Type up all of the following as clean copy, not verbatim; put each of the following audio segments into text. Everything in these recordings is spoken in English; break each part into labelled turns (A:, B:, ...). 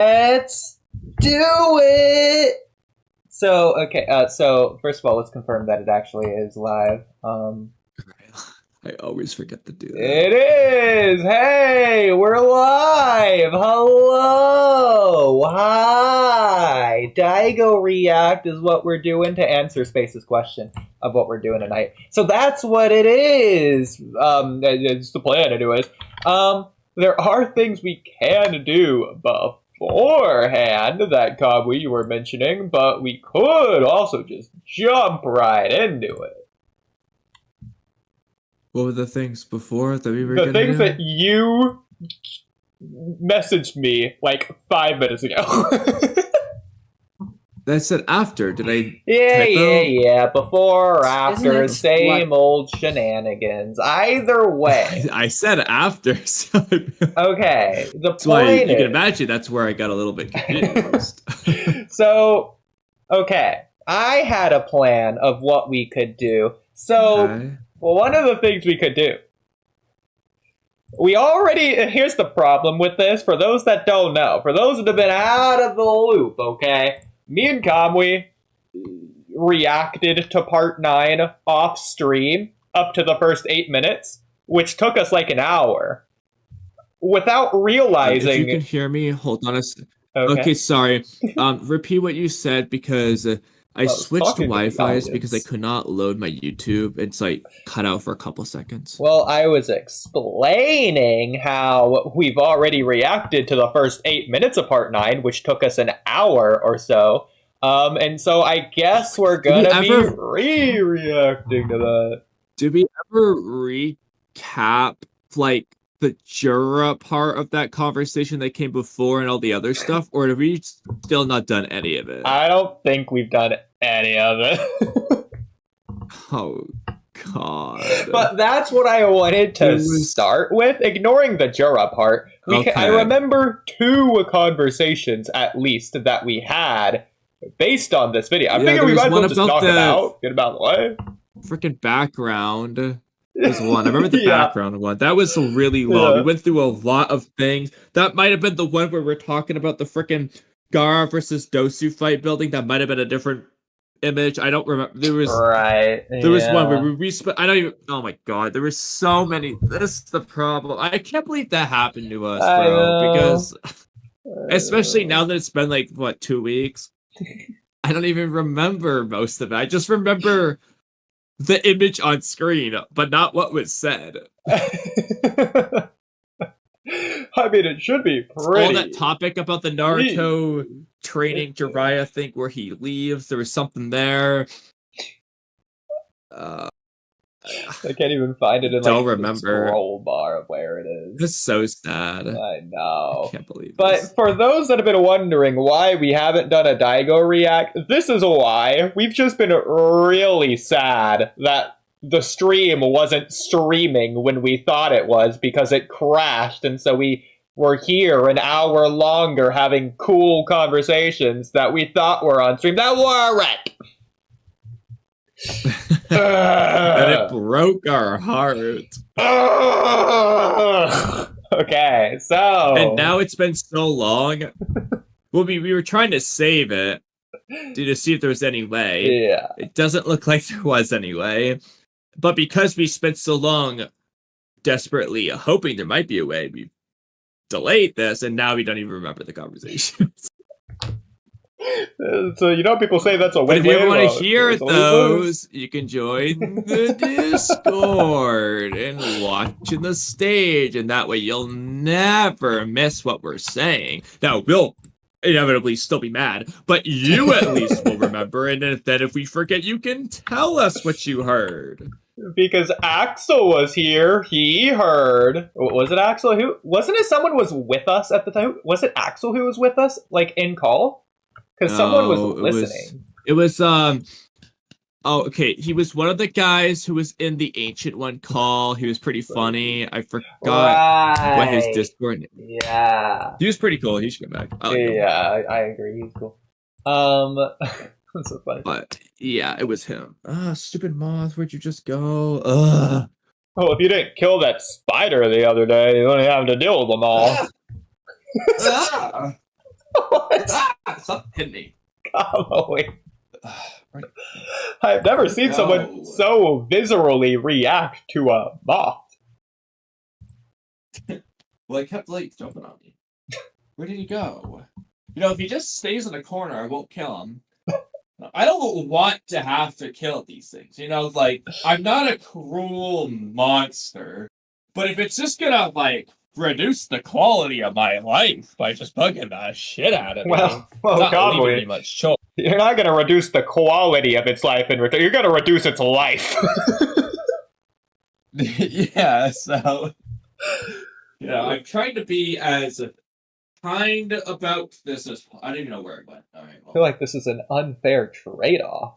A: Let's do it! So, okay, so first of all, let's confirm that it actually is live.
B: I always forget to do that.
A: It is! Hey, we're live! Hello! Hi! Daigo React is what we're doing to answer Space's question of what we're doing tonight. So that's what it is! It's the plan anyways. There are things we can do beforehand that Kamui you were mentioning, but we could also just jump right into it.
B: What were the things before that we were
A: The
B: gonna
A: things
B: do?
A: that you messaged me like 5 minutes ago.
B: That said after. Did I
A: yeah,
B: typo?
A: yeah. Before or after,
C: it
A: same old shenanigans. Either way.
B: I said after, so
A: Okay, the
B: that's why
A: point
B: you can
A: is.
B: imagine that's where I got a little bit confused.
A: So, okay, I had a plan of what we could do. So,
B: Okay.
A: well, one of the things we could do. Here's the problem with this, for those that don't know, for those that have been out of the loop, okay? Me and Kamui reacted to part 9 off stream up to the first 8 minutes, which took us like an hour. Without realizing...
B: If you can hear me, hold on a second.
A: Okay.
B: Okay, sorry. Repeat what you said because I switched to
A: talking to the
B: Wi-Fi's because I
A: audience.
B: could not load my YouTube, and so I cut out for a couple seconds.
A: Well, I was explaining how we've already reacted to the first 8 minutes of part 9, which took us an hour or so. And so I guess we're gonna be re-reacting to that.
B: Did we ever recap, like, the Jura part of that conversation that came before and all the other stuff, or have we still not done any of it?
A: I don't think we've done any of it.
B: Oh, God.
A: But that's what I wanted to start with, ignoring the Jura part. I remember 2 conversations, at least, that we had based on this video. I figured we might as well just knock it out, get about the way.
B: Freaking background. Was one. I remember the background one. That was really long. We went through a lot of things. That might have been the one where we're talking about the freaking Gara versus Dosu fight building. That might have been a different image. I don't remember. There was There was one where we I don't even. Oh my God! There were so many. This is the problem. I can't believe that happened to us, bro. Because especially now that it's been like what 2 weeks, I don't even remember most of it. I just remember the image on screen, but not what was said.
A: I mean, it should be pretty.
B: All that topic about the Naruto training Jiraiya thing where he leaves, there was something there.
A: I can't even find it in
B: don't
A: like
B: remember.
A: the scroll bar of where it is.
B: It's so sad.
A: I know.
B: I can't believe
A: But
B: this.
A: for those that have been wondering why we haven't done a Daigo react, this is why. We've just been really sad that the stream wasn't streaming when we thought it was because it crashed, and so we were here an hour longer having cool conversations that we thought were on stream that weren't.
B: And it broke our heart.
A: Okay, so...
B: And now it's been so long. Well, we were trying to save it to see if there was any way.
A: Yeah.
B: It doesn't look like there was any way. But because we spent so long desperately hoping there might be a way, we delayed this, and now we don't even remember the conversation.
A: So, you know, people say that's a
B: But if you ever want to hear
A: those,
B: those, you can join the Discord and watch in the stage, and that way you'll never miss what we're saying. Now, we'll inevitably still be mad, but you at least will remember, and then if we forget, you can tell us what you heard.
A: Because Axel was here, he heard. Was it Axel who? Wasn't it someone was with us at the time? Was it Axel who was with us, like, in call? Because someone was listening.
B: It was oh, okay. He was one of the guys who was in the Ancient One call. He was pretty funny. I forgot what his Discord.
A: Yeah.
B: He was pretty cool. He should come back.
A: I agree. He's cool. That's so funny.
B: But yeah, it was him. Stupid moth. Where'd you just go? Ugh.
A: Oh, if you didn't kill that spider the other day, you wouldn't have to deal with them all. What?
B: Stop hitting me.
A: Kamui. I've never seen someone so viscerally react to a moth.
B: Well, I kept like jumping on me. Where did he go? You know, if he just stays in the corner, I won't kill him. I don't want to have to kill these things. You know, like, I'm not a cruel monster. But if it's just gonna, like, reduce the quality of my life by just bugging the shit out of me,
A: Well,
B: not leaving
A: Kamui,
B: me much choice.
A: you're not going to reduce the quality of its life in return. You're going to reduce its life.
B: Yeah, so... You know, I'm trying to be as kind about this as... I don't even know where I went. All right, well.
A: I feel like this is an unfair trade-off.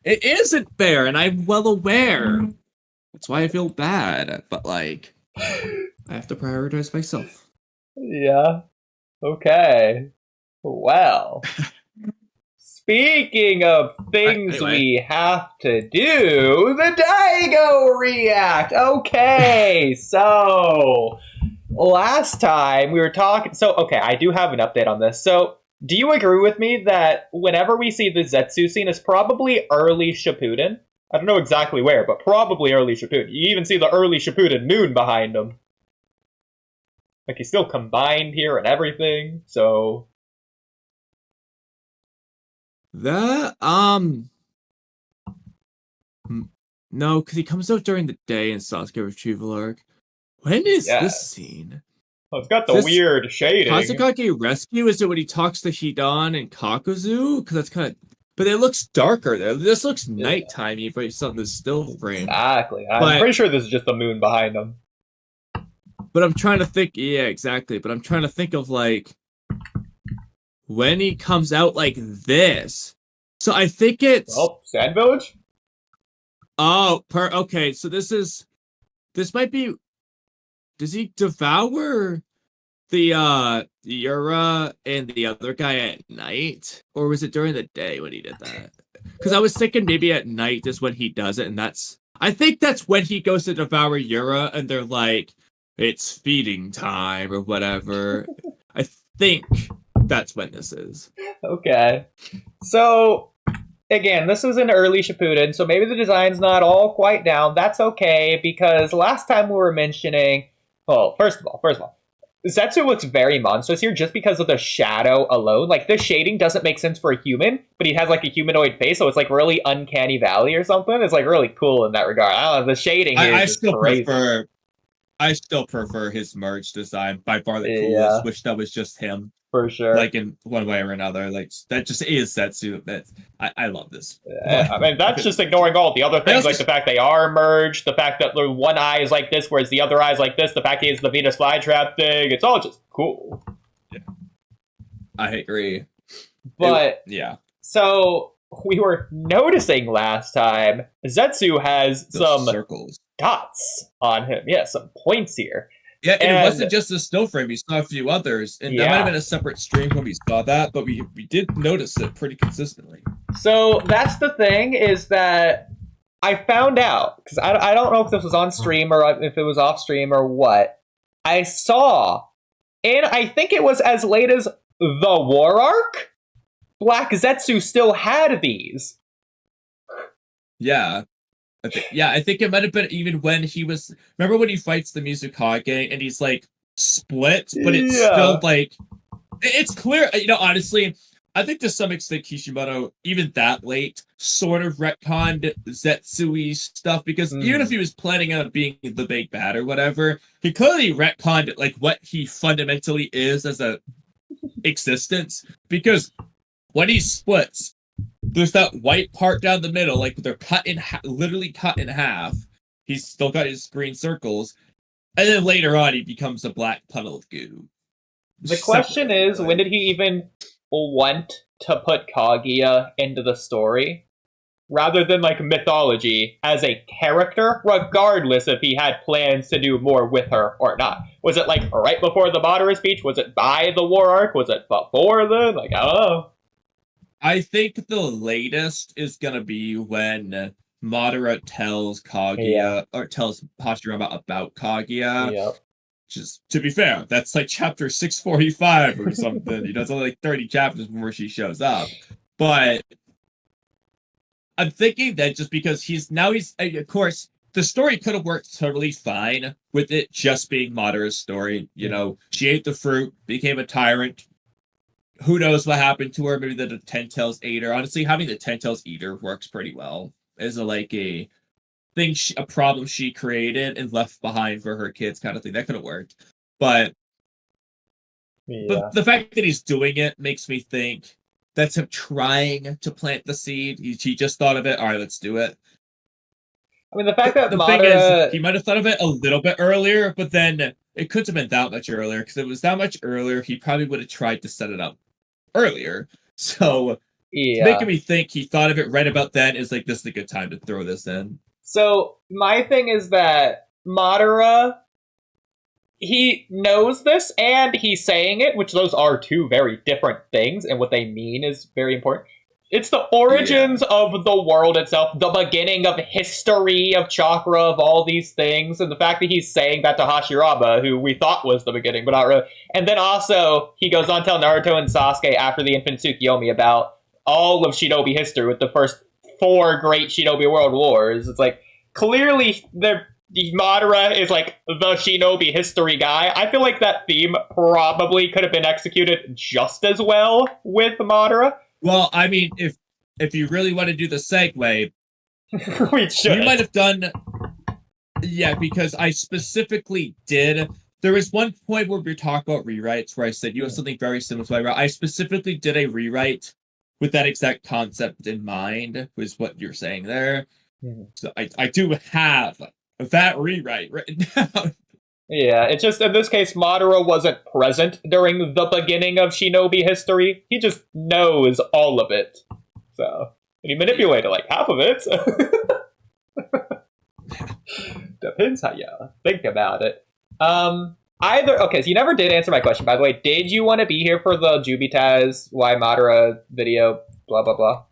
B: It isn't fair, and I'm well aware. That's why I feel bad, but, like, I have to prioritize myself.
A: Yeah. Okay. Well. Speaking of things we have to do, the Daigo React! Okay, so... Last time we were talking... So, okay, I do have an update on this. So, do you agree with me that whenever we see the Zetsu scene, it's probably early Shippuden? I don't know exactly where, but probably early Shippuden. You even see the early Shippuden moon behind him. Like, he's still combined here and everything, so...
B: That, no, because he comes out during the day in Sasuke Retrieval Arc. When is this scene?
A: Oh, it's got the weird shading.
B: Kazekage Rescue? Is it when he talks to Hidan and Kakuzu? Because that's kind of... But it looks darker there. This looks nighttime-y for something that's still frame.
A: Exactly. I'm pretty sure this is just the moon behind him.
B: But I'm trying to think... Yeah, exactly. But I'm trying to think of, like... When he comes out like this. So I think it's...
A: Oh, Sand Village?
B: Oh, okay. So this might be... Does he devour the Yura and the other guy at night? Or was it during the day when he did that? Because I was thinking maybe at night is when he does it, and that's... I think that's when he goes to devour Yura, and they're like, it's feeding time, or whatever. I think that's when this is.
A: Okay. So, again, this is an early Shippuden, so maybe the design's not all quite down. That's okay, because last time we were mentioning... Well, first of all, Zetsu looks very monstrous here just because of the shadow alone. Like, the shading doesn't make sense for a human, but he has, like, a humanoid face, so it's, like, really uncanny valley or something. It's, like, really cool in that regard. I don't know, the shading here is crazy.
B: I still prefer his merge design, by far the coolest. Wish that was just him.
A: For sure.
B: Like, in one way or another. Like, that just is Zetsu. I love this.
A: Yeah, I mean, that's just ignoring all the other things, like the fact they are merged, the fact that the one eye is like this, whereas the other eye is like this, the fact he has the Venus flytrap thing. It's all just cool.
B: Yeah. I agree.
A: But,
B: yeah.
A: So, we were noticing last time, Zetsu has some
B: circles.
A: Dots on him. Yeah, some points here.
B: Yeah, and it wasn't just a still frame. We saw a few others, and that might have been a separate stream when we saw that, but we did notice it pretty consistently.
A: So that's the thing, is that I found out, because I don't know if this was on stream or if it was off stream or what, I saw, and I think it was as late as the War Arc, Black Zetsu still had these.
B: Yeah. I think it might have been even when he was... Remember when he fights the Mizukage and he's, like, split? But it's still, like... It's clear, you know, honestly, I think to some extent Kishimoto, even that late, sort of retconned Zetsu-y stuff, because even if he was planning on being the big bad or whatever, he clearly retconned, like, what he fundamentally is as a existence, because when he splits... There's that white part down the middle, like they're cut in literally cut in half. He's still got his green circles, and then later on he becomes a black puddle of goo.
A: The question is, when did he even want to put Kaguya into the story, rather than like mythology as a character, regardless if he had plans to do more with her or not? Was it like right before the Madara speech? Was it by the War Arc? Was it before then? Like, I don't know.
B: I think the latest is gonna be when Madara tells Kaguya, or tells Hashirama about Kaguya.
A: Yep.
B: Which is, to be fair, that's like chapter 645 or something. It's only like 30 chapters before she shows up. But I'm thinking that just because of course, the story could have worked totally fine with it just being Madara's story. She ate the fruit, became a tyrant. Who knows what happened to her? Maybe the Ten Tails ate her. Honestly, having the Ten Tails eat her works pretty well as a thing, a problem she created and left behind for her kids, kind of thing. That could have worked, but the fact that he's doing it makes me think that's him trying to plant the seed. He just thought of it. All right, let's do it.
A: I mean, the fact that
B: the
A: Madara...
B: thing is, he might have thought of it a little bit earlier, but then it couldn't have been that much earlier, because if it was that much earlier, he probably would have tried to set it up earlier. So making me think he thought of it right about then is like, this is a good time to throw this in.
A: So my thing is that Madara, he knows this and he's saying it, which those are two very different things, and what they mean is very important. It's the origins of the world itself, the beginning of history, of chakra, of all these things, and the fact that he's saying that to Hashirama, who we thought was the beginning, but not really. And then also, he goes on to tell Naruto and Sasuke after the infant Tsukiyomi about all of Shinobi history with the first 4 great Shinobi World Wars. It's like, clearly, Madara is like the Shinobi history guy. I feel like that theme probably could have been executed just as well with Madara.
B: Well, I mean, if you really want to do the segue,
A: we should.
B: You might have done... Yeah, because I specifically did... There was one point where we were talking about rewrites where I said, you have something very similar to what I wrote. I specifically did a rewrite with that exact concept in mind, was what you're saying there. So I do have that rewrite written down.
A: Yeah, it's just, in this case, Madara wasn't present during the beginning of Shinobi history. He just knows all of it. So, and he manipulated like half of it. Depends how you think about it. Okay, so you never did answer my question, by the way. Did you want to be here for the Jubitaz Why Madara video, blah, blah, blah?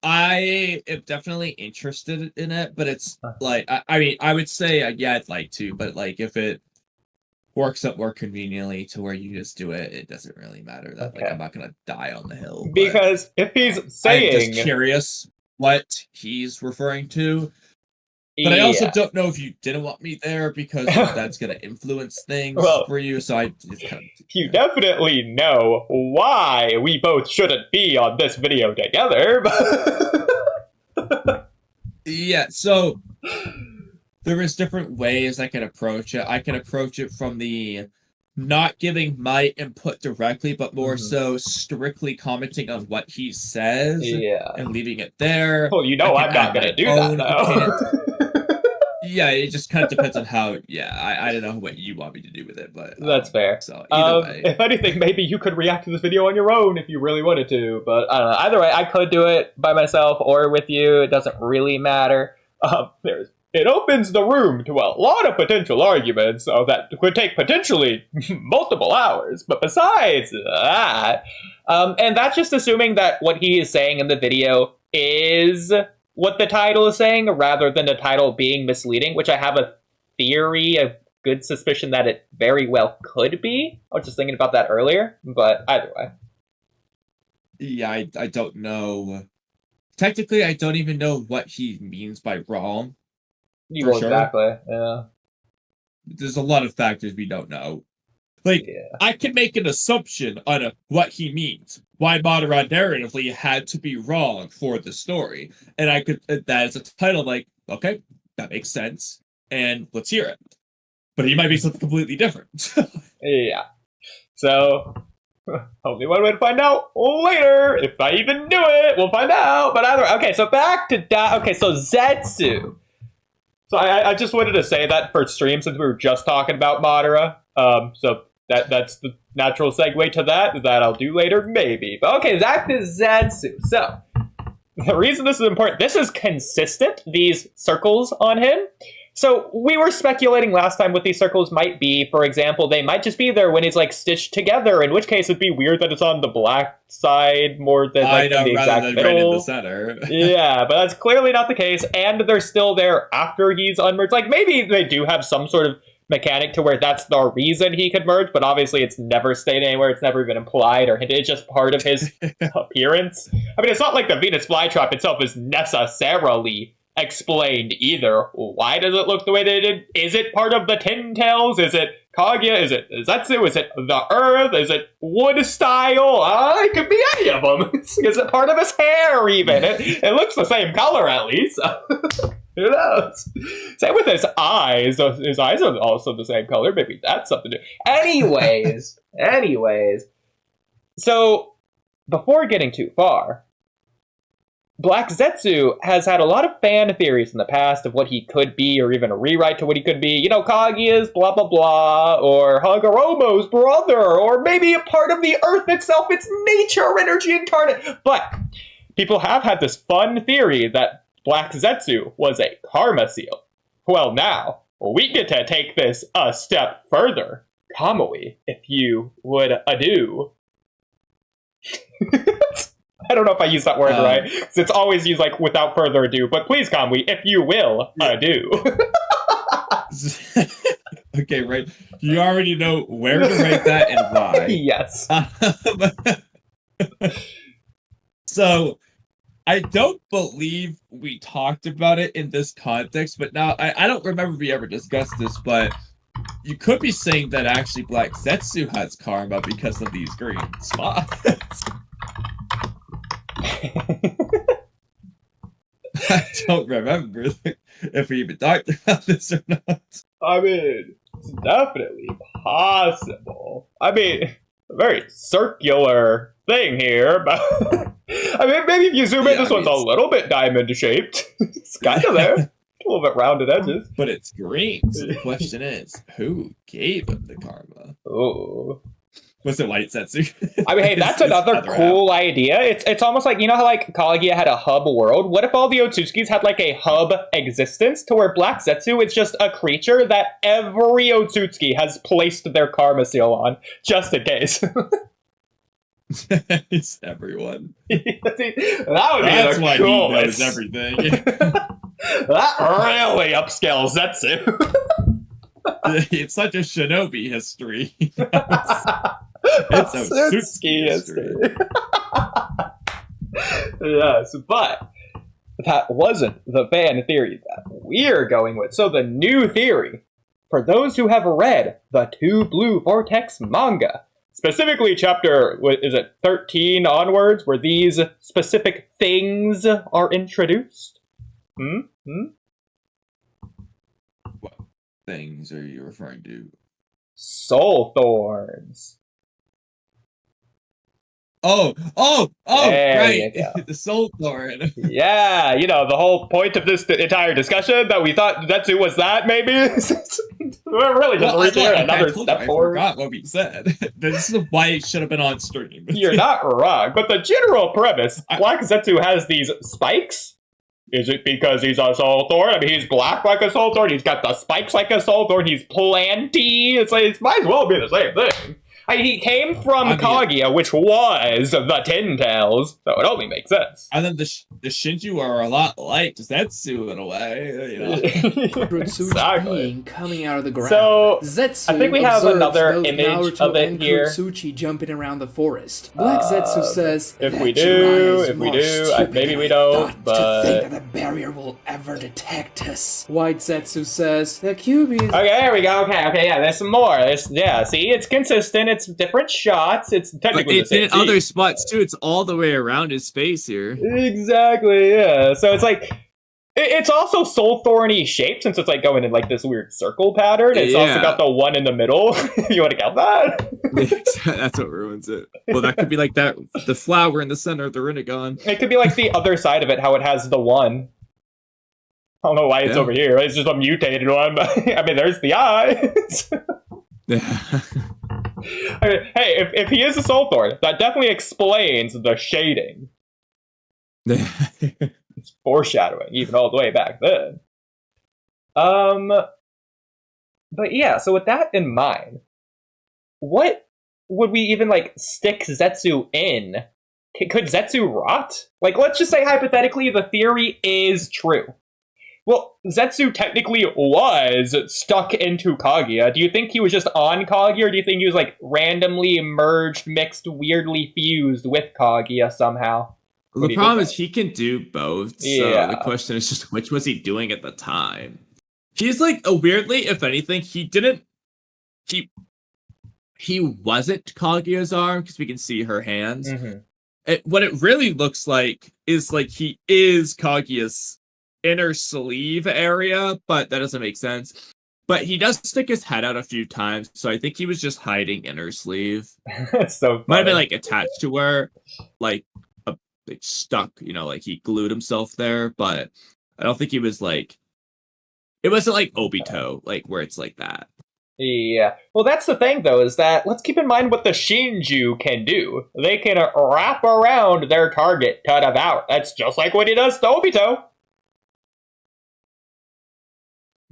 B: I am definitely interested in it, but it's like, I mean, I would say, yeah, I'd like to, but like, if it works out more conveniently to where you just do it, it doesn't really matter. That like, I'm not gonna die on the hill.
A: Because if he's saying...
B: I'm just curious what he's referring to. But I also don't know if you didn't want me there, because that's going to influence things for you. So it's kind of...
A: You definitely know why we both shouldn't be on this video together.
B: Yeah, so there is different ways I can approach it. I can approach it from the not giving my input directly, but more so strictly commenting on what he says and leaving it there.
A: Well, you know I'm not going to do that, though.
B: Yeah, it just kind of depends on how, I don't know what you want me to do with it, but...
A: That's fair.
B: So, either way.
A: If anything, maybe you could react to this video on your own if you really wanted to, but I don't know. Either way, I could do it by myself or with you. It doesn't really matter. It opens the room to a lot of potential arguments that could take potentially multiple hours, but besides that... and that's just assuming that what he is saying in the video is... what the title is saying, rather than the title being misleading, which I have a theory, a good suspicion that it very well could be. I was just thinking about that earlier, but either way.
B: Yeah, I don't know. Technically, I don't even know what he means by wrong.
A: Exactly, yeah.
B: There's a lot of factors we don't know. Like, I can make an assumption on what he means. Why Madara narratively had to be wrong for the story. And I could, that is a title, like, okay, that makes sense. And let's hear it. But he might be something completely different.
A: Yeah. So, only one way to find out later. If I even do it, we'll find out. But either, okay, so back to so Zetsu. So I just wanted to say that for stream, since we were just talking about Madara. So that's the natural segue to that I'll do later, maybe. But okay, that is Zetsu. So, the reason this is important, this is consistent, these circles on him. So, we were speculating last time what these circles might be. For example, they might just be there when it's, like, stitched together, in which case it'd be weird that it's on the black side more than, like, in the exact middle.
B: Right in the center.
A: Yeah, but that's clearly not the case, and they're still there after he's unmerged. Like, maybe they do have some sort of mechanic to where that's the reason he could merge, but obviously it's never stated anywhere, it's never even implied or hinted, it's just part of his appearance. I mean, it's not like the Venus flytrap itself is necessarily explained either. Why does it look the way that it did? Is it part of the Ten Tails? Is it Kaguya? Is it Zetsu? Is it the Earth? Is it wood style? It could be any of them. Is it part of his hair even? It looks the same color at least. Who knows? Same with his eyes. His eyes are also the same color. Maybe that's something to do. Anyways. So, before getting too far, Black Zetsu has had a lot of fan theories in the past of what he could be, or even a rewrite to what he could be. You know, Kaguya's blah blah blah, or Hagoromo's brother, or maybe a part of the Earth itself, its nature energy incarnate. But people have had this fun theory that Black Zetsu was a karma seal. Well, now, we get to take this a step further. Kamui, if you would ado. I don't know if I use that word right, because it's always used like without further ado, but please, Kamui, if you will, ado.
B: Okay, right. You already know where to write that and why.
A: Yes.
B: So, I don't believe we talked about it in this context, but now I don't remember we ever discussed this, but you could be saying that actually Black Zetsu has karma because of these green spots. I don't remember if we even talked about this or not.
A: I mean, it's definitely possible. I mean, a very circular thing here, but I mean, maybe if you zoom in, this one's a little bit diamond-shaped. It's kind of there. A little bit rounded edges.
B: But it's green, so the question is, who gave him the karma?
A: Oh.
B: Was it Light Zetsu?
A: I mean, hey, that's another cool idea. It's almost like, you know how like Kaguya had a hub world? What if all the Otsutskis had like a hub existence to where Black Zetsu is just a creature that every Otsutsuki has placed their karma seal on, just in case?
B: It's everyone.
A: That would
B: That's
A: be
B: why
A: the
B: he knows
A: coolest.
B: everything.
A: That really upscales Zetsu.
B: It's such a shinobi history. It's Otsutsuki history.
A: Yes, but that wasn't the fan theory that we're going with. So the new theory, for those who have read the Two Blue Vortex manga, specifically chapter, is it 13 onwards, where these specific things are introduced?
B: What things are you referring to?
A: Soul thorns.
B: Oh,
A: There
B: right.
A: you go.
B: The soul thorn.
A: Yeah, you know, the whole point of this entire discussion that we thought Zetsu was that, maybe? We're really just reaching another step forward.
B: I forgot what we said. This is why it should have been on stream.
A: You're not wrong, but the general premise, Black Zetsu has these spikes. Is it because he's a soul thorn? I mean, he's black like a soul thorn. He's got the spikes like a soul thorn. He's planty. It's like, it might as well be the same thing. I mean, he came from Kaguya, which was the Ten Tails, so it only makes sense.
B: And then the Shinju are a lot like Zetsu in a way, you know.
A: Exactly.
C: Being coming out of the ground.
A: So,
C: Zetsu
A: I think we have another
C: those
A: image
C: Naruto
A: of it
C: and
A: here.
C: Kurotsuchi jumping around the forest. Black Zetsu says,
A: if
C: that
A: we
C: Jiraiya is
A: do,
C: more stupid
A: maybe
C: than
A: we
C: I
A: don't,
C: thought
A: but...
C: to think that the barrier will ever detect us. White Zetsu says, the Kyuubi is...
A: Okay, there we go. Okay, yeah, there's some more. See, it's consistent. It's different shots. It's technically
B: it's in other spots too. It's all the way around his face here.
A: Exactly, yeah. So it's like, it's also soul thorny shaped since it's like going in like this weird circle pattern. It's also got the one in the middle. You want to count that?
B: That's what ruins it. Well, that could be like that, the flower in the center of the Rinnegan.
A: It could be like the other side of it, how it has the one. I don't know why it's over here. It's just a mutated one. But I mean, there's the eye. I mean, hey, if he is a soul thorn, that definitely explains the shading. It's foreshadowing, even all the way back then. But yeah, so with that in mind, what would we even, like, stick Zetsu in? Could Zetsu rot? Like, let's just say, hypothetically, the theory is true. Well, Zetsu technically was stuck into Kaguya. Do you think he was just on Kaguya, or do you think he was like randomly merged, mixed, weirdly fused with Kaguya somehow? What
B: The
A: do you
B: problem
A: think?
B: is he can do both. So
A: Yeah.
B: the question is just which was he doing at the time? He's like weirdly, if anything, he wasn't Kaguya's arm because we can see her hands.
A: Mm-hmm.
B: What it really looks like is like he is Kaguya's inner sleeve area, but that doesn't make sense. But he does stick his head out a few times, so I think he was just hiding inner sleeve.
A: So funny.
B: Might have been like attached to her, like stuck, like he glued himself there, but I don't think he was like it wasn't like Obito, like where it's like that.
A: Yeah. Well, that's the thing, though, is that let's keep in mind what the Shinju can do. They can wrap around their target to devour. That's just like what he does to Obito.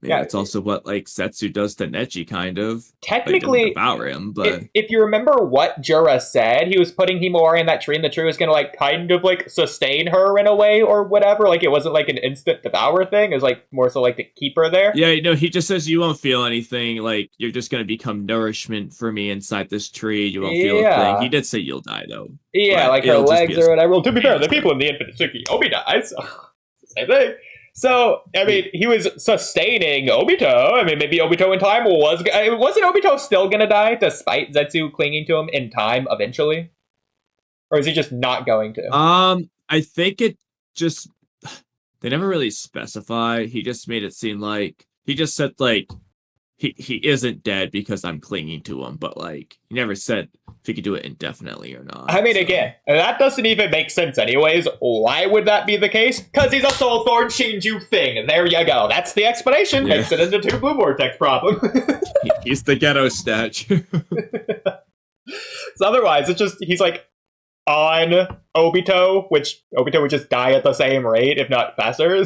B: Yeah, it's also what like Zetsu does to Neji, kind of.
A: Technically,
B: devour him, but
A: if you remember what Jura said, he was putting Himori in that tree, and the tree was gonna like kind of like sustain her in a way or whatever. Like it wasn't like an instant devour thing. It was like more so like to keep her there.
B: Yeah, he just says you won't feel anything. Like you're just gonna become nourishment for me inside this tree. You won't feel a thing. He did say you'll die though.
A: Yeah, like her legs or whatever. Well, to be fair, the people in the Infinite Tsuki, Obi dies. So it's the same thing. So, I mean, he was sustaining Obito. I mean, maybe Obito in time wasn't Obito still gonna die despite Zetsu clinging to him in time eventually? Or is he just not going to?
B: I think it just they never really specify. He just made it seem like he just said like he isn't dead because I'm clinging to him, but like he never said if he could do it indefinitely or not.
A: I mean, again, that doesn't even make sense anyways. Why would that be the case? Because he's a Soul Thorn Shinju thing. There you go. That's the explanation.
B: Yeah.
A: Makes it into two Blue Vortex problem.
B: He's the ghetto statue.
A: So otherwise, it's just, he's like on Obito, which Obito would just die at the same rate, if not faster.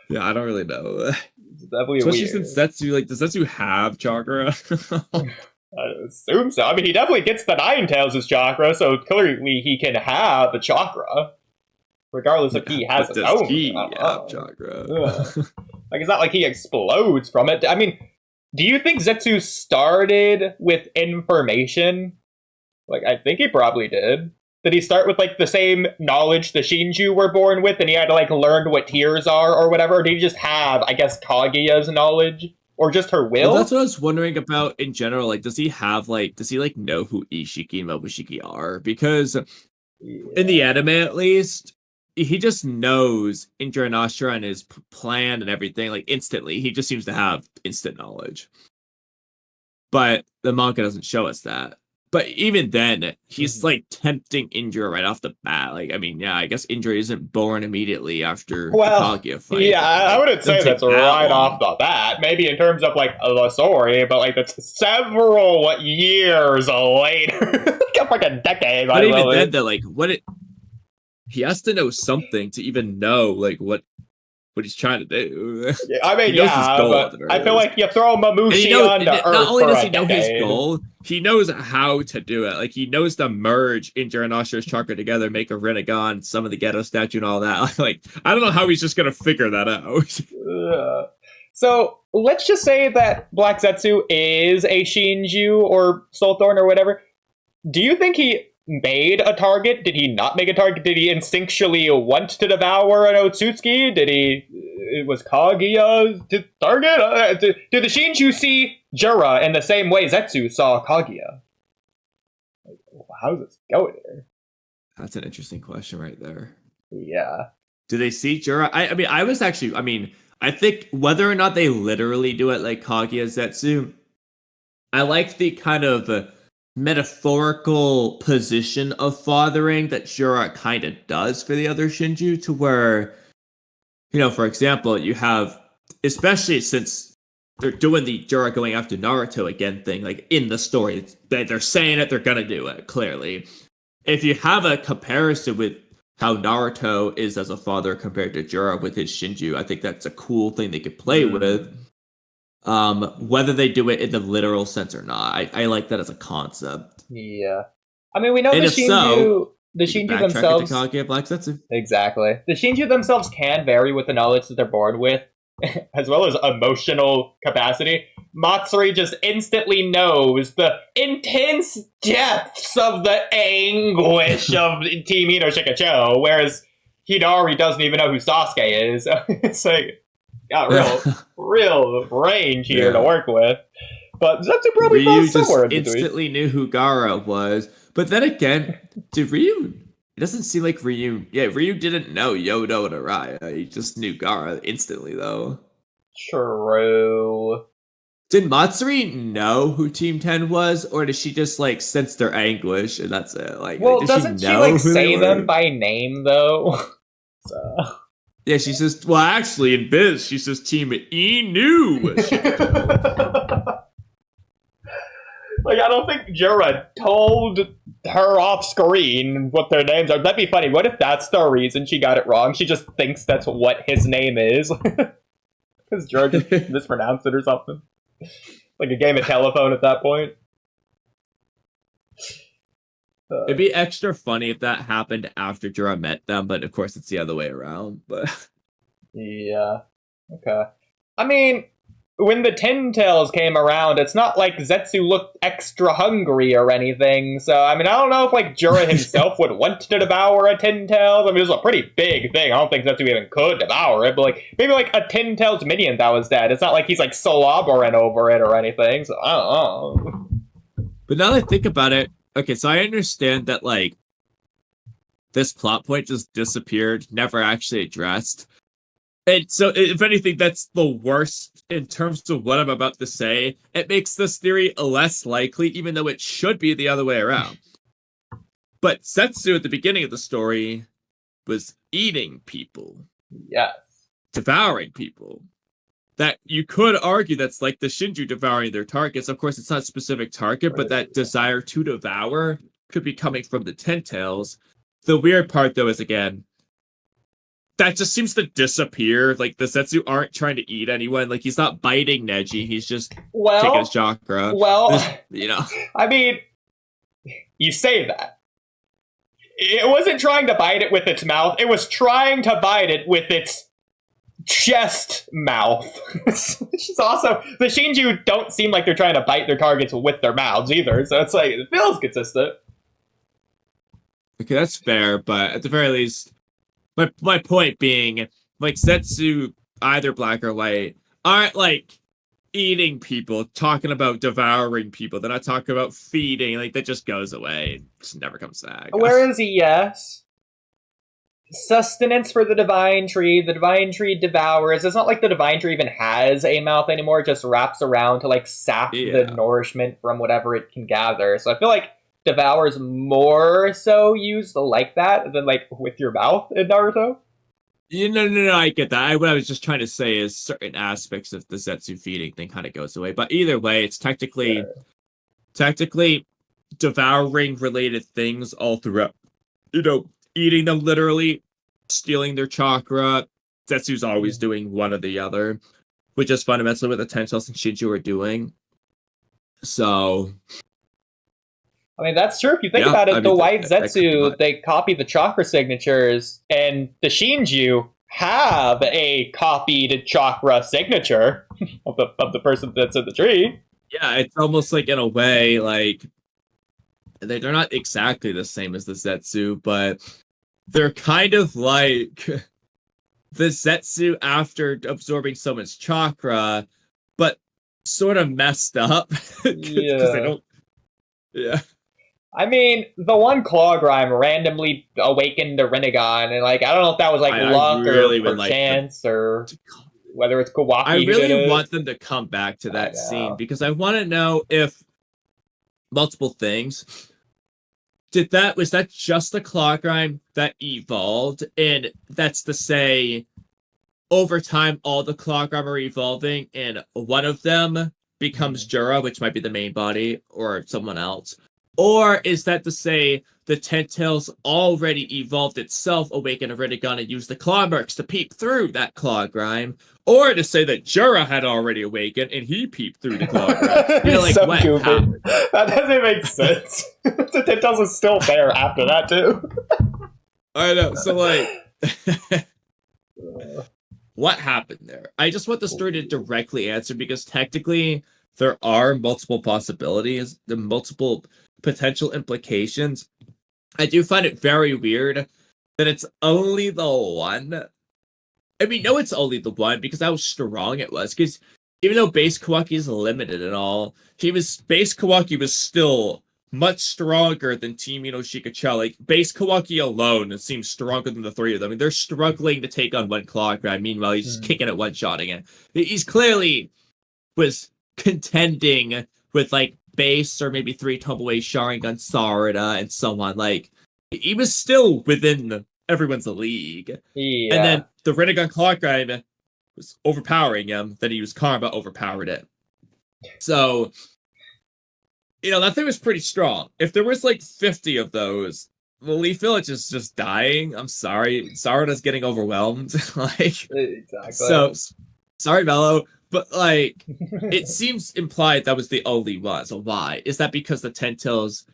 B: Yeah, I don't really know.
A: It's definitely
B: especially
A: weird.
B: since Zetsu, like, does Zetsu have chakra?
A: I assume so. I mean, he definitely gets the Nine Tails' chakra, so clearly he can have the chakra, regardless if he has his own.
B: He have chakra?
A: Like, it's not like he explodes from it. I mean, do you think Zetsu started with information? Like, I think he probably did. Did he start with, like, the same knowledge the Shinju were born with, and he had to, like, learn what tears are or whatever? Or did he just have, I guess, Kaguya's knowledge? Or just her will?
B: Well, that's what I was wondering about in general. Like, does he know who Ishiki and Momoshiki are? Because in the anime, at least, he just knows Indra and Ashura and his plan and everything, like, instantly. He just seems to have instant knowledge. But the manga doesn't show us that. But even then, he's like tempting Indra right off the bat. Like, I mean, yeah, I guess Indra isn't born immediately after the Kaguya fight.
A: Yeah, I wouldn't say that's right off the bat. Maybe in terms of like the story, but like that's several years later, like a decade.
B: But even then, though, like, he has to know something to even know like what he's trying to do.
A: Yeah, I mean, but I feel like you throw Mamushi onto Earth.
B: Not only does he know
A: decade.
B: his goal, he knows how to do it. Like, he knows to merge Indra and Ashura's chakra together, make a Rinnegan, summon the ghetto statue, and all that. Like, I don't know how he's just gonna figure that out.
A: So let's just say that Black Zetsu is a Shinju or Soul Thorn or whatever. Do you think he made a target? Did he not make a target? Did he instinctually want to devour an Otsutsuki? It was Kaguya to target? Do the Shinju see Jura in the same way Zetsu saw Kaguya? How's this going here?
B: That's an interesting question right there.
A: Yeah.
B: Do they see Jura? I think whether or not they literally do it like Kaguya Zetsu, I like the kind of metaphorical position of fathering that Jura kind of does for the other Shinju, to where, for example, you have, especially since they're doing the Jura going after Naruto again thing, like in the story, they're saying it, they're gonna do it, clearly. If you have a comparison with how Naruto is as a father compared to Jura with his Shinju, I think that's a cool thing they could play with. Whether they do it in the literal sense or not, I like that as a concept.
A: Yeah. I mean, we know
B: and
A: the
B: if
A: Shinju...
B: so,
A: The
B: You can
A: Shinju
B: backtrack it to
A: themselves...
B: Kage Black Zetsu.
A: Exactly. The Shinju themselves can vary with the knowledge that they're born with, as well as emotional capacity. Matsuri just instantly knows the intense depths of the anguish of Team Ino Shikacho, whereas Hidari doesn't even know who Sasuke is. It's like, got real range here to work with. But Zetsu probably
B: Ryu
A: falls somewhere in
B: just
A: between.
B: instantly knew who Gaara was. But then again, did Ryu... It doesn't seem like Ryu... Yeah, Ryu didn't know Yodo and Araya. He just knew Gaara instantly, though.
A: True.
B: Did Matsuri know who Team 10 was, or did she just, like, sense their anguish, and that's it? Like,
A: Well,
B: did
A: doesn't
B: she
A: she,
B: know
A: like,
B: who they
A: say
B: were?
A: them by name, though? So...
B: Yeah, she says, well, actually, in Biz, she says Team Inu.
A: Like, I don't think Jura told her off screen what their names are. That'd be funny. What if that's the reason she got it wrong? She just thinks that's what his name is. Because Jura just mispronounced it or something. Like a game of telephone at that point.
B: It'd be extra funny if that happened after Jura met them, but of course it's the other way around. But
A: yeah. Okay. I mean, when the Ten Tails came around, it's not like Zetsu looked extra hungry or anything. So, I mean, I don't know if, like, Jura himself would want to devour a Ten Tails. I mean, it was a pretty big thing. I don't think Zetsu even could devour it. But, like, maybe, like, a Ten Tails minion that was dead. It's not like he's, like, slobbering over it or anything. So, I don't know.
B: But now that I think about it, okay, so I understand that, like, this plot point just disappeared, never actually addressed. And so, if anything, that's the worst in terms of what I'm about to say. It makes this theory less likely, even though it should be the other way around. But Zetsu at the beginning of the story was eating people.
A: Yes.
B: Devouring people. That you could argue that's like the Shinju devouring their targets. Of course, it's not a specific target, but that desire to devour could be coming from the Ten Tails. The weird part, though, is, again, that just seems to disappear. Like, the Zetsu aren't trying to eat anyone. Like, he's not biting Neji. He's just taking his chakra. You know.
A: I mean, you say that. It wasn't trying to bite it with its mouth. It was trying to bite it with its chest mouth. Which is also... The Shinju don't seem like they're trying to bite their targets with their mouths either. So it's like, it feels consistent.
B: Okay, that's fair, but at the very least... My point being, like, Zetsu, either black or white, aren't, like, eating people, talking about devouring people. They're not talking about feeding. Like, that just goes away. It just never comes back.
A: Whereas, yes, sustenance for the Divine Tree. The Divine Tree devours. It's not like the Divine Tree even has a mouth anymore. It just wraps around to, like, sap the nourishment from whatever it can gather. So I feel like devours more so used like that than, like, with your mouth in Naruto.
B: No, I get that. What I was just trying to say is certain aspects of the Zetsu feeding thing kind of goes away. But either way, it's technically devouring related things all throughout. You know, eating them literally, stealing their chakra. Zetsu's always doing one or the other, which is fundamentally what the Ten Tails and Shinju are doing. So...
A: I mean, that's true. If you think about it, the white Zetsu, they copy the chakra signatures, and the Shinju have a copied chakra signature of the person that's in the tree.
B: Yeah, it's almost like, in a way, like, they're not exactly the same as the Zetsu, but they're kind of like the Zetsu after absorbing so much chakra, but sort of messed up. Because they don't... Yeah.
A: I mean, the one Claw Grime randomly awakened a Rinnegan, and, like, I don't know if that was, like, luck or chance, or whether it's Kawaki.
B: I really want them to come back to that scene, because I want to know if multiple things. Was that just the Claw Grime that evolved? And that's to say, over time, all the Claw Grime are evolving, and one of them becomes Jura, which might be the main body, or someone else. Or is that to say the Ten Tails already evolved itself, awakened a Rinnegan, and used the claw marks to peep through that Claw Grime? Or to say that Jura had already awakened and he peeped through the Claw Grime? You know, like,
A: so
B: what happened?
A: That doesn't make sense. The Ten Tails is still there after that, too.
B: I know. So like, what happened there? I just want the story to directly answer because technically there are multiple possibilities, the multiple potential implications. I do find it very weird that it's only the one. I mean, no, it's only the one because how strong it was. Because even though base Kawaki is limited and all, base Kawaki was still much stronger than Team Inoshikacha. Like base Kawaki alone, it seems stronger than the three of them. I mean, they're struggling to take on one clock guy. Meanwhile, he's just kicking it, one shotting it. He's clearly was contending with like base or maybe three Tomoe Sharingan Sarada and so on. Like he was still within everyone's league.
A: Yeah.
B: And then the Rinnegan clock guy was overpowering him. Then he was Karma overpowered it. So, you know, that thing was pretty strong. If there was like 50 of those, the Leaf Village is just dying. I'm sorry. Sarada's getting overwhelmed. Like,
A: exactly.
B: So, sorry, Mello. But, like, it seems implied that was the only one. So why? Is that because the Tentils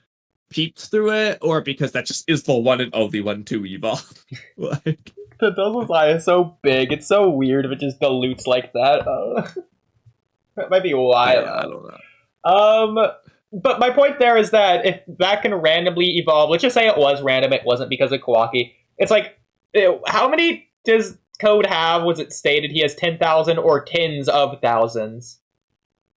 B: peeped through it? Or because that just is the one and only one to evolve? Like,
A: the Tentils' eye is so big. It's so weird if it just dilutes like that. That might be why.
B: yeah, I don't know.
A: But my point there is that if that can randomly evolve, let's just say it was random, it wasn't because of Kawaki. It's like, how many does Code have? Was it stated he has 10,000 or tens of thousands?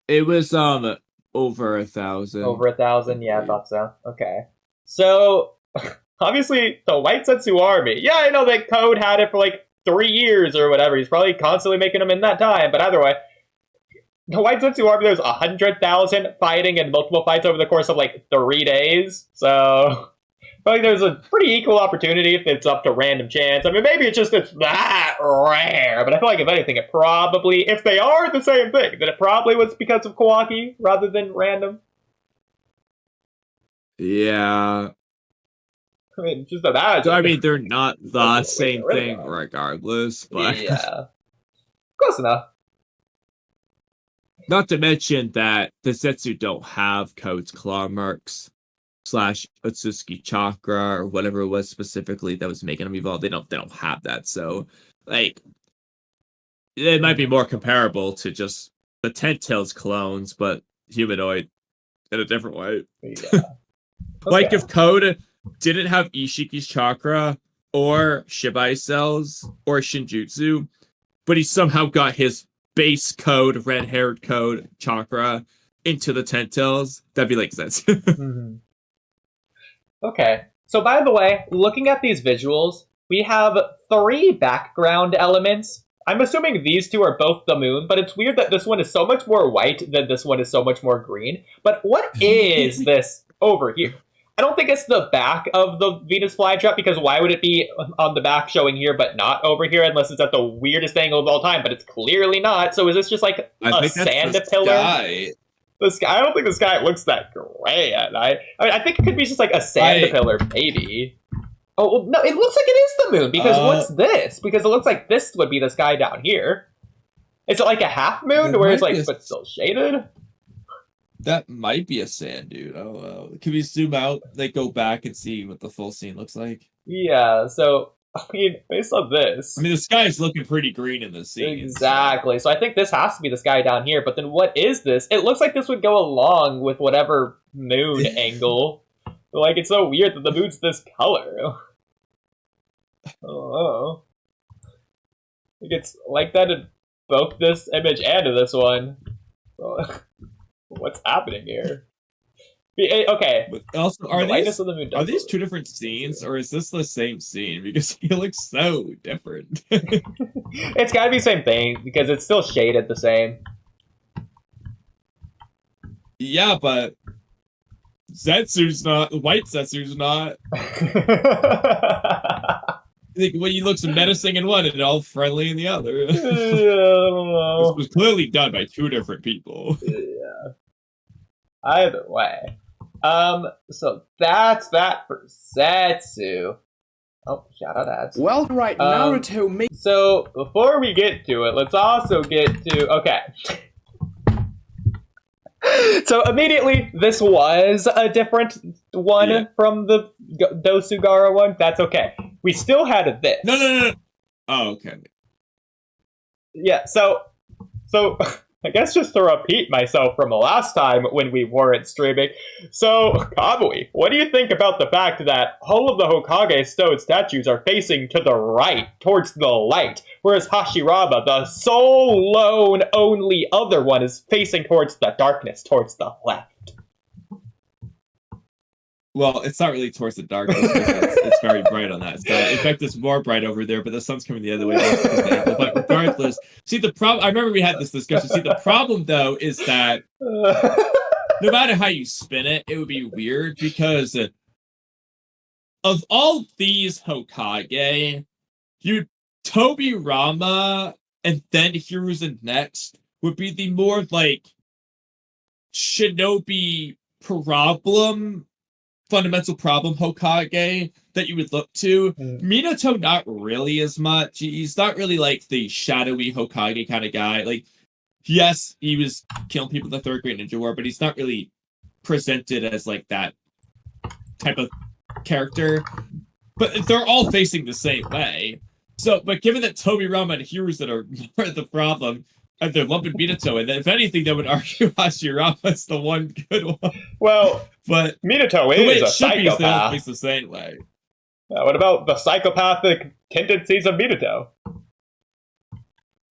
B: It was over 1,000.
A: Over 1,000? Yeah, I thought so. Okay. So, obviously, the White Zetsu army. Yeah, I know that Code had it for like 3 years or whatever. He's probably constantly making them in that time. But either way, the White Zetsu army, there's 100,000 fighting in multiple fights over the course of like 3 days. So, I think there's a pretty equal opportunity if it's up to random chance. I mean, maybe it's that rare, but I feel like if anything, it probably, if they are the same thing, then it probably was because of Kawaki rather than random.
B: Yeah.
A: I mean, just imagine.
B: I mean, they're not the same thing regardless, but...
A: Yeah. Close enough.
B: Not to mention that the Zetsu don't have Code's claw marks / Otsutsuki chakra or whatever it was specifically that was making them evolve. They don't have that. So, like, it might be more comparable to just the Tentils clones, but humanoid in a different way.
A: Yeah. Okay.
B: Like if Code didn't have Ishiki's chakra or Shibai cells or Shinjutsu, but he somehow got his base Code, red-haired Code chakra into the Tentils, that'd be like Zetsu.
A: Mm-hmm. Okay. So by the way, looking at these visuals, we have 3 background elements. I'm assuming these 2 are both the moon, but it's weird that this one is so much more white than this one is so much more green. But what is this over here? I don't think it's the back of the Venus flytrap, because why would it be on the back showing here but not over here unless it's at the weirdest angle of all time, but it's clearly not. So is this just like a sand pillar?
B: Sky.
A: The sky, I don't think the sky looks that great. I mean, I think it could be just like a sand pillar, maybe. Oh, well, no, it looks like it is the moon, because what's this? Because it looks like this would be the sky down here. Is it like a half moon, where it's like, but still shaded?
B: That might be a sand dude. Oh, can we zoom out, like go back and see what the full scene looks like?
A: Yeah, so, I mean, based on this...
B: I mean, the sky's looking pretty green in this scene.
A: Exactly, so I think this has to be the sky down here, but then what is this? It looks like this would go along with whatever moon angle. Like, it's so weird that the moon's this color. Oh. It's like that in both this image and in this one. What's happening here? Okay.
B: But also, are these 2 different scenes, or is this the same scene? Because he looks so different.
A: It's gotta be the same thing, because it's still shaded the same.
B: Yeah, but Zetsu's not. White Zetsu's not. Like, when he looks menacing in one and all friendly in the other.
A: I don't know.
B: This was clearly done by 2 different people.
A: Yeah. Either way. So that's that for Zetsu. Oh, shout out ads.
C: Well, right, Naruto
A: So, before we get to it, let's also get to... Okay. So, immediately, this was a different one from the Dosugara one. That's okay. we still had this.
B: No. Oh, okay.
A: Yeah, so I guess just to repeat myself from the last time when we weren't streaming. So, Kamui, what do you think about the fact that all of the Hokage stone statues are facing to the right, towards the light, whereas Hashirama, the sole lone only other one, is facing towards the darkness, towards the left?
B: Well, it's not really towards the darkness. It's very bright on that side. In fact, it's more bright over there, but the sun's coming the other way. But regardless, see, the problem... I remember we had this discussion. See, the problem, though, is that no matter how you spin it, it would be weird, because of all these Hokage, Tobirama and then Hiruzen next would be the more, like, shinobi fundamental problem Hokage that you would look to. Minato, not really as much. He's not really like the shadowy Hokage kind of guy. Like, yes, he was killing people in the Third Great Ninja War, but he's not really presented as like that type of character. But they're all facing the same way. So, but given that Tobirama and Hiruzen are more the problem, and they're lumping Minato, and if anything, they would argue Hashirama's the one good one. Well, but
A: Minato is a psychopath.
B: It's the same way.
A: What about the psychopathic tendencies of Minato?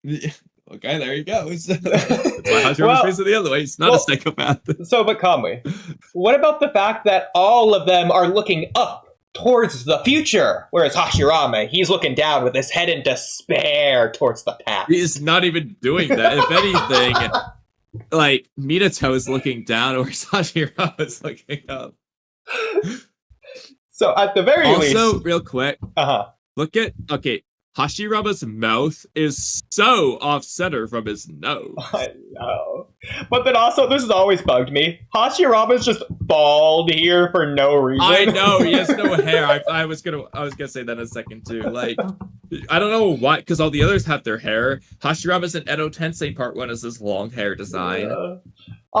B: Okay, there you go. That's why Hashirama's facing the other way. He's not a psychopath.
A: So, but Kamui, what about the fact that all of them are looking up towards the future, whereas Hashirama, he's looking down with his head in despair towards the past?
B: He's not even doing that. If anything, like, Minato is looking down, whereas Hashirama is looking up.
A: So at the very least...
B: Also, real quick, look at... Okay, Hashirama's mouth is so off-center from his nose.
A: I know. But then also, this has always bugged me. Hashirama's just bald here for no reason.
B: I know, he has no hair. I was gonna say that in a second too. Like, I don't know why, because all the others have their hair. Hashirama's in Edo Tensei Part 1 is this long hair design. Also,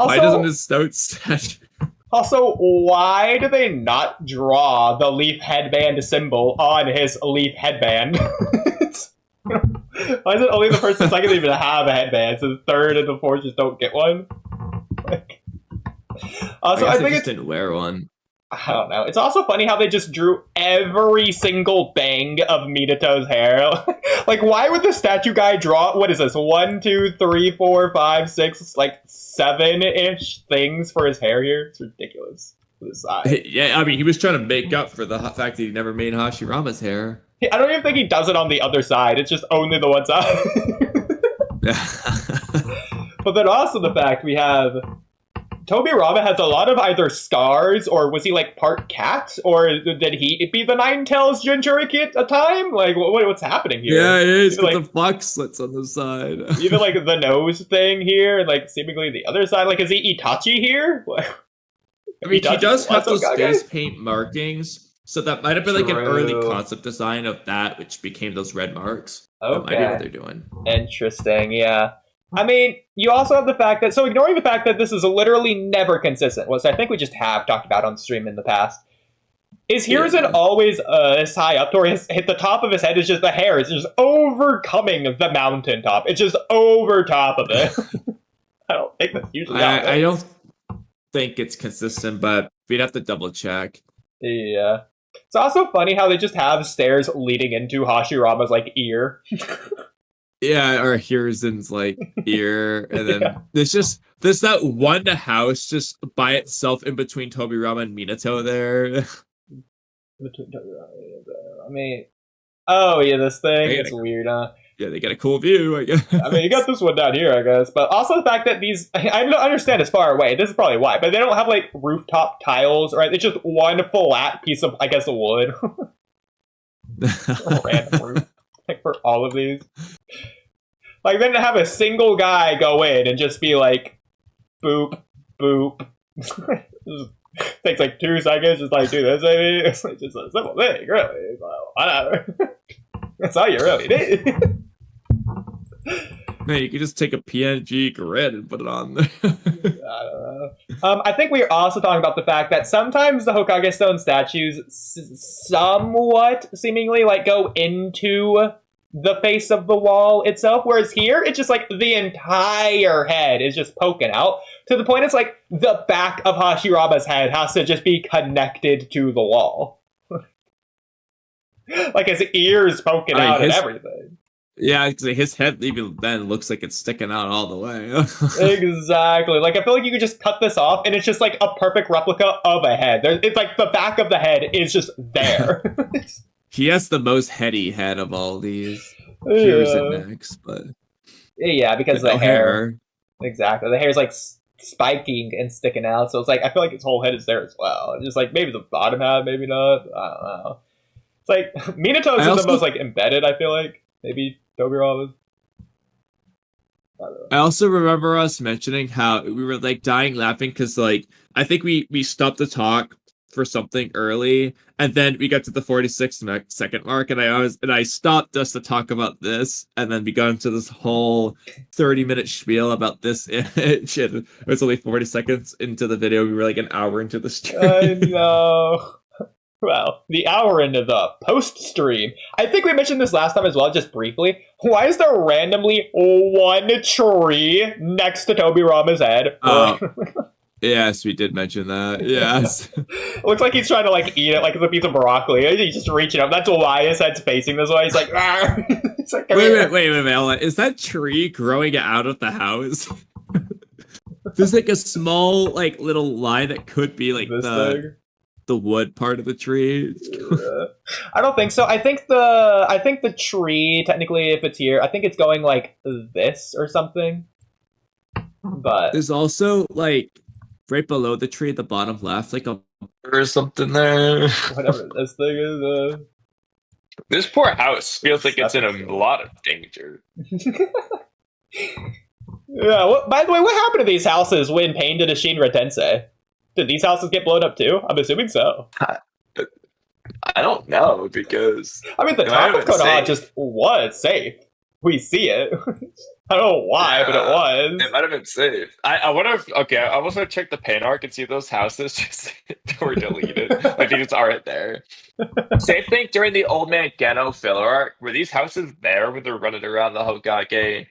B: why doesn't his stone statue...
A: Also, why do they not draw the leaf headband symbol on his leaf headband? Why is it only the first and second even have a headband, so the third and the fourth just don't get one? Like, also, I think
B: just didn't wear one.
A: I don't know. It's also funny how they just drew every single bang of Minato's hair. Like, why would the statue guy draw, what is this, 1, 2, 3, 4, 5, 6, like 7-ish things for his hair here? It's ridiculous.
B: Yeah, I mean, he was trying to make up for the fact that he never made Hashirama's hair.
A: I don't even think he does it on the other side. It's just only the one side. But then also the fact we have... Tobirama has a lot of either scars, or was he like part cat, or did he be the Nine-Tails Jinchuriki at a time? Like, what's happening here?
B: Yeah, it is, with the fox slits on the side.
A: Even like the nose thing here, and like seemingly the other side. Like, is he Itachi here?
B: I mean, he does have those face paint markings, so that might have been like an early concept design of that, which became those red marks.
A: Okay.
B: That might be what they're doing.
A: Interesting, yeah. I mean, you also have the fact that, so ignoring the fact that this is literally never consistent, which I think we just have talked about on stream in the past, is Hiruzen always this high up to where the top of his head is just the hair is just overcoming the mountaintop. It's just over top of it. I don't think that's usually
B: I don't think it's consistent, but we'd have to double check.
A: Yeah. It's also funny how they just have stairs leading into Hashirama's, like, ear.
B: Yeah, or Hiruzen's like ear, and then there's that one house just by itself in between Tobirama and Minato there.
A: I mean, oh yeah, this thing, it's weird, huh?
B: Yeah, they get a cool view, I guess.
A: I mean, you got this one down here, I guess, but also the fact that these, I don't understand it's far away, this is probably why, but they don't have, like, rooftop tiles, right? It's just one flat piece of, I guess, wood. Random roof. Like, for all of these. Like, then to have a single guy go in and just be like, boop, boop. Takes like 2 seconds, just like, do this, maybe. It's like just a simple thing, really. So, whatever. That's all you really need.
B: Man, you could just take a PNG grid and put it on there.
A: I don't know. I think we are also talking about the fact that sometimes the Hokage Stone statues somewhat seemingly like go into the face of the wall itself, whereas here it's just like the entire head is just poking out to the point it's like the back of Hashirama's head has to just be connected to the wall. Like his ears poking out and everything.
B: Yeah, his head even then looks like it's sticking out all the way.
A: Exactly. Like, I feel like you could just cut this off, and it's just, like, a perfect replica of a head. It's like the back of the head is just there.
B: He has the most heady head of all these. Here's it next, but...
A: Yeah, because the hair. Exactly. The hair's, like, spiking and sticking out, so it's like, I feel like his whole head is there as well. Just, like, maybe the bottom half, maybe not. I don't know. It's like, Minato's is the most, like, embedded, I feel like. Maybe Tobirama's.
B: I also remember us mentioning how we were like dying laughing because like I think we stopped to talk for something early and then we got to the 46-second mark and I stopped just to talk about this and then we got into this whole 30-minute spiel about this image and it was only 40 seconds into the video. We were like an hour into the stream.
A: I know. Well, the hour into the post-stream. I think we mentioned this last time as well, just briefly. Why is there randomly one tree next to Tobirama's head?
B: Yes, we did mention that. Yes.
A: Looks like he's trying to, like, eat it like it's a piece of broccoli. He's just reaching up. That's why his head's facing this way. He's like, ah. It's like
B: wait. Is that tree growing out of the house? There's, like, a small, like, little line that could be, like, the wood part of the tree.
A: I don't think so. I think the tree, technically, if it's here, I think it's going like this or something. But
B: there's also like right below the tree at the bottom left, like a
D: or something there.
A: Whatever this thing is.
D: This poor house feels like it's in a lot of danger.
A: Yeah. By the way, what happened to these houses when Pain did a Shinra Tensei? Did these houses get blown up too? I'm assuming so.
D: I don't know, because...
A: I mean, the top of Konoha just was safe. We see it. I don't know why, but it was.
D: It might have been safe. I wonder if... Okay, I was going to check the pain arc and see if those houses just were deleted. Like, they just aren't there. Same thing during the Old Man Geno filler arc. Were these houses there when they're running around the Hokage,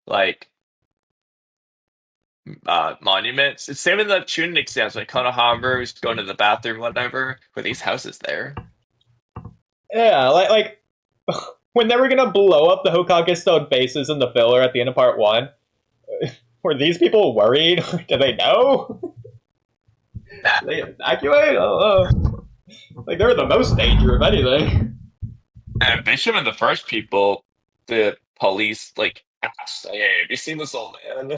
D: like... monuments. It's same in the tuning exams when Konohamaru is going to the bathroom, whatever. Were these houses there?
A: Yeah, like when they were gonna blow up the Hokage Stone bases in the filler at the end of part 1. Were these people worried? Do they know? Did they evacuate? Oh, like they were the most danger, if anything.
D: And they should have been the first people the police like asked, "Hey, have you seen this old man?"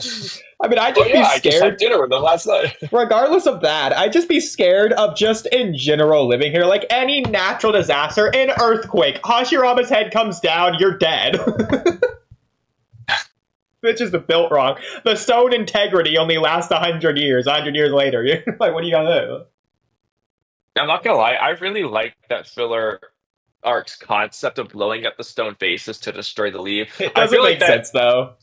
A: I mean, I'd just be scared.
D: I just had dinner with them last night.
A: Regardless of that, I'd just be scared of just in general living here. Like any natural disaster, an earthquake, Hashirama's head comes down, you're dead. It's just built wrong. The stone integrity only lasts 100 years. 100 years later, you're like, what are you gonna do?
D: I'm not gonna lie, I really like that filler arc's concept of blowing up the stone faces to destroy the leaf.
A: It doesn't make sense, though.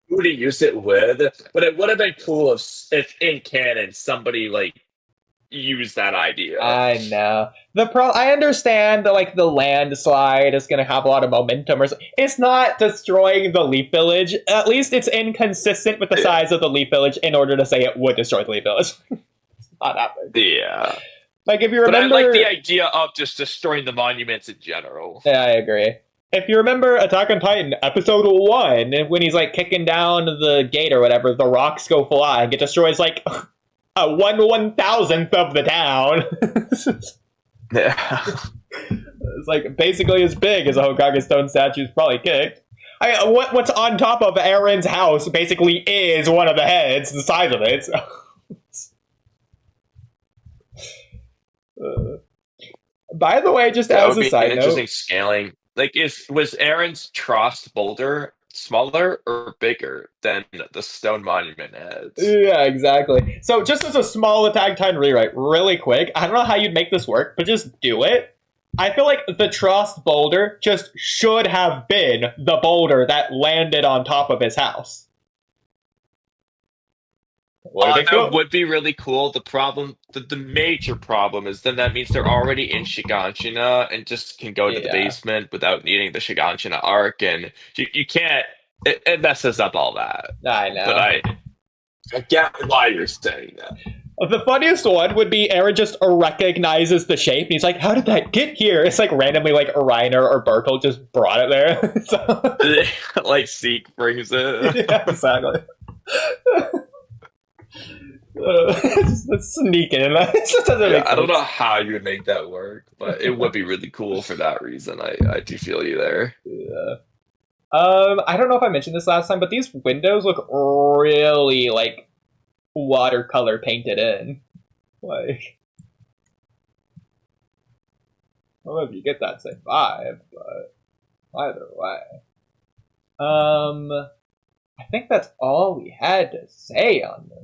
D: Oodie used it with, but it would have been cool if in canon somebody like used that idea.
A: I know. I understand that like the landslide is going to have a lot of momentum. It's not destroying the Leaf Village. At least it's inconsistent with the size of the Leaf Village in order to say it would destroy the Leaf Village. It's not that big.
D: Yeah.
A: Like if you remember,
D: but I like the idea of just destroying the monuments in general.
A: Yeah, I agree. If you remember Attack on Titan, episode 1, when he's like kicking down the gate or whatever, the rocks go flying. It destroys like a 1/1000th of the town.
D: Yeah.
A: It's like basically as big as a Hokage Stone statue's probably kicked. What's on top of Aaron's house basically is one of the heads, the size of it. So. By the way, just as a side note,
D: interesting scaling. Like, was Aaron's Trost boulder smaller or bigger than the stone monument heads?
A: Yeah, exactly. So, just as a small Attack Titan rewrite, really quick, I don't know how you'd make this work, but just do it. I feel like the Trost boulder just should have been the boulder that landed on top of his house.
D: That would be really cool. The problem, the major problem is then that means they're already in Shiganshina and just can go to the basement without needing the Shiganshina arc, and you can't. It messes up all that.
A: I know.
D: But I get why you're saying that.
A: The funniest one would be Aaron just recognizes the shape, and he's like, how did that get here? It's like randomly like Reiner or Bertolt just brought it there. So...
D: like Zeke brings it.
A: Yeah, exactly. Let's sneak in.
D: I don't know how you would make that work, but it would be really cool for that reason. I do feel you there.
A: Yeah. I don't know if I mentioned this last time, but these windows look really like watercolor painted in. Like, I don't know if you get that same vibe, but either way. I think that's all we had to say on this.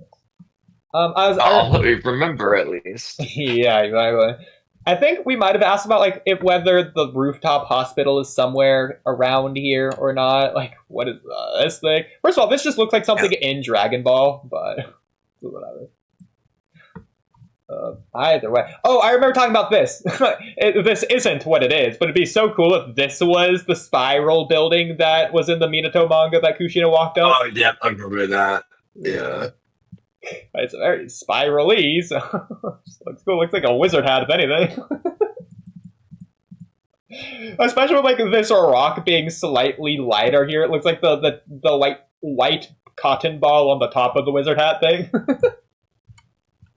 D: We remember at least.
A: Yeah, exactly. I think we might have asked about like whether the rooftop hospital is somewhere around here or not. Like, what is this thing? First of all, this just looks like something in Dragon Ball, but whatever. Either way. Oh, I remember talking about this. This isn't what it is, but it'd be so cool if this was the spiral building that was in the Minato manga that Kushina walked up.
D: Oh, yeah, I remember that. Yeah.
A: It's very spirally, so looks cool. Looks like a wizard hat, if anything. Especially with like this rock being slightly lighter here. It looks like the white cotton ball on the top of the wizard hat thing.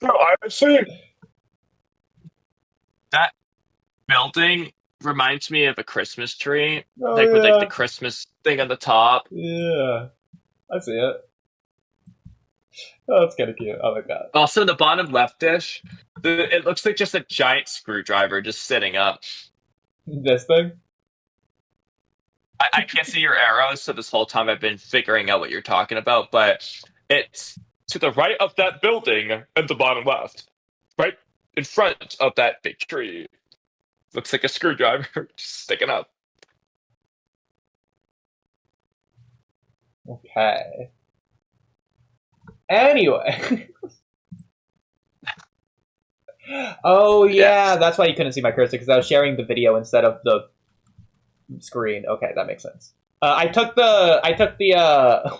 D: No, I was saying that building reminds me of a Christmas tree, with like the Christmas thing on the top.
A: Yeah, I see it. Oh, that's kind of cute. I like that.
D: Also, in the bottom left-ish, it looks like just a giant screwdriver just sitting up.
A: This thing?
D: I can't see your arrows, so this whole time I've been figuring out what you're talking about, but it's to the right of that building at the bottom left. Right in front of that big tree. Looks like a screwdriver just sticking up.
A: Okay. Anyway. Oh yeah, that's why you couldn't see my cursor, because I was sharing the video instead of the screen. Okay, that makes sense. I took the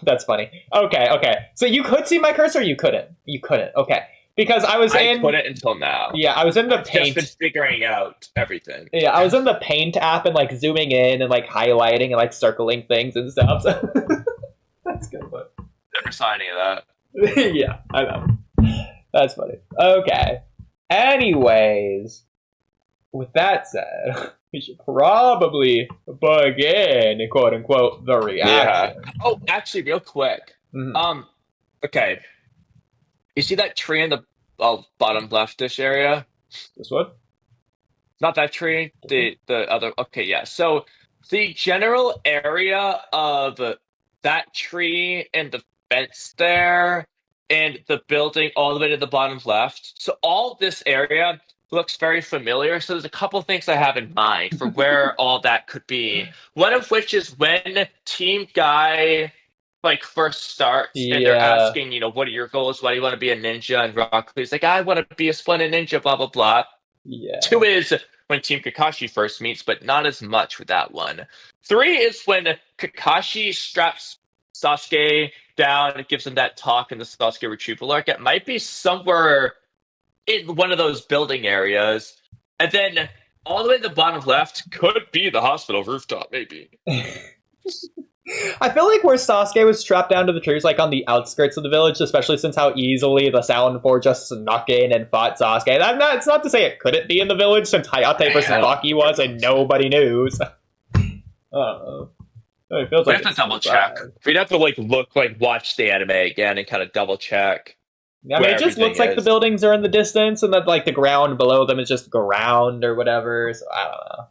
A: that's funny. Okay. So you could see my cursor, or you couldn't? You couldn't. Okay. Because I
D: couldn't until now.
A: Yeah, I was in the Paint.
D: Just been figuring out everything.
A: Yeah, I was in the Paint app and like zooming in and like highlighting and like circling things and stuff. So that's good. But...
D: Never saw any of that.
A: Yeah, I know. That's funny. Okay. Anyways, with that said, we should probably begin, quote unquote, the reaction.
D: Yeah. Oh, actually, real quick.
A: Mm-hmm.
D: Okay. You see that tree in the bottom leftish area?
A: This one?
D: Not that tree. The other. Okay, yeah. So the general area of that tree and the fence there and the building all the way to the bottom left. So all this area looks very familiar. So there's a couple things I have in mind for where all that could be. One of which is when Team Guy like first starts and they're asking, what are your goals? Why do you want to be a ninja? And Rock Lee's like, I want to be a splendid ninja, blah, blah, blah.
A: Yeah. 2
D: is when Team Kakashi first meets, but not as much with that one. 3 is when Kakashi straps Sasuke down and gives him that talk in the Sasuke retrieval arc. It might be somewhere in one of those building areas. And then all the way to the bottom left could be the hospital rooftop, maybe.
A: I feel like where Sasuke was strapped down to the trees, like on the outskirts of the village, especially since how easily the Sound Four just snuck in and fought Sasuke. It's not to say it couldn't be in the village, since Hayate versus Baki was and nobody knew. So. It feels
D: we
A: like
D: have to double check. We'd have to watch the anime again and kind of double check.
A: Yeah, I mean, it just looks like the buildings are in the distance, and that like the ground below them is just ground or whatever. So I don't know.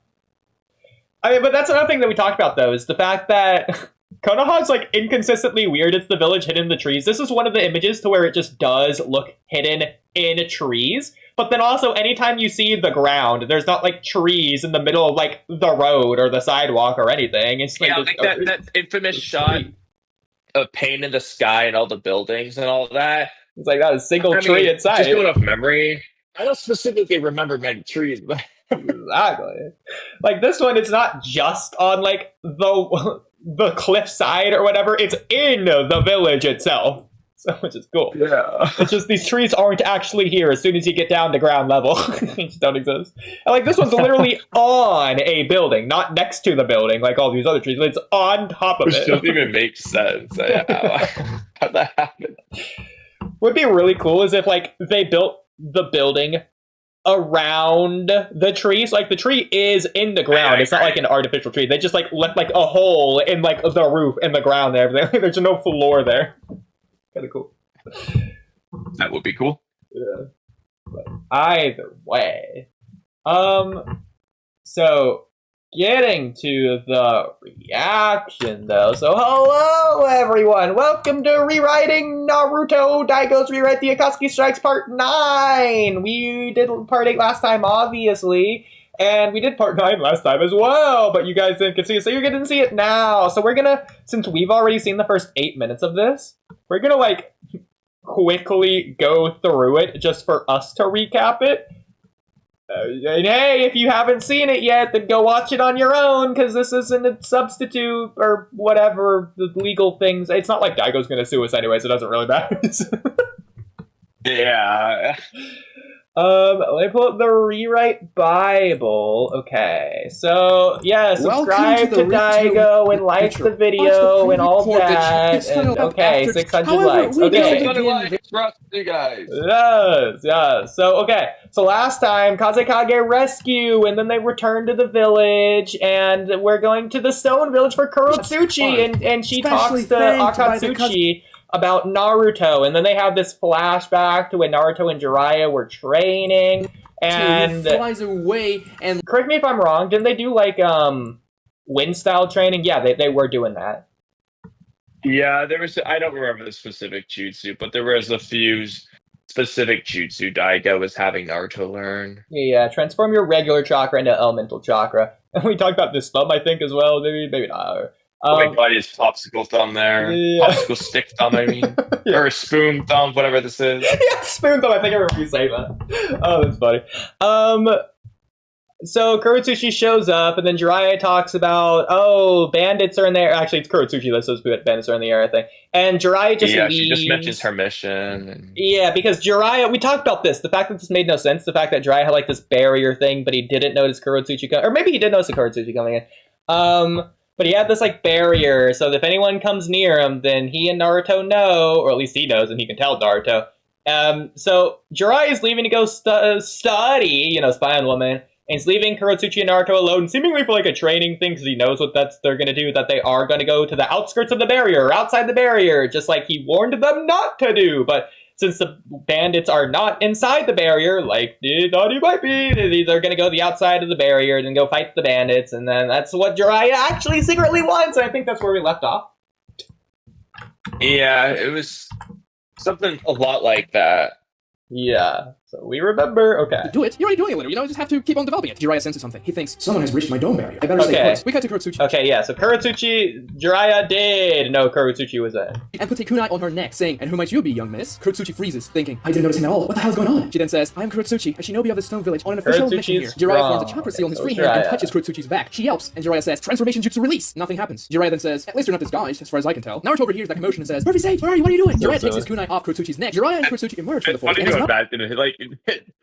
A: I mean, but that's another thing that we talked about, though, is the fact that Konoha's like inconsistently weird. It's the village hidden in the trees. This is one of the images to where it just does look hidden in trees. But then also, anytime you see the ground, there's not like trees in the middle of like the road or the sidewalk or anything. It's like,
D: like that infamous shot of pain in the sky and all the buildings and all that.
A: It's like not a single tree inside.
D: Just going off memory, I don't specifically remember many trees, but
A: exactly. Like this one, it's not just on like the cliff side or whatever. It's in the village itself. So, which is cool.
D: Yeah.
A: It's just these trees aren't actually here as soon as you get down to ground level. They just don't exist. And like this one's literally on a building, not next to the building like all these other trees. It's on top of it.
D: Which doesn't even make sense. How'd that happen?
A: What'd be really cool is if like they built the building around the trees. Like the tree is in the ground. It's not like an artificial tree. They just like left like a hole in like the roof in the ground and everything. There's no floor there. Kind of cool.
D: That would be cool.
A: Yeah. But either way. So getting to the reaction though. So hello everyone. Welcome to Rewriting Naruto Daigo's Rewrite the Akatsuki Strikes Part 9. We did Part 8 last time, obviously. And we did Part 9 last time as well, but you guys didn't get to see it, so you're getting to see it now. So we're gonna, since we've already seen the first 8 minutes of this, we're gonna, like, quickly go through it just for us to recap it. And hey, if you haven't seen it yet, then go watch it on your own, because this isn't a substitute or whatever, the legal things. It's not like Daigo's gonna sue us anyway, so it doesn't really matter.
D: Yeah.
A: Let me pull up the Rewrite Bible. Okay, so yeah, subscribe to Daigo and like the video and all that. And, okay, 600 likes. Okay.
D: 600 likes. Trust you guys.
A: Yes. So okay, so last time Kazekage rescue, and then they return to the village, and we're going to the Stone Village for Kurotsuchi, and she talks to Akatsuchi about Naruto, and then they have this flashback to when Naruto and Jiraiya were training, and
C: he flies away, and
A: correct me if I'm wrong, didn't they do like wind style training? Yeah, they were doing that.
D: Yeah, there was, I don't remember the specific jutsu, but there was a few specific jutsu Daigo was having Naruto learn.
A: Yeah, transform your regular chakra into elemental chakra. And we talked about this thumb, I think, as well. Maybe not.
D: Oh my god, his popsicle thumb there. Yeah. Popsicle stick thumb, I mean. Yeah. Or spoon thumb, whatever this is.
A: Yeah, spoon thumb, I think I remember you saying that. Oh, that's funny. So Kurotsuchi shows up, and then Jiraiya talks about, oh, bandits are in there. Actually, it's Kurotsuchi that says bandits are in the air, I think. And Jiraiya just leaves.
D: She just mentions her mission. And...
A: Yeah, because Jiraiya, we talked about this, the fact that this made no sense, the fact that Jiraiya had like this barrier thing, but he didn't notice Kurotsuchi coming, or maybe he did notice the Kurotsuchi coming in. But he had this, like, barrier, so that if anyone comes near him, then he and Naruto know, or at least he knows, and he can tell Naruto. So Jiraiya's leaving to go study, spy on woman, and he's leaving Kurotsuchi and Naruto alone, seemingly for, like, a training thing, because he knows what they're gonna do, that they are gonna go to the outskirts of the barrier, or outside the barrier, just like he warned them not to do, but... Since the bandits are not inside the barrier, like they thought he might be, they're going to go the outside of the barrier and go fight the bandits, and then that's what Jiraiya actually secretly wants, and I think that's where we left off.
D: Yeah, it was something a lot like that.
A: Yeah, so we remember, okay.
C: Do it. You're already doing it later. You just have to keep on developing it. Jiraiya senses something. He thinks, someone has reached my dome barrier. I better stay close. We cut to Kurotsuchi.
A: Okay, yeah, so Jiraiya did know Kurotsuchi was in.
C: And puts a kunai on her neck, saying, and who might you be, young miss? Kurotsuchi freezes, thinking, I didn't notice him at all. What the hell's going on? She then says, I am Kurotsuchi, a shinobi of the Stone Village on an official mission here. Jiraiya forms a chakra seal in his free hand and touches Kurotsuchi's back. She yelps, and Jiraiya says, transformation jutsu release. Nothing happens. Jiraiya then says, at least you're not disguised, as far as I can tell. Naruto overhears that commotion and says, Murphy Sage, where are you? What are you doing? Jiraiya takes his kunai off Kurotsuchi's neck. Jiraiya and Kurotsuchi emerge from the forest.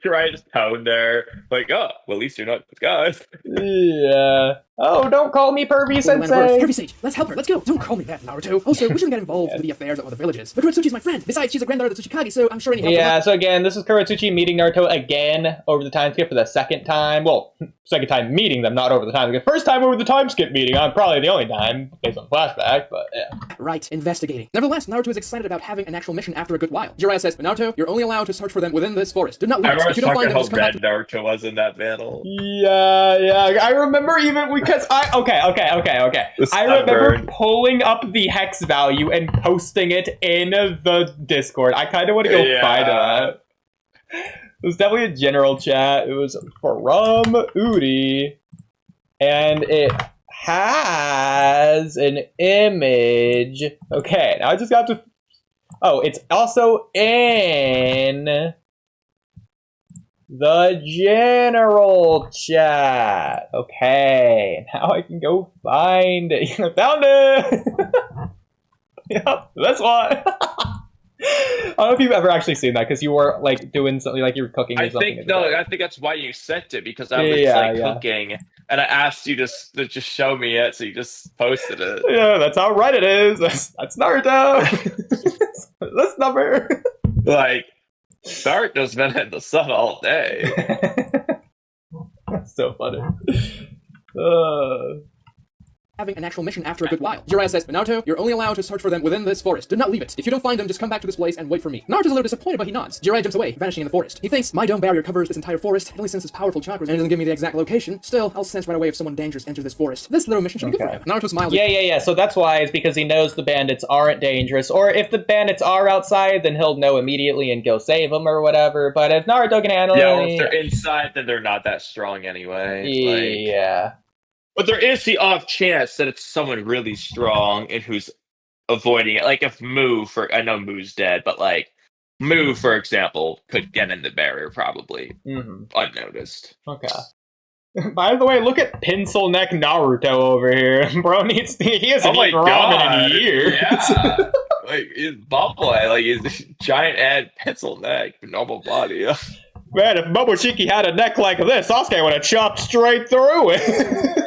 D: Jiraiya's tone there, like, oh, well, at least you're not disguised.
A: Yeah. Oh, don't call me Pervy Sensei.
C: Pervy Sage, let's help her. Let's go. Don't call me that, Naruto. Also, we shouldn't get involved with the affairs of other villages. But Kurotsuchi's my friend. Besides, she's a granddaughter of the Tsuchikage, so I'm sure any help.
A: Yeah. So again, this is Kurotsuchi meeting Naruto again over the time skip for the second time. Well, second time meeting them, not over the time skip. First time over the time skip meeting. I'm probably the only time based on flashback, but yeah.
C: Right, investigating. Nevertheless, Naruto is excited about having an actual mission after a good while. Jiraiya says, Naruto, you're only allowed to search for them within this forest. Do not leave.
D: I remember talking how bad Naruto was in that battle.
A: Yeah. I remember even we Because okay. I remember pulling up the hex value and posting it in the Discord. I kind of want to go find that. It was definitely a general chat. It was from Oodie, and it has an image. Okay, now I just got to. Oh, it's also in the general chat. Okay, now I can go find it. Found it! Yep, that's why. I don't know if you've ever actually seen that, because you were like doing something, like you were cooking or something.
D: I think that's why you sent it, because I was cooking, and I asked you to just show me it, so you just posted it.
A: Yeah, that's how right it is. That's Naruto. This number.
D: Like, Naruto's been in the sun all day.
A: That's so funny.
C: Having an actual mission after a good while. Jiraiya says, Naruto, you're only allowed to search for them within this forest. Do not leave it. If you don't find them, just come back to this place and wait for me. Naruto's a little disappointed, but he nods. Jiraiya jumps away, vanishing in the forest. He thinks, my dome barrier covers this entire forest. It only senses powerful chakras, and it doesn't give me the exact location. Still, I'll sense right away if someone dangerous enters this forest. This little mission should be good for him. Naruto smiles.
A: Yeah. So that's why, it's because he knows the bandits aren't dangerous. Or if the bandits are outside, then he'll know immediately and go save them or whatever. But if Naruto can handle it...
D: Yeah, well, if they're inside, then they're not that strong anyway.
A: Yeah.
D: But there is the off chance that it's someone really strong and who's avoiding it. Like if I know Mu's dead, but like Mu, for example, could get in the barrier probably unnoticed.
A: Okay. By the way, look at pencil neck Naruto over here. Bro he hasn't eaten ramen in years.
D: Yeah. Like he's bubbly, like he's giant head, pencil neck, normal body.
A: Man, if Momoshiki had a neck like this, Sasuke would have chopped straight through it.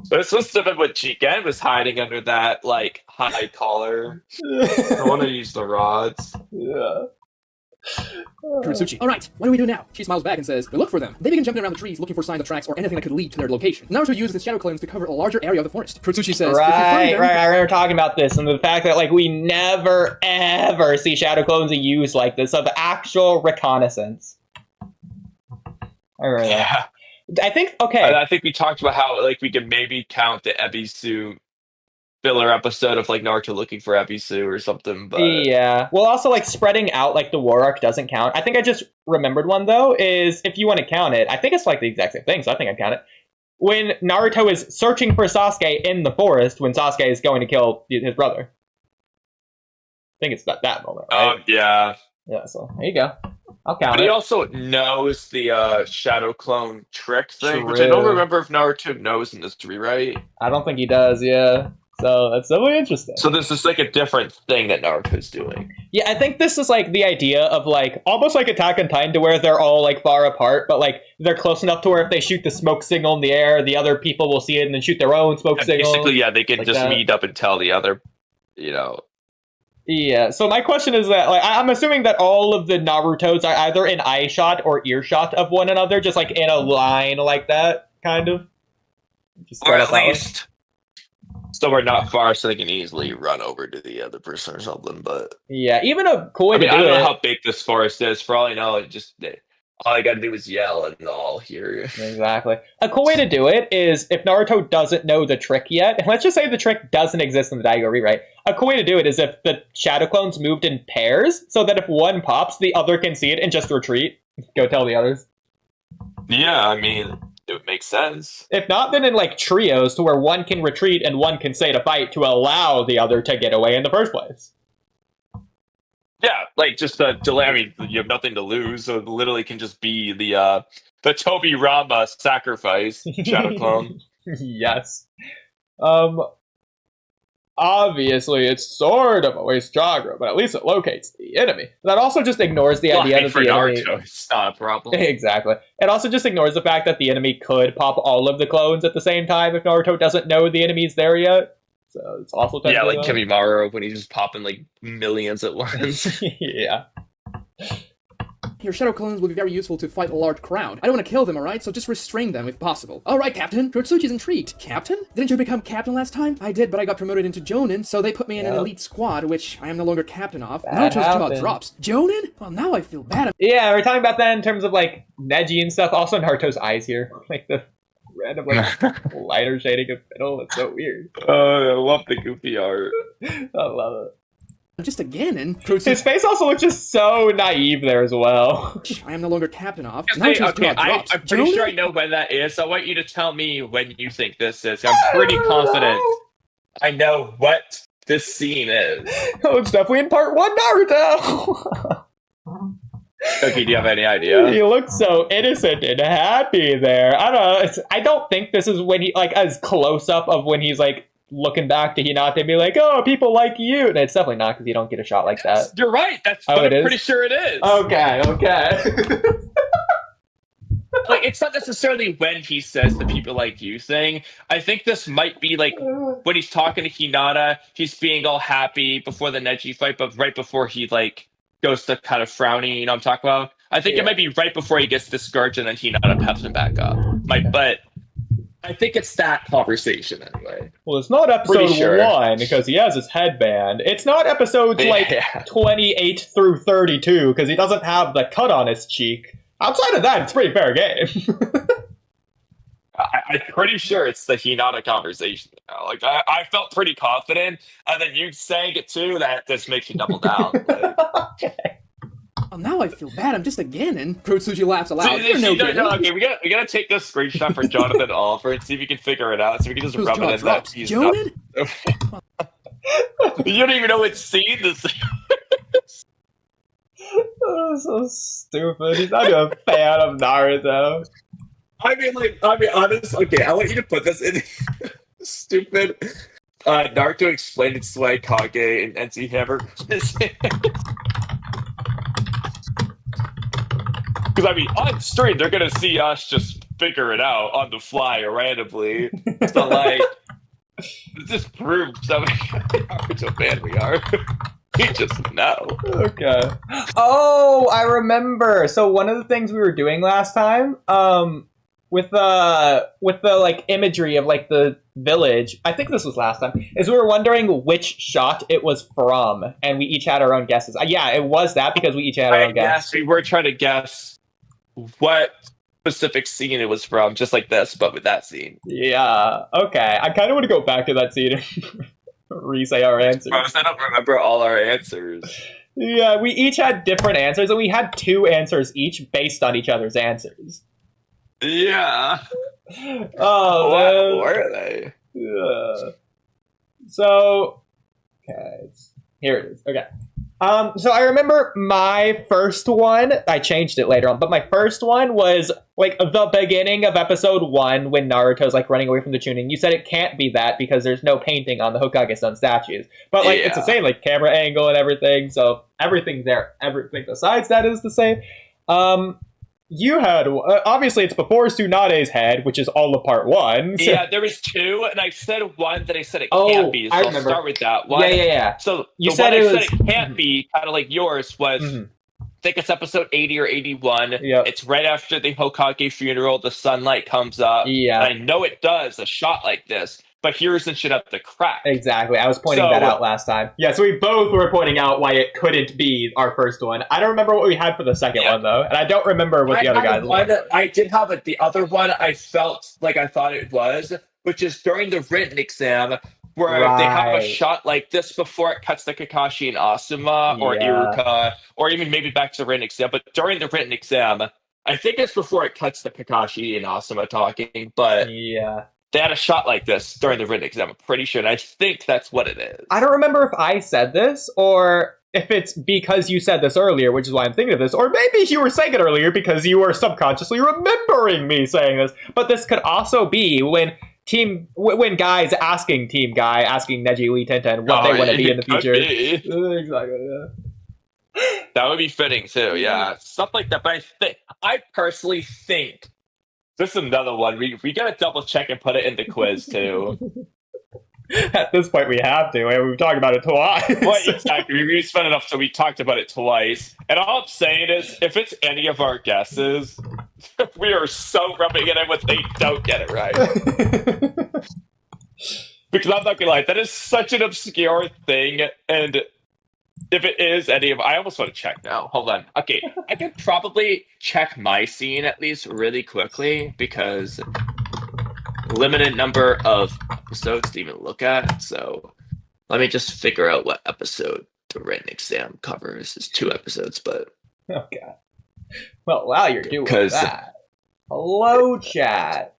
D: But it's supposed to have been what Chiken was hiding under that, like, high collar. I want to use the rods.
A: Yeah.
C: Kuretsuchi. Alright, what do we do now? She smiles back and says, we look for them. They begin jumping around the trees looking for signs of tracks or anything that could lead to their location. Naruto uses his shadow clones to cover a larger area of the forest. Kuretsuchi says,
A: Right, I remember talking about this, and the fact that, like, we never, ever see shadow clones used like this, of actual reconnaissance. I remember that. I think,
D: I think we talked about how, like, we could maybe count the Ebisu filler episode of, like, Naruto looking for Ebisu or something, but...
A: Yeah. Well, also, like, spreading out, like, the war arc doesn't count. I think I just remembered one, though, is, if you want to count it, I think it's, like, the exact same thing, so I think I'd count it. When Naruto is searching for Sasuke in the forest, when Sasuke is going to kill his brother. I think it's that moment, right?
D: Yeah.
A: Yeah, so, there you go. I'll count
D: but
A: it.
D: He also knows the shadow clone trick thing, which I don't remember if Naruto knows in this rewrite.
A: I don't think he does, yeah. So that's really interesting.
D: So this is like a different thing that Naruto's doing.
A: Yeah, I think this is like the idea of like almost like Attack on Titan, to where they're all like far apart, but like they're close enough to where if they shoot the smoke signal in the air, the other people will see it and then shoot their own smoke signal.
D: Basically, yeah, they can
A: like
D: just
A: that.
D: meet up and tell the other, you know.
A: Yeah, so my question is that, like, I'm assuming that all of the Narutos are either in eye shot or ear shot of one another, just like in a line like that, kind of. Just
D: or at least somewhere not far, so they can easily run over to the other person or something. But
A: yeah, even a cool way to do
D: I don't know
A: it.
D: how big this forest is. For all I know, all I gotta do is yell and they'll all hear you.
A: Exactly. A cool way to do it is, if Naruto doesn't know the trick yet, and let's just say the trick doesn't exist in the Daigo rewrite, a cool way to do it is if the shadow clones moved in pairs, so that if one pops, the other can see it and just retreat. Go tell the others.
D: Yeah, I mean, it would make sense.
A: If not, then in like trios, to where one can retreat and one can stay to fight to allow the other to get away in the first place.
D: Yeah, like just the delay. I mean, you have nothing to lose, so it literally can just be the Toby Rama sacrifice shadow clone.
A: Yes. Obviously, it's sort of a waste chakra, but at least it locates the enemy. That also just ignores the idea that
D: for
A: the enemy...
D: Naruto, it's not a problem.
A: Exactly. It also just ignores the fact that the enemy could pop all of the clones at the same time if Naruto doesn't know the enemy's there yet. So it's also
D: like Kimimaro when he's just popping like millions at once.
A: Yeah.
C: Your shadow clones will be very useful to fight a large crowd. I don't want to kill them, alright? So just restrain them if possible. Alright, Captain. Kuretsuchi's intrigued. Captain? Didn't you become captain last time? I did, but I got promoted into Jonin, so they put me in an elite squad, which I am no longer captain of. Naruto's jaw drops. Jonin? Well, now I feel bad.
A: Yeah, we're talking about that in terms of like Neji and stuff. Also Naruto's eyes here. Like the random like lighter shading of middle. It's so weird.
D: Oh, I love the goofy art.
A: I love it.
C: Just again, and
A: His face also looks just so naive there as well.
C: I am no longer captain of.
D: Okay, I'm pretty sure I know when that is. I want you to tell me when you think this is. I'm pretty confident I know what this scene is.
A: Oh, it's definitely in part 1 Naruto.
D: Okay, do you have any idea?
A: He looks so innocent and happy there. I don't know. I don't think this is when he like as close up of when he's like looking back to Hinata and be like, "Oh, people like you." And it's definitely not because you don't get a shot like that.
D: You're right. That's what I'm pretty sure it is.
A: Okay.
D: Like, it's not necessarily when he says the people like you thing. I think this might be like when he's talking to Hinata, he's being all happy before the Neji fight, but right before he like goes to kind of frowny, you know what I'm talking about? I think it might be right before he gets discouraged and then Hinata peps him back up. But I think it's that conversation anyway.
A: Well, it's not episode 1 because he has his headband. It's not episodes like 28 through 32 because he doesn't have the cut on his cheek. Outside of that, it's pretty fair game.
D: I'm pretty sure it's the Hinata conversation. Like I felt pretty confident, and then you saying it too. That just makes you double down.
A: Okay.
C: Oh, now I feel bad. I'm just again, and Kurotsuchi laughs aloud.
D: Okay, we gotta take this screenshot for Jonathan Oliver and see if we can figure it out. So we can just rub it in that he's
C: Jonan?
D: You don't even know what scene this is.
A: Oh, so stupid. He's not even a fan of Naruto.
D: I mean, honest. Okay, I want you to put this in. Stupid. Naruto explained its why Kage and NC Hammer. Because, I mean, on stream, they're going to see us just figure it out on the fly or randomly. So, like, this proves how bad we are. We just know.
A: Okay. Oh, I remember. So one of the things we were doing last time, with the like imagery of like the village, I think this was last time, is we were wondering which shot it was from, and we each had our own guesses. Yeah, it was that because we each had our own guess.
D: Yes, we were trying to guess what specific scene it was from, just like this, but with that scene.
A: Yeah. Okay. I kind of want to go back to that scene and re-say our answers.
D: I don't remember all our answers.
A: Yeah, we each had different answers, and we had 2 answers each based on each other's answers.
D: Yeah.
A: Oh,
D: what were they?
A: Yeah. So, okay, here it is. Okay. So I remember my first one, I changed it later on, but my first one was like the beginning of episode 1 when Naruto's like running away from the Chunin. You said it can't be that because there's no painting on the Hokage stone statues. But like it's the same like camera angle and everything, so everything's there. Everything besides that is the same. You had, obviously it's before Tsunade's head, which is all of part 1. So.
D: Yeah, there was 2, and I said one that I said it can't be, so I'll start with that one.
A: Yeah.
D: So
A: you
D: the
A: said
D: one
A: it
D: I said it can't be, kind of like yours, was, I think it's episode 80 or 81.
A: Yep.
D: It's right after the Hokage funeral, the sunlight comes up.
A: Yeah.
D: And I know it does, a shot like this, but here's and shit up the crack.
A: Exactly. I was pointing that out last time. Yeah, so we both were pointing out why it couldn't be our first one. I don't remember what we had for the second one, though. And I don't remember what the other guys were.
D: I did have it. The other one I felt like I thought it was, which is during the written exam, where they have a shot like this before it cuts to Kakashi and Asuma, or Iruka, or even maybe back to the written exam. But during the written exam, I think it's before it cuts to Kakashi and Asuma talking, but...
A: Yeah.
D: They had a shot like this during the written exam, I'm pretty sure, and I think that's what it is.
A: I don't remember if I said this, or if it's because you said this earlier, which is why I'm thinking of this, or maybe you were saying it earlier because you were subconsciously remembering me saying this. But this could also be when guys asking Team Guy, asking Neji, Lee, Tenten what they want to be in the future. Exactly, yeah.
D: That would be fitting, too, yeah. Stuff like that, but I personally think this is another one. We gotta double check and put it in the quiz too.
A: At this point, we have to. We've talked about it twice.
D: Well, exactly. We spent enough, so we talked about it twice. And all I'm saying is, if it's any of our guesses, we are so rubbing it in when they don't get it right. Because I'm not gonna lie, that is such an obscure thing, and if it is any of... I almost want to check now. Hold on. Okay, I could probably check my scene at least really quickly, because limited number of episodes to even look at. So let me just figure out what episode the written exam covers. It's 2 episodes, but
A: Oh god. Well, while you're doing
D: 'Cause-
A: that, hello chat.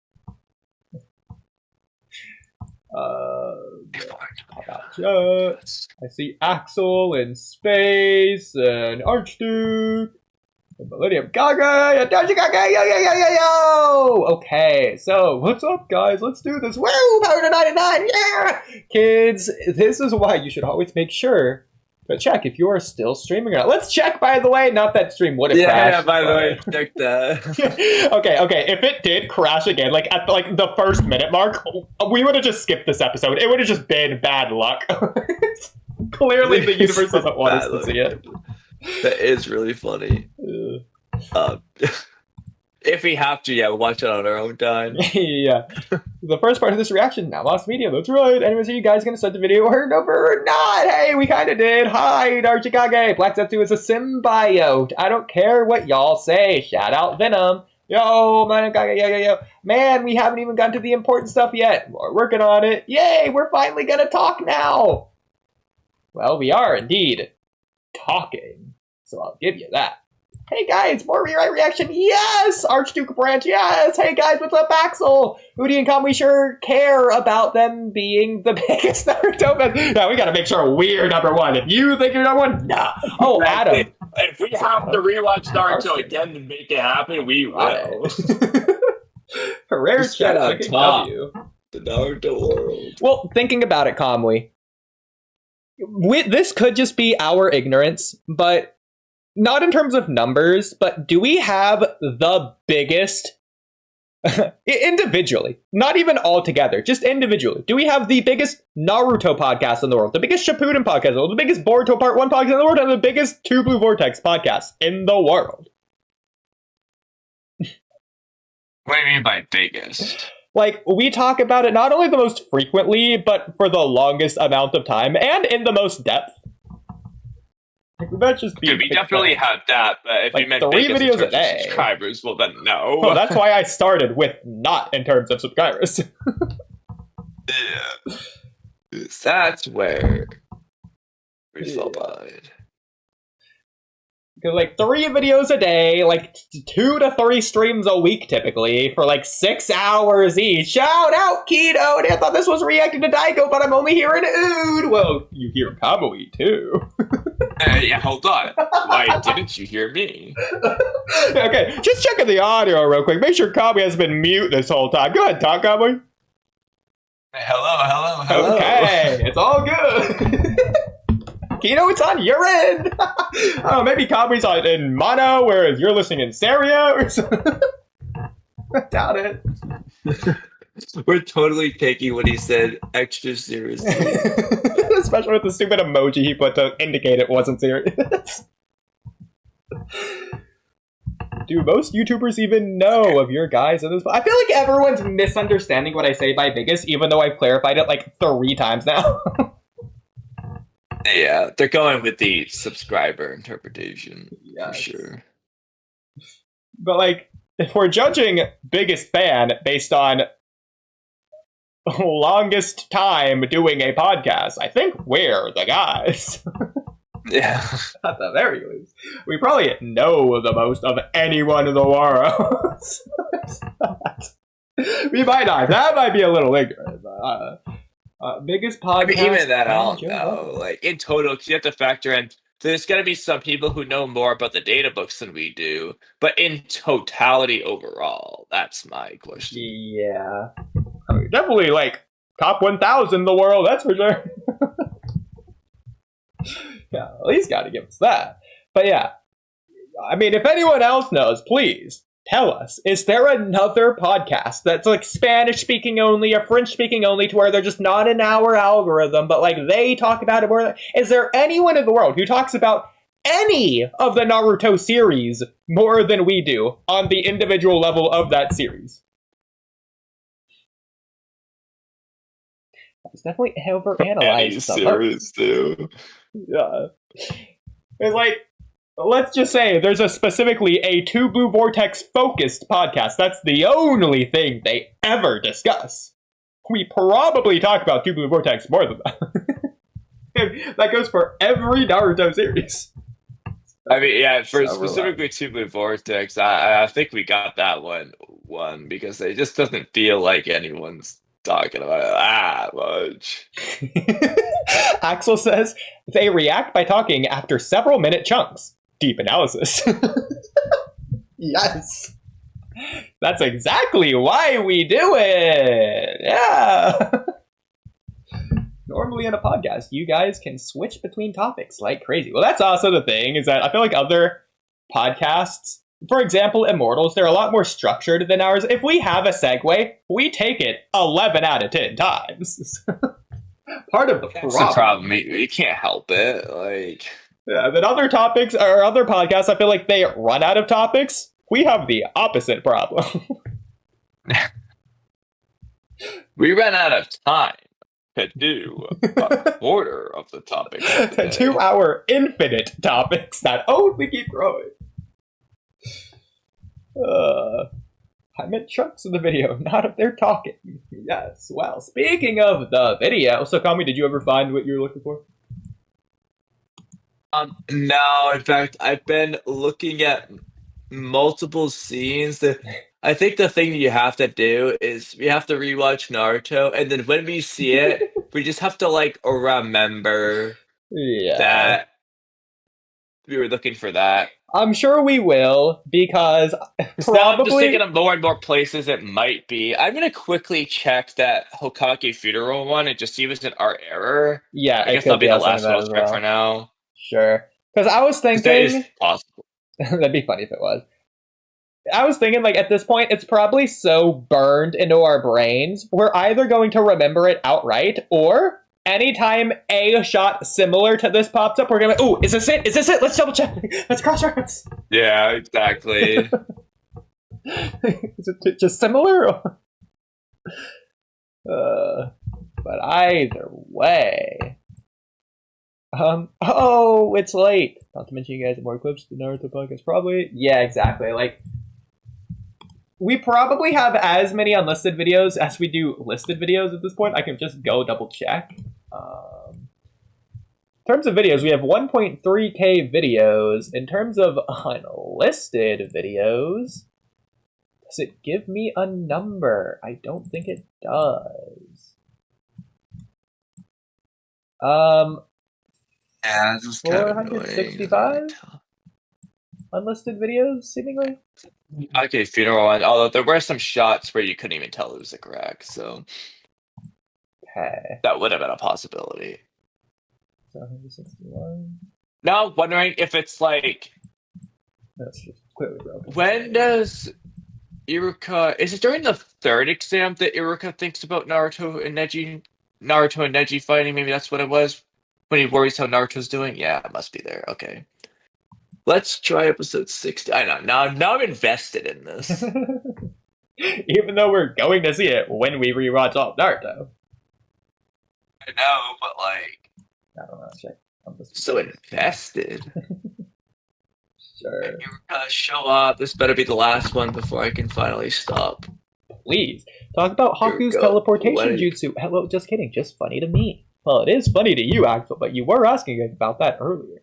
A: Pop out chat. I see Axel in space and Archduke and Millennium Gaga and Doja Gaga. Yo! Okay, so what's up, guys? Let's do this. Woo! Power to 99. Yeah! Kids, this is why you should always make sure to check if you are still streaming or not. Let's check, by the way. Not that stream would have crashed.
D: Yeah, by the way, check that.
A: okay. If it did crash again, like at the first minute mark, we would have just skipped this episode. It would have just been bad luck. Clearly, the universe doesn't want us to see it.
D: That is really funny. If we have to, yeah, we'll watch it on our own time.
A: Yeah. The first part of this reaction, now lost media. That's right. Anyways, are you guys gonna start the video or no, or not? Hey, we kind of did. Hi, Darchikage. Black Zetsu is a symbiote. I don't care what y'all say. Shout out Venom. Yo, man, yo. Man, we haven't even gotten to the important stuff yet. We're working on it. Yay, we're finally gonna talk now. Well, we are indeed talking. So I'll give you that. Hey guys, more rewrite reaction. Yes! Archduke Branch, yes! Hey guys, what's up, Axel? Oodie and Kamui sure care about them being the biggest Naruto fans. Yeah, we gotta make sure we're number one. If you think you're number one, nah. Oh, Adam.
D: If we have to rewatch Naruto again to make it happen, we will.
A: Rare chat, look at W.
D: The Naruto world.
A: Well, thinking about it, Kamui, this could just be our ignorance, but not in terms of numbers, but do we have the biggest, individually, not even all together, just individually, do we have the biggest Naruto podcast in the world, the biggest Shippuden podcast in the world, the biggest Boruto Part 1 podcast in the world, and the biggest Two Blue Vortex podcast in the world?
D: What do you mean by biggest?
A: Like, we talk about it not only the most frequently, but for the longest amount of time, and in the most depth. That just be
D: we definitely have that, but if
A: like
D: you meant
A: 3
D: biggest in
A: videos a
D: terms
A: day.
D: of subscribers, well then no.
A: Oh, that's why I started with not in terms of subscribers.
D: Yeah. That's where we fell behind.
A: Because like 3 videos a day, like 2 to 3 streams a week typically, for like 6 hours each. Shout out Keto! And I thought this was reacting to Daigo, but I'm only hearing Ood. Well, you hear Kamui too.
D: Yeah, hold on. Why didn't you hear me?
A: Okay, just checking the audio real quick. Make sure Kamui has been mute this whole time. Go ahead, talk, Kamui.
D: Hello.
A: Okay, it's all good. Kino, it's on your end. Oh, maybe Kamui's in mono, whereas you're listening in stereo or something. I doubt it.
D: We're totally taking what he said extra seriously.
A: Especially with the stupid emoji he put to indicate it wasn't serious. Do most YouTubers even know of your guys in this? I feel like everyone's misunderstanding what I say by biggest, even though I've clarified it like 3 times now.
D: Yeah, they're going with the subscriber interpretation, for sure.
A: But like, if we're judging biggest fan based on longest time doing a podcast, I think we're the guys.
D: Yeah.
A: At the very least. We probably know the most of anyone in the world. We might not. That might be a little ignorant. But, biggest podcast.
D: I mean, even that, I don't know. Like, in total, because you have to factor in, there's going to be some people who know more about the data books than we do. But in totality, overall, that's my question.
A: Yeah. I mean, definitely, like, top 1,000 in the world, that's for sure. Yeah, at least got to give us that. But yeah, I mean, if anyone else knows, please tell us. Is there another podcast that's like Spanish speaking only or French speaking only, to where they're just not in our algorithm, but like they talk about it more? Is there anyone in the world who talks about any of the Naruto series more than we do on the individual level of that series? It's definitely overanalyzed.
D: Any series, too.
A: Yeah. It's like, let's just say there's specifically a Two Blue Vortex focused podcast. That's the only thing they ever discuss. We probably talk about Two Blue Vortex more than that. That goes for every Naruto series.
D: I mean, yeah, for specifically Two Blue Vortex, I think we got that one because it just doesn't feel like anyone's talking about it that much.
A: Axel says they react by talking after several minute chunks. Deep analysis. Yes. That's exactly why we do it. Yeah. Normally in a podcast, you guys can switch between topics like crazy. Well, that's also the thing, is that I feel like other podcasts, for example, Immortals, they're a lot more structured than ours. If we have a segue, we take it 11 out of 10 times. Part of the problem.
D: That's the problem. You can't help it. Like,
A: yeah, then other topics or other podcasts, I feel like they run out of topics. We have the opposite problem.
D: We ran out of time to do a quarter of the topics.
A: 2 hour infinite topics that only keep growing. I meant chunks of the video, not if they're talking. Yes, well, speaking of the video, so Kamui, did you ever find what you were looking for?
D: No, in fact, I've been looking at multiple scenes. I think the thing that you have to do is we have to rewatch Naruto, and then when we see it, we just have to like remember that we were looking for that.
A: I'm sure we will, because
D: Now I'm just thinking of more and more places it might be. I'm gonna quickly check that Hokage funeral one and just see if it's an art error.
A: Yeah,
D: I guess that'll be the last one I'll check for now.
A: Sure. Because I was thinking...
D: That is possible.
A: That'd be funny if it was. I was thinking, like, at this point, it's probably so burned into our brains, we're either going to remember it outright, or anytime a shot similar to this pops up, we're going to be like, ooh, is this it? Is this it? Let's double check. Let's cross-reference.
D: Yeah, exactly.
A: Is it just similar? But either way... oh, it's late. Not to mention you guys have more clips than Naruto podcast, probably. Yeah, exactly. Like, we probably have as many unlisted videos as we do listed videos at this point. I can just go double check. In terms of videos, we have 1.3k videos. In terms of unlisted videos, does it give me a number? I don't think it does.
D: Yeah, this is
A: 465 unlisted videos, seemingly.
D: Okay, funeral one. Although there were some shots where you couldn't even tell it was a crack, so
A: Okay.
D: that would have been a possibility.
A: 161.
D: Now I'm wondering if it's like,
A: That's just clearly broken.
D: when does Iruka? Is it during the third exam that Iruka thinks about Naruto and Neji fighting? Maybe that's what it was. When he worries how Naruto's doing? Yeah, it must be there. Okay. Let's try episode 60. I know. Now I'm invested in this.
A: Even though we're going to see it when we rewatch all of Naruto.
D: I know, but like...
A: I don't know. Check. I'm just
D: so invested.
A: Sure.
D: Iruka, show up. This better be the last one before I can finally stop.
A: Please. Talk about Haku's teleportation jutsu. Hello, just kidding. Just funny to me. Well, it is funny to you, Axel, but you were asking about that earlier.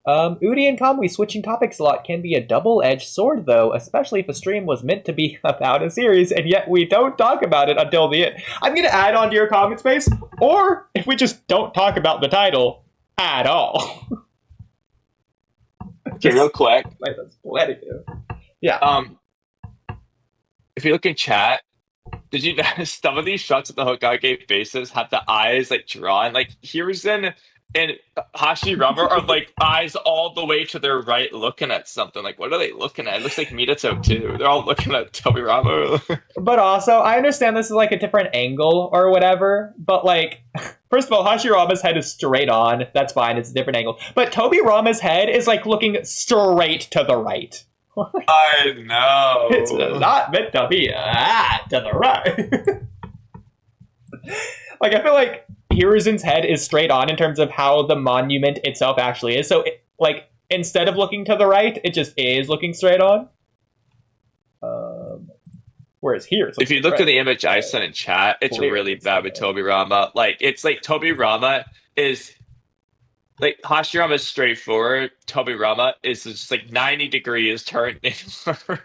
A: Oodie and Kamui switching topics a lot can be a double-edged sword, though, especially if a stream was meant to be about a series, and yet we don't talk about it until the end. I'm going to add on to your comment space, or if we just don't talk about the title at all.
D: Okay, real quick.
A: That's plenty to. Yeah.
D: If you look in chat, did you notice some of these shots of the Hokage faces have the eyes like drawn? Like Hiruzen and Hashirama are like eyes all the way to their right looking at something. Like, what are they looking at? It looks like Minato too. They're all looking at Tobirama.
A: But also, I understand this is like a different angle or whatever, but like, first of all, Hashirama's head is straight on. That's fine, it's a different angle. But Tobirama's head is like looking straight to the right.
D: I know.
A: It's not meant to be to the right. Like, I feel like Hiruzen's head is straight on in terms of how the monument itself actually is. So, instead of looking to the right, it just is looking straight on. Whereas here,
D: if you look at the image I sent in chat, it's really bad with Tobirama. Like, it's like Tobirama is like Hashirama is straightforward. Tobirama is just like 90 degrees turned inward.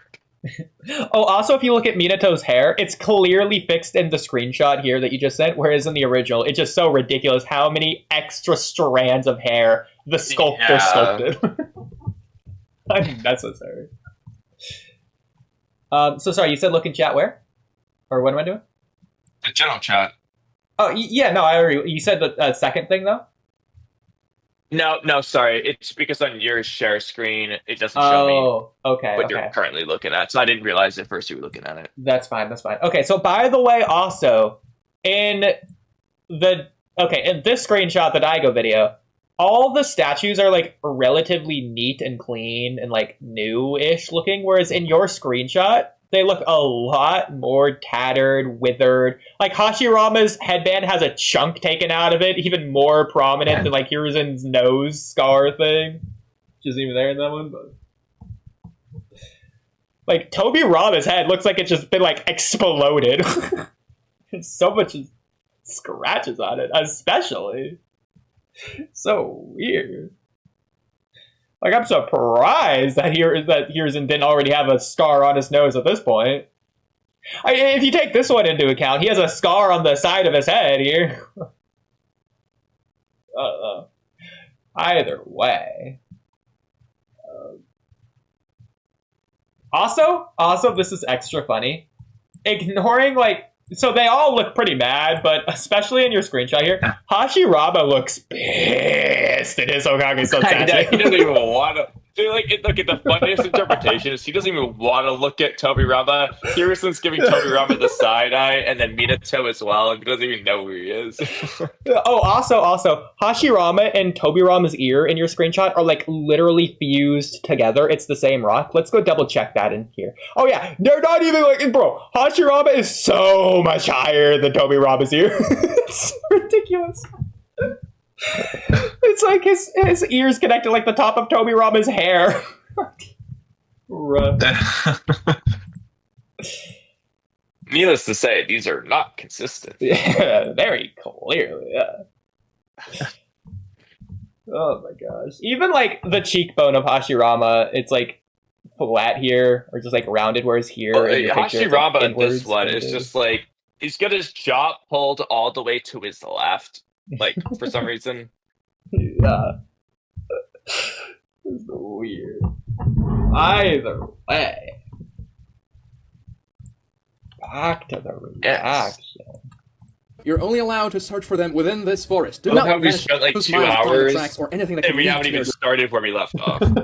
A: Oh, also, if you look at Minato's hair, it's clearly fixed in the screenshot here that you just sent, whereas in the original, it's just so ridiculous how many extra strands of hair the sculptor sculpted. Unnecessary. So sorry, you said look in chat where? Or what am I doing?
D: The general chat.
A: Oh, yeah, no, I already... You said the second thing, though?
D: No, sorry. It's because on your share screen, it doesn't show me what you're currently looking at. So I didn't realize at first you were looking at it.
A: That's fine. Okay, so by the way, also, in this screenshot, the Daigo video, all the statues are, like, relatively neat and clean and, like, new-ish looking, whereas in your screenshot, they look a lot more tattered, withered. Like, Hashirama's headband has a chunk taken out of it, even more prominent than, like, Hiruzen's nose scar thing. Which isn't even there in that one, but... Like, Tobirama's head looks like it's just been, like, exploded. There's so much scratches on it, especially. So weird. Like, I'm surprised that Hiruzen didn't already have a scar on his nose at this point. If you take this one into account, he has a scar on the side of his head here. Either way. Also, this is extra funny. Ignoring, like, so they all look pretty mad, but especially in your screenshot here, Hashirama looks pissed in his Hokage statue.
D: He doesn't even want to. Dude, look at the funniest interpretation is he doesn't even want to look at Tobirama. Hiruzen's giving Tobirama the side eye, and then Minato as well, and he doesn't even know who he is.
A: Oh, also, Hashirama and Tobirama's ear in your screenshot are, like, literally fused together. It's the same rock. Let's go double check that in here. Oh, yeah, they're not even, like, bro, Hashirama is so much higher than Tobirama's ear. It's ridiculous. It's like his ears connected like the top of Tobirama's hair.
D: Needless to say, these are not consistent.
A: Yeah, very clearly, yeah. Oh my gosh. Even like the cheekbone of Hashirama, it's like flat here, or just like rounded, whereas here.
D: Hashirama in this one is just like, he's got his jaw pulled all the way to his left. Like, for some reason.
A: Yeah. It's weird. Either way. Back to the reaction.
C: You're only allowed to search for them within this forest. Do
D: not
C: vanish
D: we spent like 2 hours
C: or anything that
D: and we haven't even started where we left off. And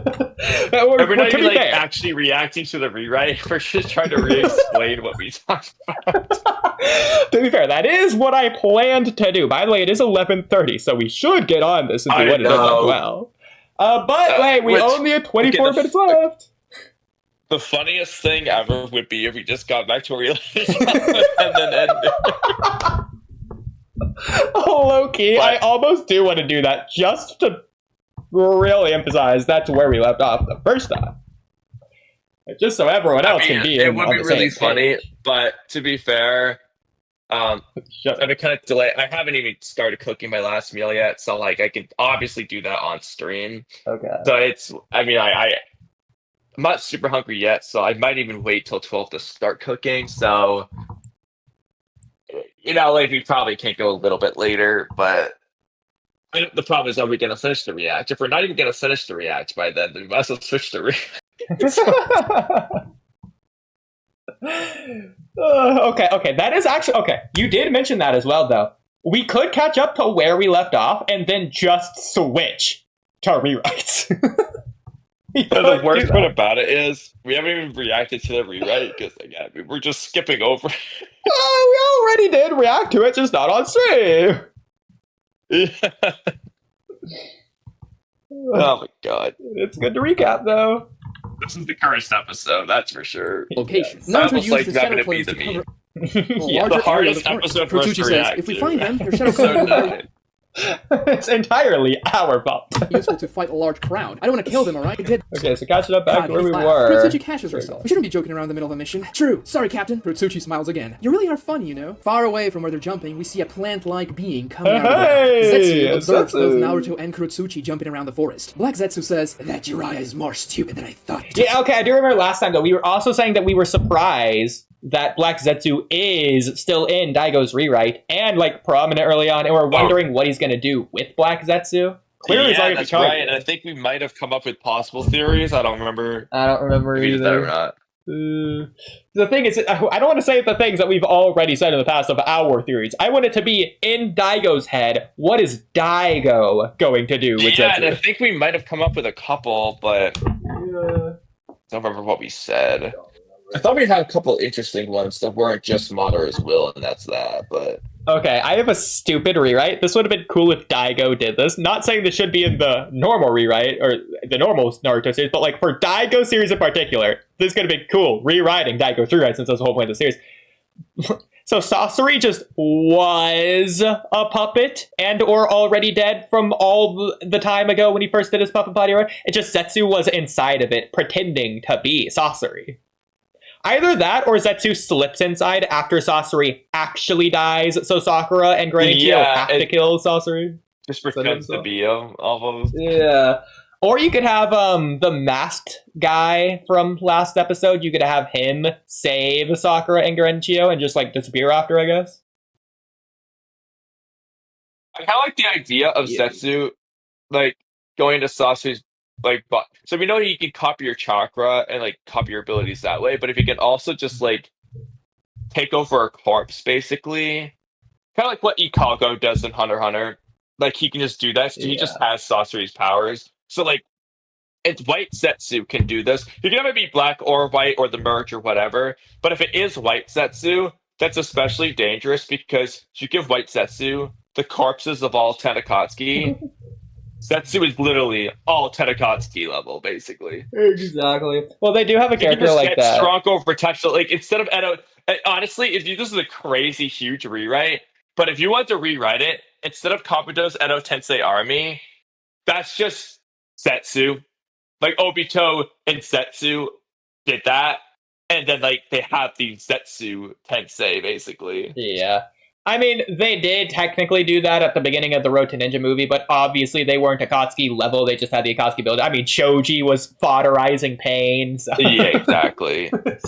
D: we're not even like actually reacting to the rewrite. We're just trying to re-explain what we talked about.
A: To be fair, that is what I planned to do. By the way, it is 11:30, so we should get on this and do what it does like well. But wait, we only have 24 minutes left.
D: The funniest thing ever would be if we just got back to where we left and then ended.
A: Oh, low-key, I almost do want to do that just to really emphasize that's where we left off the first time. Just so everyone else can be
D: it would be really funny, but to be fair, I've been kind of delayed. I haven't even started cooking my last meal yet, so like I can obviously do that on stream.
A: Okay.
D: So it's, I mean, I'm not super hungry yet, so I might even wait till 12 to start cooking. So, you know, like we probably can't go a little bit later, but the problem is, are we going to finish the react? If we're not even going to finish the react by then we might as well switch to react.
A: Okay, that is actually okay. You did mention that as well, though. We could catch up to where we left off and then just switch to rewrites.
D: The worst part about it is we haven't even reacted to the rewrite because again we're just skipping over.
A: Oh, we already did react to it, just not on stream.
D: Yeah. Oh my god,
A: it's good to recap though.
D: This is the cursed episode, that's for sure.
C: Location.
D: Yes. None of like having to be the
C: yeah,
D: the hardest episode for us to react
C: if we find them, your shadow clone will
A: It's entirely our fault.
C: Useful to fight a large crowd. I don't want to kill them, alright?
A: Okay, so catching up back
C: God,
A: to where we
C: laugh.
A: were.
C: Kurotsuchi catches herself. We shouldn't be joking around in the middle of a mission. True. Sorry, Captain. Kurotsuchi smiles again. You really are funny, you know. Far away from where they're jumping, we see a plant-like being coming out of the ground. Zetsu observes both Naruto and Kurotsuchi jumping around the forest. Black Zetsu says, that Jiraiya is more stupid than I thought.
A: Yeah, okay, I do remember last time, though, we were also saying that we were surprised that Black Zetsu is still in Daigo's rewrite, and, like, prominent early on, and we're wondering what he's gonna do with Black Zetsu. Clearly,
D: yeah, that's right, and I think we might have come up with possible theories. I don't remember
A: if
D: he did that or not.
A: The thing is, I don't want to say the things that we've already said in the past of our theories. I want it to be in Daigo's head. What is Daigo going to do with Zetsu?
D: Yeah, and I think we might have come up with a couple, but I don't remember what we said. I thought we had a couple interesting ones that weren't just Madara's will, and that's that, but...
A: Okay, I have a stupid rewrite. This would have been cool if Daigo did this. Not saying this should be in the normal rewrite, or the normal Naruto series, but like for Daigo series in particular, this is going to be cool. Rewriting Daigo's rewrite, since that's the whole point of the series. So Sasori just was a puppet and or already dead from all the time ago when he first did his puppet body rewrite. It just Zetsu was inside of it, pretending to be Sasori. Either that or Zetsu slips inside after Sasori actually dies, so Sakura and Granichio have to kill Sasori.
D: Just pretends to be almost.
A: Yeah. Or you could have the masked guy from last episode. You could have him save Sakura and Granichio and just like disappear after, I guess.
D: I kind of like the idea of Zetsu, like, going to Sasori's, like, so we know you can copy your chakra and, like, copy your abilities that way, but if you can also just, like, take over a corpse, basically, kind of like what Ikago does in Hunter x Hunter, like, he can just do that, so he just has Sasori's powers. So, like, it's white Zetsu can do this. You can have it be black or white or the merge or whatever, but if it is white Zetsu, that's especially dangerous because you give white Zetsu the corpses of all Tenakatsuki. Zetsu is literally all Tenakatsuki level, basically.
A: Exactly. Well, they do have a character
D: just
A: like
D: get
A: that.
D: Strong over potential. Like, instead of Edo, honestly, this is a crazy, huge rewrite, but if you want to rewrite it, instead of Kabuto's Edo Tensei army, that's just Zetsu. Like, Obito and Zetsu did that, and then, like, they have the Zetsu Tensei, basically.
A: Yeah. I mean, they did technically do that at the beginning of the Road to Ninja movie, but obviously they weren't Akatsuki level, they just had the Akatsuki build. I mean, Choji was fodderizing pain. So.
D: Yeah, exactly. But,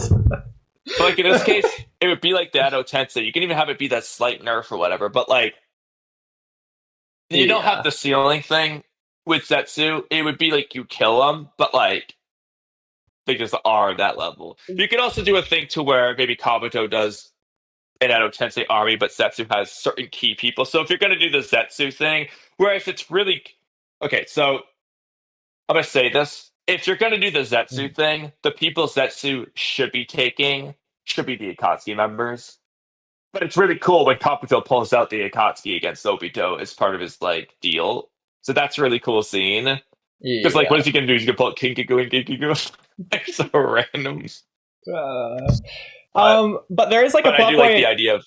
D: like, in this case, it would be like the Edo Tensei. You can even have it be that slight nerf or whatever, but, like, you don't have the ceiling thing with Zetsu. It would be like you kill them, but, like, they just are that level. You can also do a thing to where maybe Kabuto does an Edo Tensei army, but Zetsu has certain key people. So if you're going to do the Zetsu thing, whereas it's really... Okay, so I'm going to say this. If you're going to do the Zetsu thing, the people Zetsu should be taking should be the Akatsuki members. But it's really cool when Kabuto pulls out the Akatsuki against Obito as part of his, like, deal. So that's a really cool scene. Because, like, what is he going to do? He's going to pull out Kinkaku and Kinkaku? Like, so random.
A: But there is like a plot point.
D: Like the idea of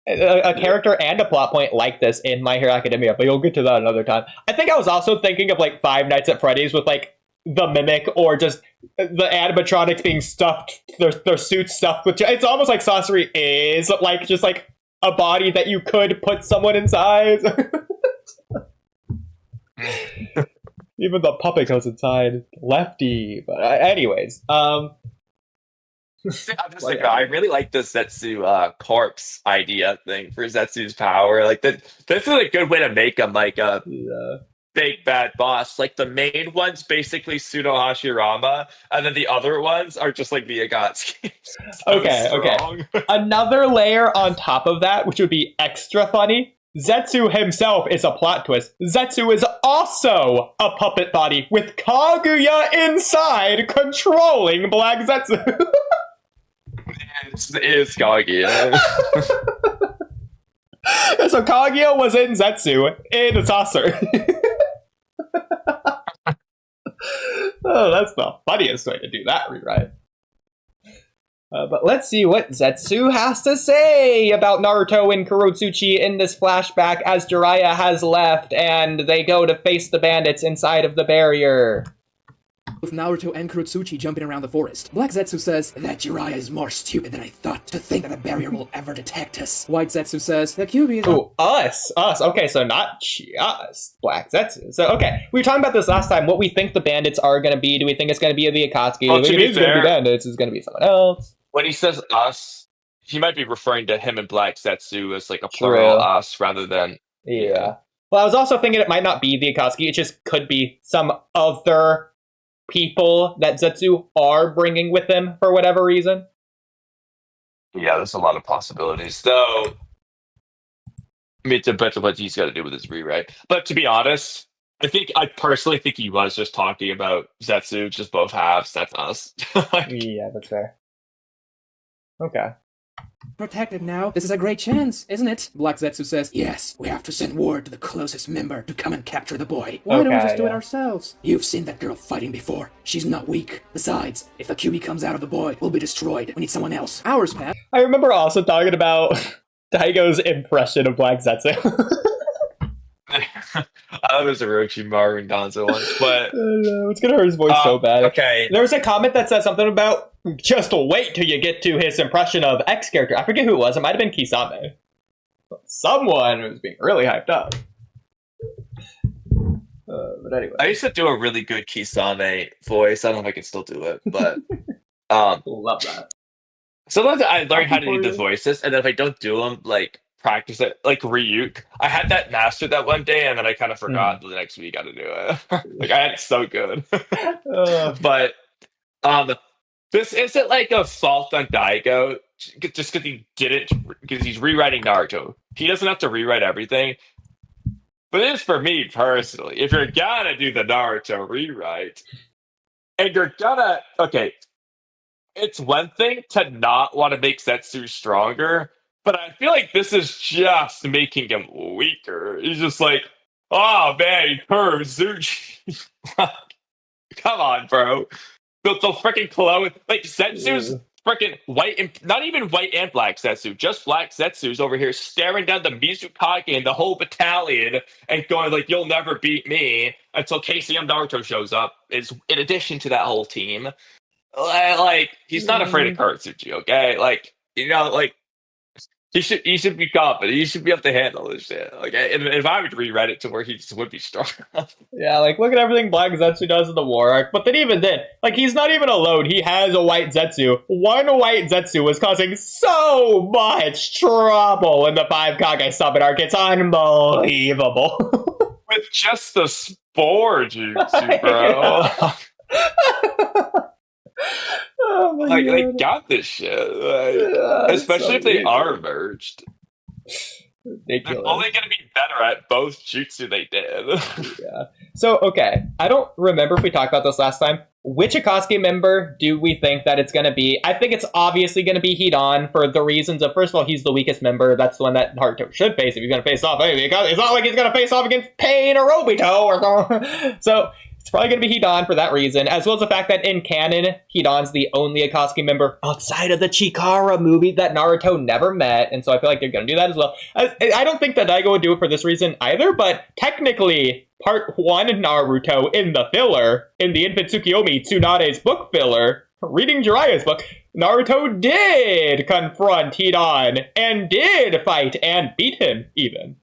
A: a character and a plot point like this in My Hero Academia, but you'll get to that another time. I think I was also thinking of like Five Nights at Freddy's with like the mimic or just the animatronics being stuffed, their suits stuffed with. It's almost like Sasori is like just like a body that you could put someone inside. Even the puppet goes inside Lefty. But anyways,
D: I'm just like, I really like the Zetsu corpse idea thing for Zetsu's power. Like this is a good way to make him like a big bad boss. Like the main one's basically Pseudo Hashirama, and then the other ones are just like the Akatsuki.
A: Okay. Another layer on top of that, which would be extra funny. Zetsu himself is a plot twist. Zetsu is also a puppet body with Kaguya inside controlling Black Zetsu.
D: It is Kaguya.
A: So Kaguya was in Zetsu in Sasori. Oh, that's the funniest way to do that rewrite. But let's see what Zetsu has to say about Naruto and Kurotsuchi in this flashback as Jiraiya has left and they go to face the bandits inside of the barrier.
C: With Naruto and Kurotsuchi jumping around the forest. Black Zetsu says, that Jiraiya is more stupid than I thought to think that the barrier will ever detect us. White Zetsu says, that Kyuubi is...
A: Oh, us. Okay, so not us. Black Zetsu. So, okay, we were talking about this last time, what we think the bandits are going to be. Do we think it's going to be the Akatsuki?
D: Well,
A: Do we think it's going to be bandits? Is going to be someone else?
D: When he says us, he might be referring to him and Black Zetsu as like a plural us rather than...
A: Yeah. Well, I was also thinking it might not be the Akatsuki. It just could be some other people that Zetsu are bringing with him for whatever reason.
D: Yeah, there's a lot of possibilities. Though, I mean, it depends on what he's got to do with his rewrite. But to be honest, I personally think he was just talking about Zetsu, just both halves. That's us.
A: Yeah, that's fair. Okay.
C: protected now. This is a great chance, isn't it? Black Zetsu says, yes, we have to send word to the closest member to come and capture the boy. Why don't we just do it ourselves? You've seen that girl fighting before. She's not weak. Besides, if the QB comes out of the boy, we'll be destroyed. We need someone else. Hours pass.
A: I remember also talking about Daigo's impression of Black Zetsu.
D: I thought it was a Orochimaru and Danzo once, but
A: it's gonna hurt his voice so bad.
D: Okay.
A: There was a comment that said something about just wait till you get to his impression of X character. I forget who it was. It might have been Kisame. Someone was being really hyped up. But anyway,
D: I used to do a really good Kisame voice. I don't know if I can still do it, but
A: love that.
D: Sometimes I learn how to do the voices, and then if I don't do them, like practice it, like Ryuk. I had that mastered that one day, and then I kind of forgot the next week how to do it. Like I had it so good, but this isn't like a fault on Daigo, just because he didn't, because he's rewriting Naruto. He doesn't have to rewrite everything. But it is for me personally. If you're gonna do the Naruto rewrite, and you're gonna it's one thing to not want to make Zetsu stronger, but I feel like this is just making him weaker. He's just like, oh man, Kurotsuchi. Come on, bro. The freaking clone, like Zetsu's freaking white, and not even white and black Zetsu, just black Zetsu's over here staring down the Mizukage and the whole battalion and going like, "You'll never beat me," until KCM Naruto shows up. Is in addition to that whole team, like he's not afraid of Kurotsuchi. Okay, like like. He should be confident. He should be able to handle this shit. Okay, and if I would rewrite it to where he just would be strong enough.
A: Yeah, like look at everything Black Zetsu does in the war arc. But then even then, like he's not even alone. He has a white Zetsu. One white Zetsu was causing so much trouble in the 5 Kage summon arc. It's unbelievable.
D: With just the spore jutsu, bro.
A: Oh
D: like
A: God.
D: they got this shit, especially if they are merged. They're only going to be better at both jutsu they did.
A: Yeah. So okay, I don't remember if we talked about this last time. Which Akatsuki member do we think that it's going to be? I think it's obviously going to be Hidan for the reasons of, first of all, he's the weakest member. That's the one that Haruto should face if he's going to face off. It's not like he's going to face off against Pain or Obito or something. So it's probably going to be Hidan for that reason, as well as the fact that in canon, Hidan's the only Akatsuki member outside of the Chikara movie that Naruto never met, and so I feel like they're going to do that as well. I don't think that Daigo would do it for this reason either, but technically, Part 1 Naruto in the filler, in the Infant Tsukiyomi Tsunade's book filler, reading Jiraiya's book, Naruto did confront Hidan, and did fight and beat him, even.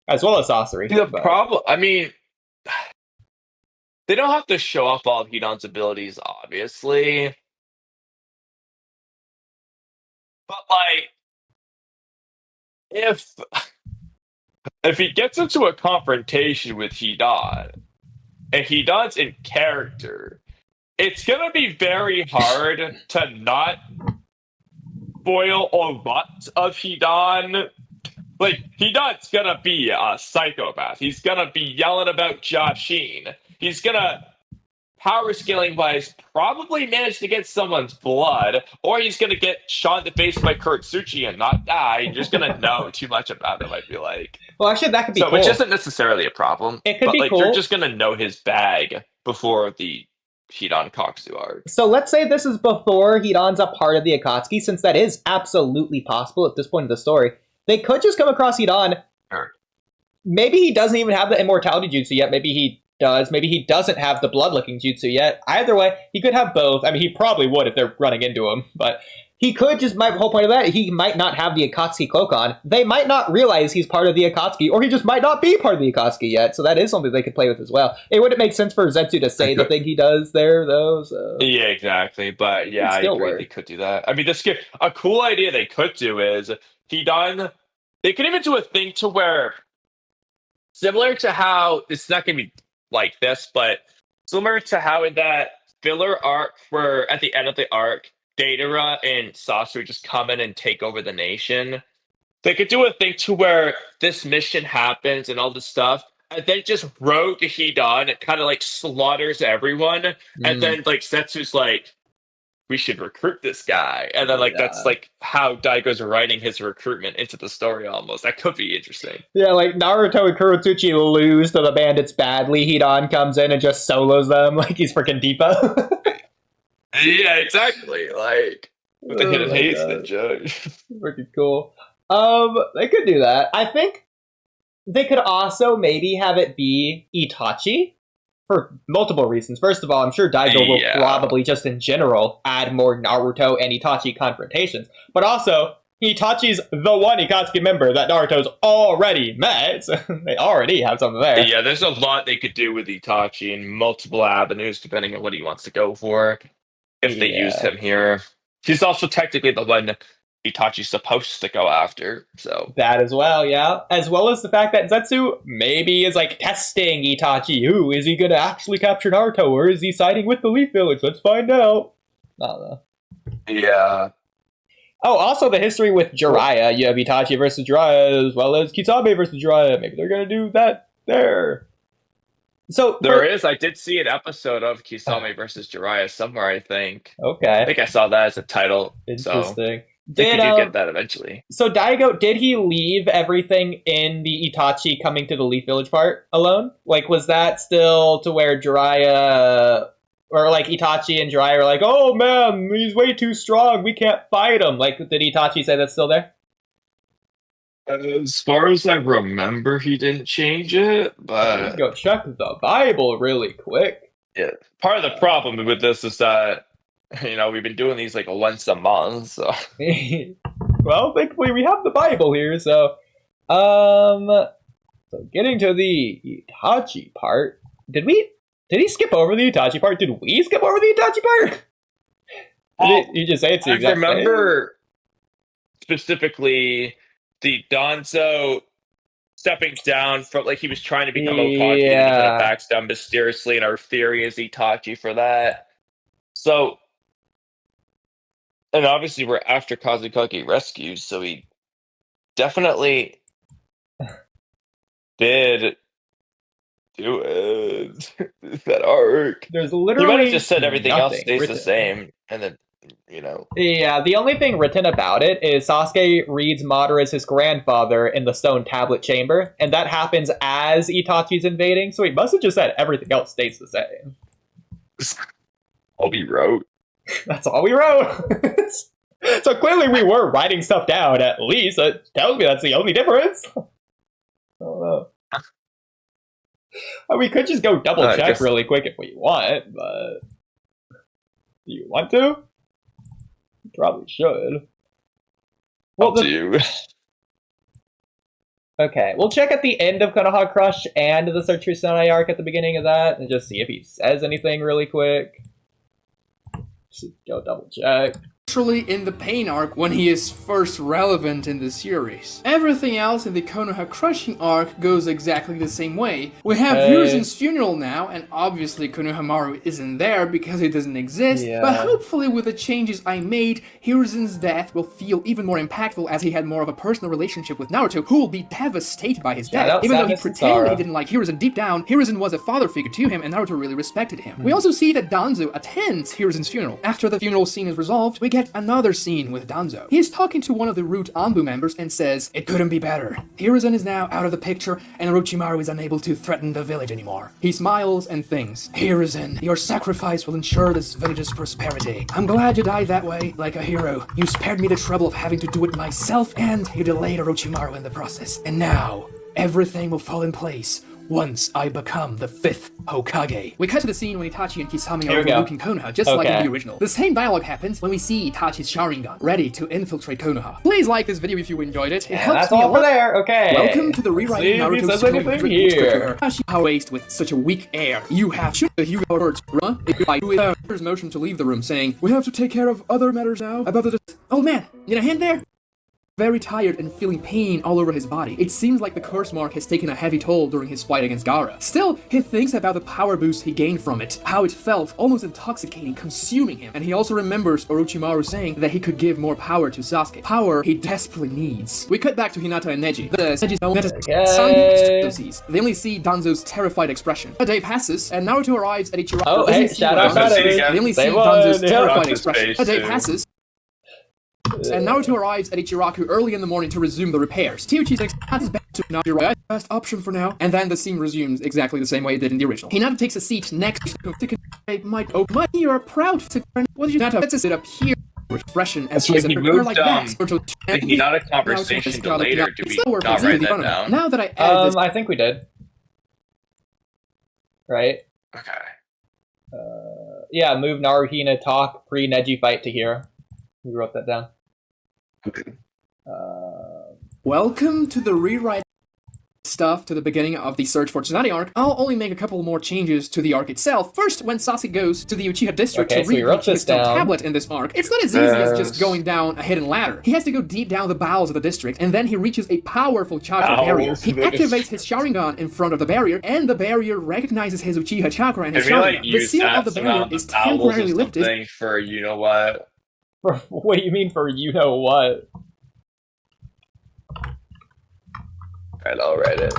A: As well as Sasori.
D: The problem, I mean, they don't have to show off all of Hidan's abilities, obviously. But, like, if he gets into a confrontation with Hidan, and Hidan's in character, it's going to be very hard to not spoil a lot of Hidan. Like, Hidan's going to be a psychopath. He's going to be yelling about Jashin. He's gonna, power scaling wise, probably manage to get someone's blood, or he's gonna get shot in the face by Kurotsuchi and not die. You're just gonna know too much about him, I feel like.
A: Well, actually, that could be cool.
D: Which isn't necessarily a problem.
A: It could be
D: like,
A: cool.
D: You're just gonna know his bag before the Hidan Kaksu arc.
A: So let's say this is before Hidan's a part of the Akatsuki, since that is absolutely possible at this point in the story. They could just come across Hidan.
D: Sure.
A: Maybe he doesn't even have the immortality jutsu yet. Maybe he does. Maybe he doesn't have the blood-licking jutsu yet. Either way, he could have both. I mean, he probably would if they're running into him, but he could just, my whole point of that, he might not have the Akatsuki cloak on. They might not realize he's part of the Akatsuki, or he just might not be part of the Akatsuki yet, so that is something they could play with as well. It wouldn't make sense for Zetsu to say the thing he does there, though, so...
D: Yeah, exactly, but yeah, I agree, they could do that. I mean, a cool idea they could do is, they could even do a thing to where, similar to how, it's not going to be like this, but similar to how in that filler arc, where at the end of the arc, Deidara and Sasuke just come in and take over the nation. They could do a thing to where this mission happens and all this stuff, and then just Rogue Hidan kind of like slaughters everyone, and then like Setsu's like, we should recruit this guy, and then like that's like how Daigo's writing his recruitment into the story almost. That could be interesting.
A: Yeah, like Naruto and Kurotsuchi lose to the bandits badly. Hidan comes in and just solos them like he's freaking Deepa.
D: Yeah, exactly. Like with the hidden haze ninja.
A: Freaking cool. They could do that. I think they could also maybe have it be Itachi for multiple reasons. First of all, I'm sure Daigo will probably just in general add more Naruto and Itachi confrontations. But also, Itachi's the one Akatsuki member that Naruto's already met. So they already have something there.
D: Yeah, there's a lot they could do with Itachi in multiple avenues depending on what he wants to go for. If they use him here. He's also technically the one Itachi's supposed to go after, so...
A: That as well, yeah. As well as the fact that Zetsu maybe is, like, testing Itachi. Ooh, is he gonna actually capture Naruto, or is he siding with the Leaf Village? Let's find out. I don't know.
D: Yeah.
A: Oh, also the history with Jiraiya. You have Itachi versus Jiraiya, as well as Kisame versus Jiraiya. Maybe they're gonna do that there. So
D: I did see an episode of Kisame versus Jiraiya somewhere, I think.
A: Okay.
D: I think I saw that as a title.
A: Interesting.
D: So did get that eventually.
A: So Daigo, did he leave everything in the Itachi coming to the Leaf Village part alone? Like, was that still to where Jiraiya, or like Itachi and Jiraiya are like, oh man, he's way too strong, we can't fight him? Like, did Itachi say that's still there?
D: As far as I remember, he didn't change it, but...
A: Let's go check the Bible really quick.
D: Yeah. Part of the problem with this is that, you know, we've been doing these like once a month, so...
A: Well, thankfully we have the Bible here, so... So getting to the Itachi part... Did he skip over the Itachi part? Did we skip over the Itachi part? Did you just say it's the exact same?
D: I remember specifically... the Danzo stepping down from, like, he was trying to become Hokage, and he kind of backs down mysteriously, and our theory is Itachi for that. So, and obviously we're after Kazekage rescues, so he definitely did do it. That arc.
A: There's literally
D: he might have just said everything else stays the same, and then, you know.
A: Yeah, the only thing written about it is Sasuke reads Madara as his grandfather in the stone tablet chamber, and that happens as Itachi's invading, so he must have just said everything else stays the same.
D: All we wrote.
A: That's all we wrote! So clearly we were writing stuff down, at least. It tells me that's the only difference. I don't know. We could just go double check really quick if we want, but... Do you want to? You probably should.
D: Well, up to you.
A: Okay, we'll check at the end of Konoha Crush and the Search for Tsunade arc at the beginning of that, and just see if he says anything really quick. Just go double check.
C: Naturally in the Pain arc when he is first relevant in the series. Everything else in the Konoha Crushing arc goes exactly the same way. We have Hiruzen's funeral now, and obviously Konohamaru isn't there because he doesn't exist, but hopefully with the changes I made, Hiruzen's death will feel even more impactful as he had more of a personal relationship with Naruto, who will be devastated by his death. Even though he pretended he didn't like Hiruzen deep down, Hiruzen was a father figure to him and Naruto really respected him. We also see that Danzo attends Hiruzen's funeral. After the funeral scene is resolved, we get yet another scene with Danzo. He is talking to one of the Root Anbu members and says, "It couldn't be better. Hiruzen is now out of the picture and Orochimaru is unable to threaten the village anymore." He smiles and thinks, "Hiruzen, your sacrifice will ensure this village's prosperity. I'm glad you died that way, like a hero. You spared me the trouble of having to do it myself and you delayed Orochimaru in the process. And now, everything will fall in place once I become the 5th Hokage." We cut to the scene when Itachi and Kisame are overlooking Konoha, just like in the original. The same dialogue happens when we see Itachi's Sharingan, ready to infiltrate Konoha. Please like this video if you enjoyed it. It helps me a lot.
A: There. Okay.
C: Welcome to the rewriting Naruto story here. Itachi, how waste with such a weak air. You have shoot the Hugo words, run. There's motion to leave the room, saying, "We have to take care of other matters now." Above the oh man, need a hand there? Very tired and feeling pain all over his body. It seems like the curse mark has taken a heavy toll during his fight against Gaara. Still, he thinks about the power boost he gained from it, how it felt almost intoxicating, consuming him. And he also remembers Orochimaru saying that he could give more power to Sasuke. Power he desperately needs. We cut back to Hinata and Neji. They only see Danzo's terrified expression. A day passes, and Naruto arrives at Ichiraku.
A: Oh, hey, shout out
C: They only see Danzo's terrified expression. A day passes. And Naruto arrives at Ichiraku early in the morning to resume the repairs. Teuchi takes his back to Naruto, best option for now, and then the scene resumes exactly the same way it did in the original. Hinata takes a seat next to Mike. Oh, Mike, you are proud to. What did you Hinata? Let's sit up here. Expression as she said, like that.
D: Hinata conversation to later. Do we not write that down?
C: Now that I added this,
A: I think we did. Right.
D: Okay.
A: Yeah, move Naruhina talk pre-Neji fight to here. We wrote that down.
D: Okay.
C: Welcome to the rewrite stuff to the beginning of the Search for Tsunade arc. I'll only make a couple more changes to the arc itself. First, when Sasuke goes to the Uchiha district to read the Uchiha Stone tablet in this arc, it's not as easy as just going down a hidden ladder. He has to go deep down the bowels of the district, and then he reaches a powerful chakra barrier. He activates his Sharingan in front of the barrier, and the barrier recognizes his Uchiha chakra and his Sharingan. The seal of the barrier is temporarily lifted.
D: For you know what?
A: What do you mean for you know what?
D: Alright, I'll write it.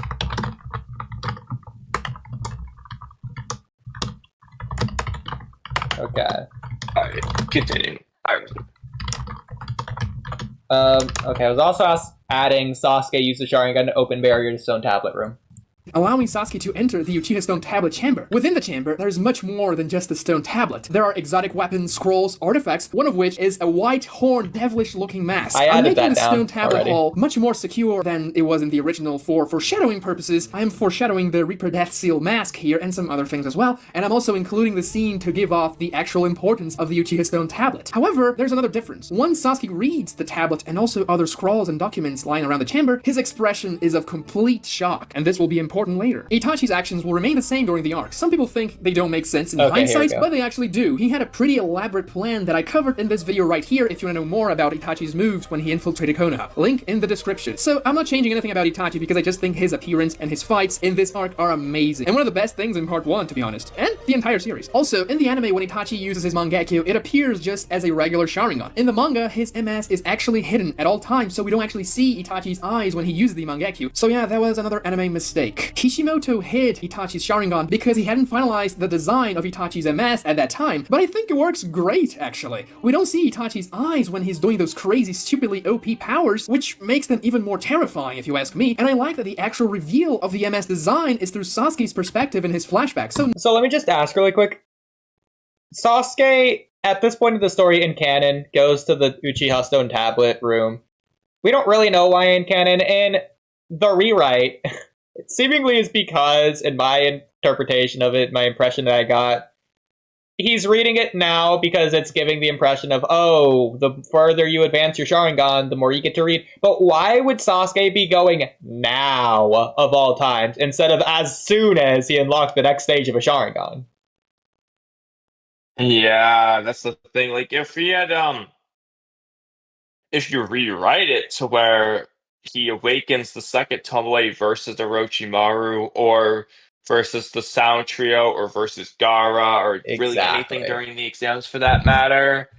A: Okay.
D: Alright, continue.
A: Okay, I was also adding Sasuke used the Sharingan to open barrier to stone tablet room,
C: allowing Sasuke to enter the Uchiha Stone Tablet chamber. Within the chamber, there is much more than just the stone tablet. There are exotic weapons, scrolls, artifacts, one of which is a white horn, devilish-looking mask. I'm making the Stone Tablet Hall much more secure than it was in the original for foreshadowing purposes. I am foreshadowing the Reaper Death Seal mask here and some other things as well, and I'm also including the scene to give off the actual importance of the Uchiha Stone Tablet. However, there's another difference. Once Sasuke reads the tablet and also other scrolls and documents lying around the chamber, his expression is of complete shock, and this will be important later. Itachi's actions will remain the same during the arc. Some people think they don't make sense in hindsight, but they actually do. He had a pretty elaborate plan that I covered in this video right here if you want to know more about Itachi's moves when he infiltrated Konoha. Link in the description. So I'm not changing anything about Itachi because I just think his appearance and his fights in this arc are amazing. And one of the best things in part 1, to be honest. And the entire series. Also, in the anime when Itachi uses his Mangekyo, it appears just as a regular Sharingan. In the manga, his MS is actually hidden at all times, so we don't actually see Itachi's eyes when he uses the Mangekyo. So yeah, that was another anime mistake. Kishimoto hid Itachi's Sharingan because he hadn't finalized the design of Itachi's MS at that time, but I think it works great, actually. We don't see Itachi's eyes when he's doing those crazy, stupidly OP powers, which makes them even more terrifying, if you ask me, and I like that the actual reveal of the MS design is through Sasuke's perspective in his flashback. So
A: let me just ask really quick. Sasuke, at this point of the story in canon, goes to the Uchiha Stone Tablet room. We don't really know why in canon, and the rewrite... It seemingly is because, in my interpretation of it, my impression that I got, he's reading it now because it's giving the impression of, oh, the further you advance your Sharingan, the more you get to read. But why would Sasuke be going now, of all times, instead of as soon as he unlocked the next stage of a Sharingan?
D: Yeah, that's the thing. Like, if he had, if you rewrite it to where he awakens the second Tomoe versus Orochimaru, or versus the Sound Trio, or versus Gaara, or really anything during the exams for that matter,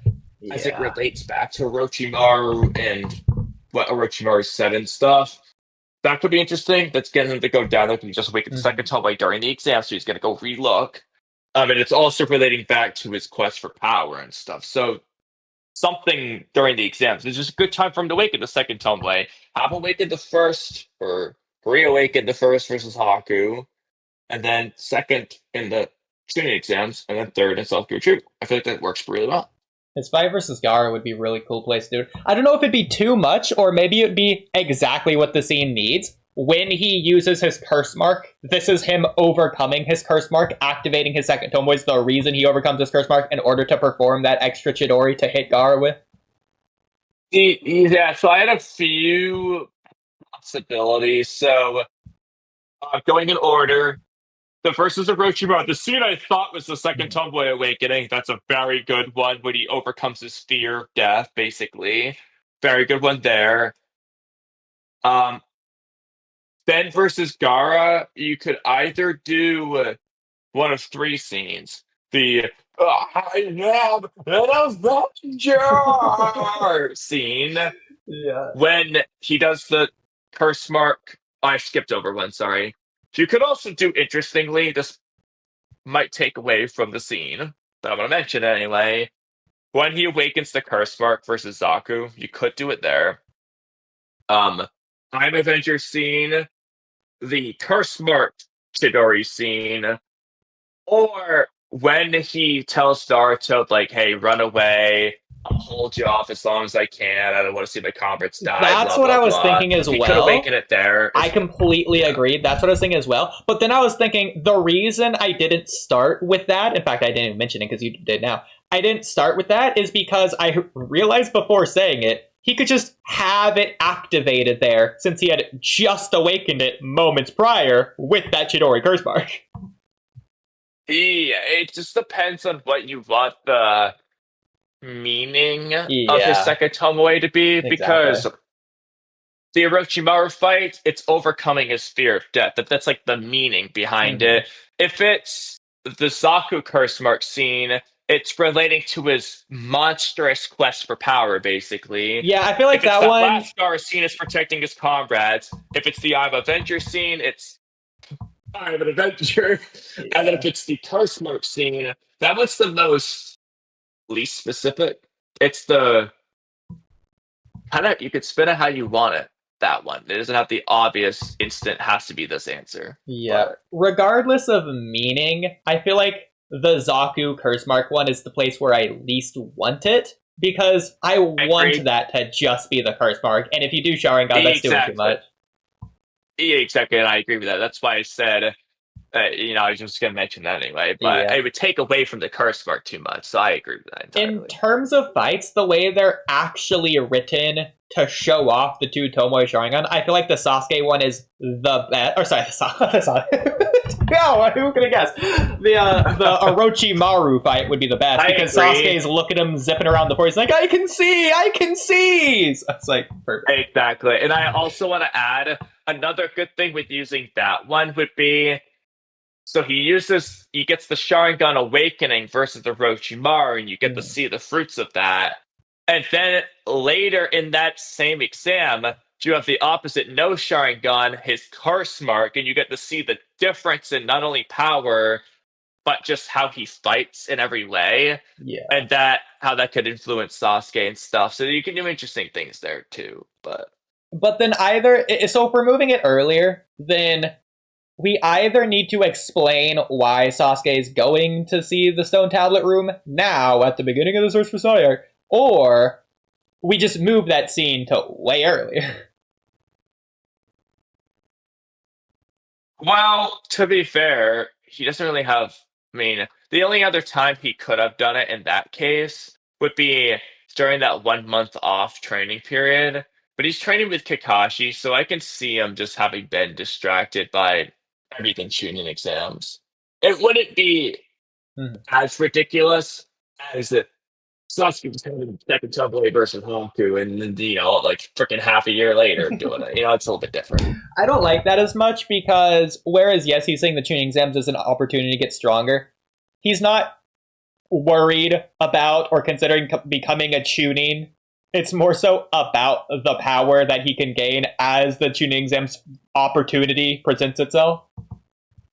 D: as it relates back to Orochimaru and what Orochimaru said and stuff. That could be interesting. That's getting him to go down there. He just awakened the second Tomoe during the exam, so he's going to go relook. And it's also relating back to his quest for power and stuff. So something during the exams. It's just a good time for him to awaken the second tomboy. Have awakened the first, or reawaken the first versus Haku, and then second in the tuning exams, and then third in self retreat. I feel like that works really well.
A: His fight versus Gara would be a really cool place to do it. I don't know if it'd be too much, or maybe it'd be exactly what the scene needs. When he uses his curse mark, this is him overcoming his curse mark, activating his second tomboy is the reason he overcomes his curse mark in order to perform that extra Chidori to hit Gara with.
D: Yeah, so I had a few possibilities. So, going in order, the first is Orochimaru. The scene I thought was the second tomboy awakening. That's a very good one when he overcomes his fear of death, basically. Very good one there. Ben versus Gara, you could either do one of three scenes. The I am an Avenger scene.
A: Yeah.
D: When he does the curse mark. Oh, I skipped over one, sorry. You could also do, interestingly, this might take away from the scene, but I'm going to mention it anyway. When he awakens the curse mark versus Zaku, you could do it there. I'm Avenger scene, the curse mark Chidori scene, or when he tells Naruto, like, hey, run away, I'll hold you off as long as I can, I don't want to see my comrades die.
A: That's
D: blah,
A: what
D: blah,
A: I was
D: blah.
A: thinking as
D: He
A: well.
D: could awaken it there.
A: I completely agreed. That's what I was thinking as well. But then I was thinking the reason I didn't start with that, in fact, I didn't even mention it because you did now. I didn't start with that is because I realized before saying it, he could just have it activated there since he had just awakened it moments prior with that Chidori curse mark.
D: Yeah, it just depends on what you want the meaning of
A: Yeah.
D: his second tomoe to be, because the Orochimaru fight, it's overcoming his fear of death. That's like the meaning behind it. If it's the Zaku curse mark scene, it's relating to his monstrous quest for power, basically.
A: Yeah, I feel like
D: If it's
A: that one.
D: last Gara scene, is protecting his comrades. If it's the I'm Avenger scene, it's I'm an Avenger.
A: Yeah.
D: And then if it's the curse mark scene, that one's the most least specific. It's the kind of, you could spin it how you want it. That one. It doesn't have the obvious instant has to be this answer.
A: Yeah. Regardless of meaning, I feel like the Zaku curse mark one is the place where I least want it, because I want that to just be the curse mark. And if you do Sharingan, that's doing too much.
D: Yeah, exactly. And I agree with that. That's why I said, I was just going to mention that anyway. But it would take away from the curse mark too much. So I agree with that entirely.
A: In terms of fights, the way they're actually written to show off the two Tomoe Sharingan, I feel like the Sasuke one is the best. Or sorry, the Sasuke. No, who could have guessed? The Orochimaru fight would be the best, because Sasuke's looking at him zipping around the forest, like, I can see! So it's like, perfect.
D: Exactly. And I also want to add, another good thing with using that one would be, so he gets the Sharingan Awakening versus the Orochimaru, and you get to see the fruits of that. And then later in that same exam, you have the opposite, no Sharingan, his curse mark, and you get to see the difference in not only power, but just how he fights in every way.
A: Yeah.
D: And how that could influence Sasuke and stuff. So you can do interesting things there too. But
A: then so if we're moving it earlier, then we either need to explain why Sasuke is going to see the Stone Tablet Room now at the beginning of the Search for Sai arc, or we just move that scene to way earlier.
D: Well, to be fair, he doesn't really have. I mean, the only other time he could have done it in that case would be during that 1 month off training period. But he's training with Kakashi, so I can see him just having been distracted by everything Chunin exams. It wouldn't be as ridiculous as it. Sasuke was having a second Tomboy versus Haku, and then, like freaking half a year later doing it. It's a little bit different.
A: I don't like that as much, because whereas, yes, he's saying the tuning exams is an opportunity to get stronger, he's not worried about or considering becoming a tuning. It's more so about the power that he can gain as the tuning exams opportunity presents itself.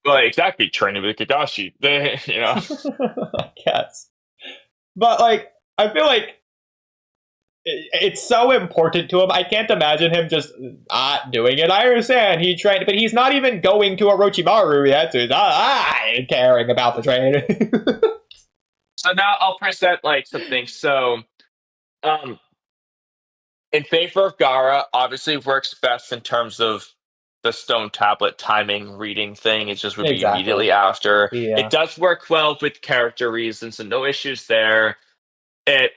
D: Well, exactly. Training with Kakashi.
A: I guess. But, I feel like it's so important to him. I can't imagine him just not doing it. I understand he trained, but he's not even going to Orochimaru yet, so he's not caring about the training.
D: So now I'll present like some things. So, in favor of Gaara, obviously works best in terms of the stone tablet timing reading thing. It just would be
A: Exactly.
D: immediately after.
A: Yeah.
D: It does work well with character reasons, and no issues there. It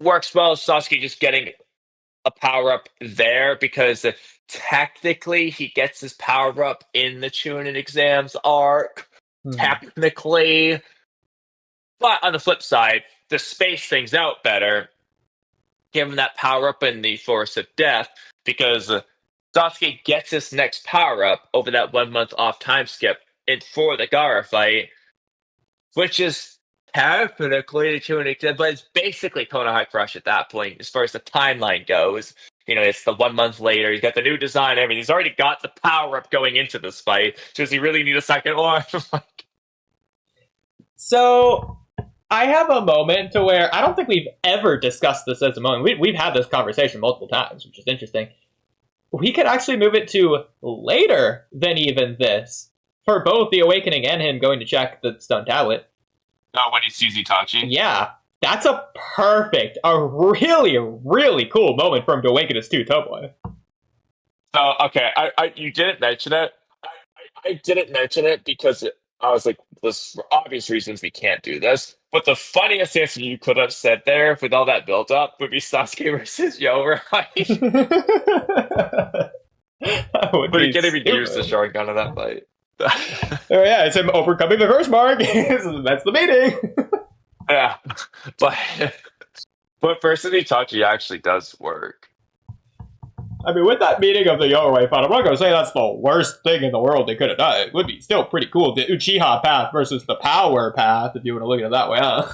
D: works well as Sasuke just getting a power up there because technically he gets his power up in the Chunin exams arc. Technically. But on the flip side, to space things out better, give him that power up in the Forest of Death because Sasuke gets his next power up over that 1 month off time skip for the Gaara fight, which is technically the Chunin exam, but it's basically Konoha Crush at that point as far as the timeline goes. You know, it's the 1 month later. He's got the new design and everything. He's already got the power up going into this fight. Does he really need a second one?
A: So, I have a moment to where I don't think we've ever discussed this as a moment. We've had this conversation multiple times, which is interesting. We could actually move it to later than even this for both the Awakening and him going to check the stone tablet.
D: Oh, when he sees Itachi?
A: Yeah, that's a really, really cool moment for him to awaken his two Tomoe.
D: So, okay, you didn't mention it. I didn't mention it because I was like, for obvious reasons, we can't do this. But the funniest answer you could have said there with all that build up would be Sasuke versus Yorai. But he can't even use the Sharingan in that fight.
A: Oh yeah, it's him overcoming the curse mark. That's the meaning.
D: Yeah, but versus Itachi actually does work.
A: I mean, with that meeting of the Yorai fight, I'm not going to say that's the worst thing in the world they could have done. It would be still pretty cool. The Uchiha path versus the power path, if you want to look at it that way, huh?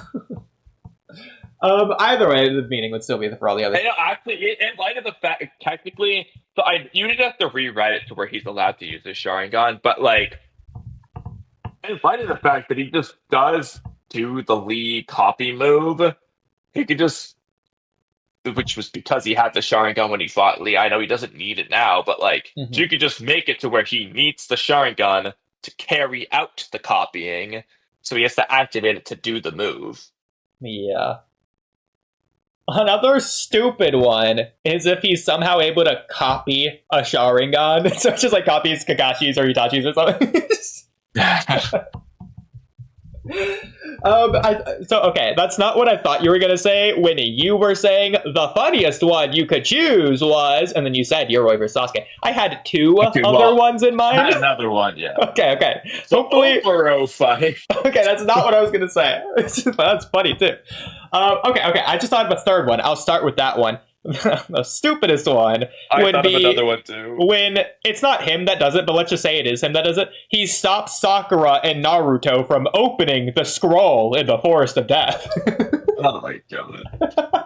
A: Either way, the meaning would still be for all the others.
D: I know, actually, in light of the fact, technically, so you didn't have to rewrite it to where he's allowed to use his Sharingan, but, like, in light of the fact that he just does do the Lee copy move, he could just, which was because he had the Sharingan when he fought Lee. I know he doesn't need it now, but, like, you could just make it to where he needs the Sharingan to carry out the copying, so he has to activate it to do the move.
A: Yeah. Another stupid one is if he's somehow able to copy a Sharingan. So it's just like copies Kakashi's or Itachi's or something. Okay, that's not what I thought you were going to say when you were saying the funniest one you could choose was, and then you said Yoroi versus Sasuke. I had two other ones in mind.
D: I had another one, yeah.
A: Okay.
D: So
A: hopefully...
D: Oboro fight.
A: Okay, that's not what I was going to say. That's funny, too. Okay, I just thought of a third one. I'll start with that one. The stupidest one would be
D: another one too.
A: When it's not him that does it, but let's just say it is him that does it. He stops Sakura and Naruto from opening the scroll in the Forest of Death.
D: Oh my god.